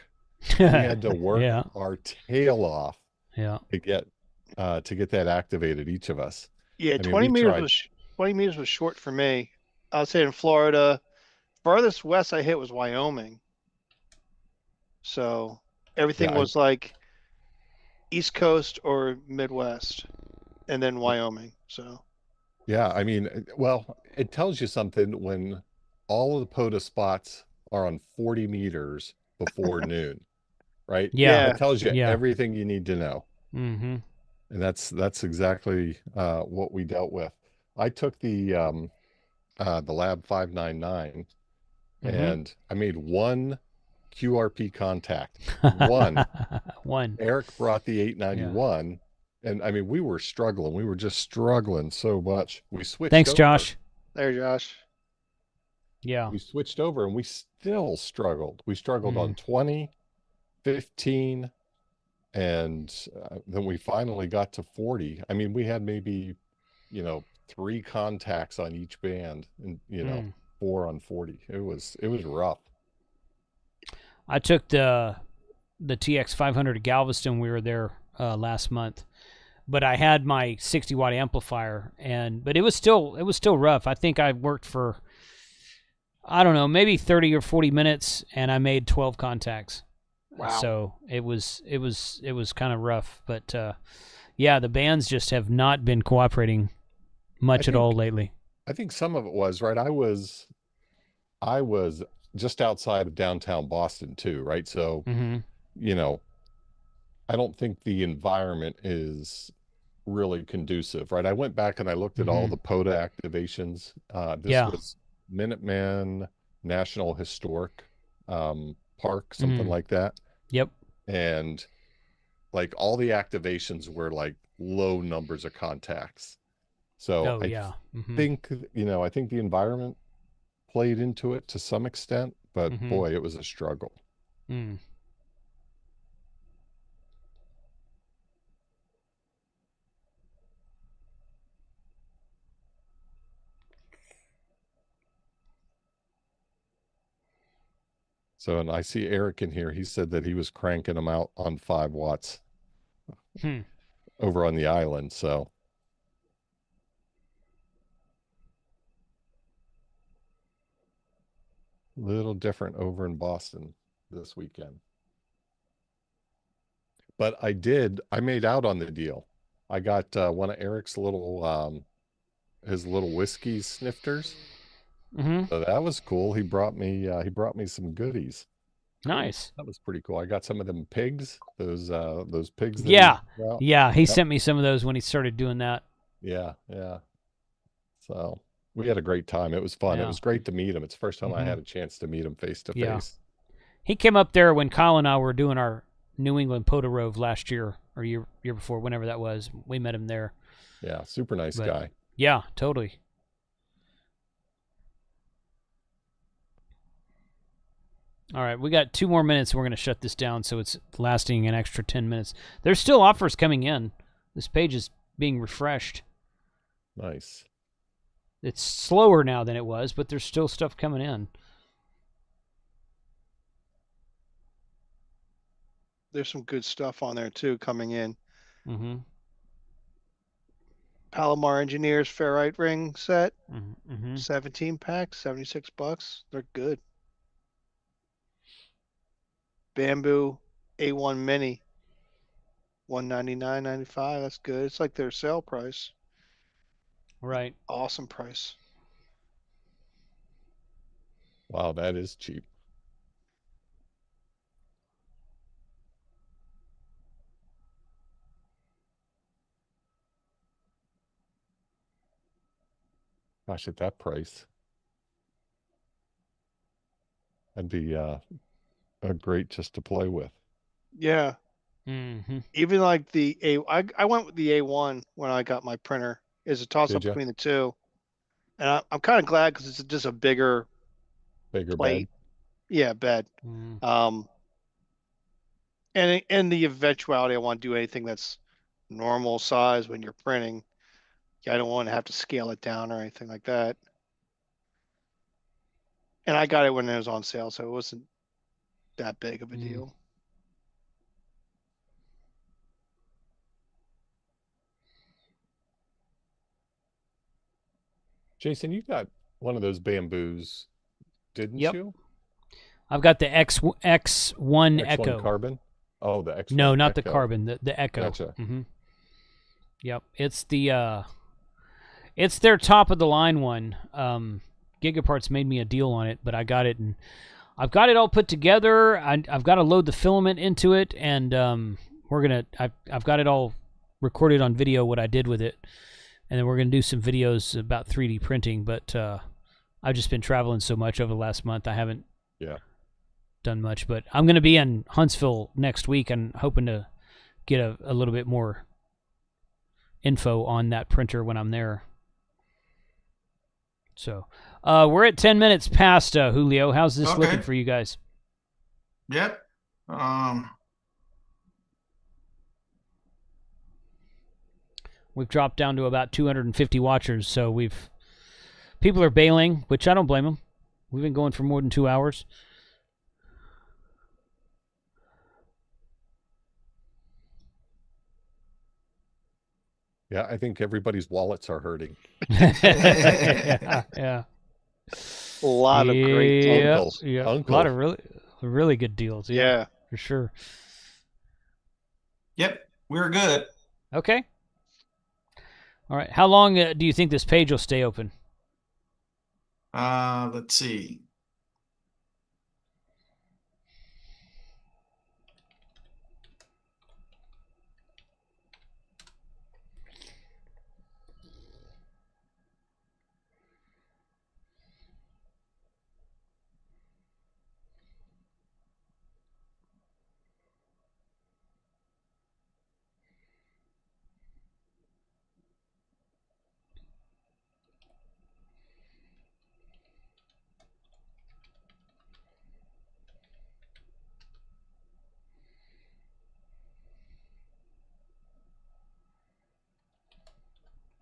We had to work Yeah, our tail off yeah. to get that activated, each of us. Yeah, I mean, we tried. 20 meters was short for me. I would say in Florida. Farthest west I hit was Wyoming. So Yeah, everything was like East Coast or Midwest, and then Wyoming. So yeah, I mean, well, it tells you something when all of the POTA spots are on 40 meters before noon, right? Yeah, That yeah, tells you yeah. everything you need to know. Hmm. And that's exactly what we dealt with. I took the Lab 599, Hmm. and I made one QRP contact. One. One. Eric brought the Yeah. 891, and I mean, we were struggling. We were just struggling so much. We switched Thanks, over. Josh. there, Josh. Yeah. We switched over, and we still struggled. We struggled on Mm. 20, 15, and then we finally got to 40. I mean, we had maybe, 3 contacts on each band, and Mm. 4 on 40. It was rough. I took the TX 500 to Galveston. We were there last month, but I had my 60-watt amplifier, but it was still rough. I think I worked for, I don't know, maybe 30 or 40 minutes, and I made 12 contacts. Wow. So it was kind of rough, but yeah, the bands just have not been cooperating much at all lately. I think some of it was right. I was just outside of downtown Boston too, right? So, Hmm. you know, I don't think the environment is really conducive, right? I went back and I looked at all Hmm. the POTA activations. This Yeah. was Minuteman National Historic Park, something Mm. like that. Yep. And like all the activations were like low numbers of contacts. So Oh I yeah. Hmm. think, I think the environment played into it to some extent, but Hmm. boy, it was a struggle. Mm. So, and I see Eric in here. He said that he was cranking them out on 5 watts Hmm. over on the island. So, a little different over in Boston this weekend. But I made out on the deal. I got one of Eric's his little whiskey snifters. Hmm. So that was cool. He brought me some goodies. Nice. That was pretty cool. I got some of them pigs, those pigs that he Yeah. brought. Yeah. He Yep. sent me some of those when he started doing that. Yeah, yeah. So we had a great time. It was fun. It Yeah. was great to meet him. It's the first time I Hmm. had a chance to meet him face to Yeah. face. He came up there when Kyle and I were doing our New England Poda Rove last year or year before, whenever that was. We met him there. Yeah, super nice But guy. yeah, totally. All right, we got 2 more minutes. And we're going to shut this down so it's lasting an extra 10 minutes. There's still offers coming in. This page is being refreshed. Nice. It's slower now than it was, but there's still stuff coming in. There's some good stuff on there too coming in. Mm-hmm. Palomar Engineers ferrite ring set, Mm-hmm. 17 packs, $76. They're good. Bamboo A1 Mini, 199.95. That's good. It's like their sale price. Right. Awesome price. Wow, that is cheap. Gosh, at that price, that'd be a great just to play with. Yeah. Mm-hmm. Even like I went with the A1 when I got my printer. It's a toss up Did ya? between the two, and I'm kind of glad because it's just a bigger Bigger plate. bed. Yeah, bed. Mm. And in the eventuality I want to do anything that's normal size when you're printing, I don't want to have to scale it down or anything like that. And I got it when it was on sale, so it wasn't that big of a deal. Jason, you got one of those bamboos, didn't Yep. you? I've got the X1 X1 Echo. Carbon? Oh, the X1 No, not Echo. the Carbon, the Echo. Gotcha. Mm-hmm. Yep, it's the it's their top of the line one. Gigaparts made me a deal on it, but I got it, and I've got it all put together. I've got to load the filament into it, and I've got it all recorded on video what I did with it, and then we're gonna do some videos about 3D printing. But I've just been traveling so much over the last month, I haven't done much. But I'm gonna be in Huntsville next week, and hoping to get a little bit more info on that printer when I'm there. So we're at 10 minutes past, Julio. How's this looking for you guys? Yep. We've dropped down to about 250 watchers, so people are bailing, which I don't blame them. We've been going for more than 2 hours. Yeah, I think everybody's wallets are hurting. yeah. A lot of great deals. Yeah. A lot of really good deals. Yeah, for sure. Yep, we're good. Okay. All right. How long do you think this page will stay open? Let's see.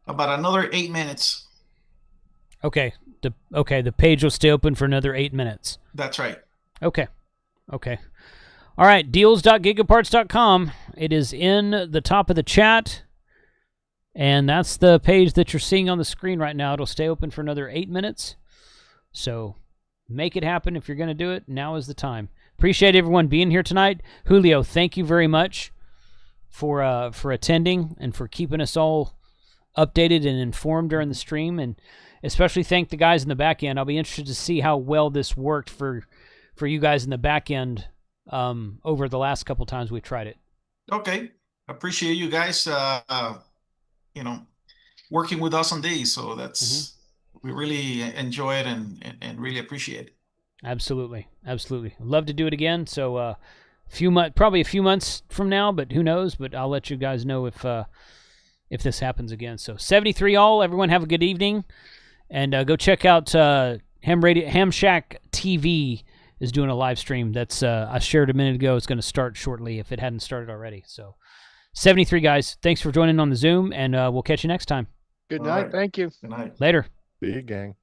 About another 8 minutes. Okay. The page will stay open for another 8 minutes. That's right. Okay. All right, deals.gigaparts.com. It is in the top of the chat, and that's the page that you're seeing on the screen right now. It'll stay open for another 8 minutes. So make it happen if you're going to do it. Now is the time. Appreciate everyone being here tonight. Julio, thank you very much for attending and for keeping us all updated and informed during the stream, and especially thank the guys in the back end. I'll be interested to see how well this worked for you guys in the back end over the last couple times we tried it. Okay. Appreciate you guys working with us on these. So that's we really enjoy it and really appreciate it. Absolutely. Love to do it again. So probably a few months from now, but who knows? But I'll let you guys know if this happens again. So 73 all, everyone have a good evening, and go check out Ham Shack TV is doing a live stream that's I shared a minute ago. It's going to start shortly if it hadn't started already. So 73 guys, thanks for joining on the Zoom, and we'll catch you next time. Good night. Right. Thank you. Good night. Later. See you, gang.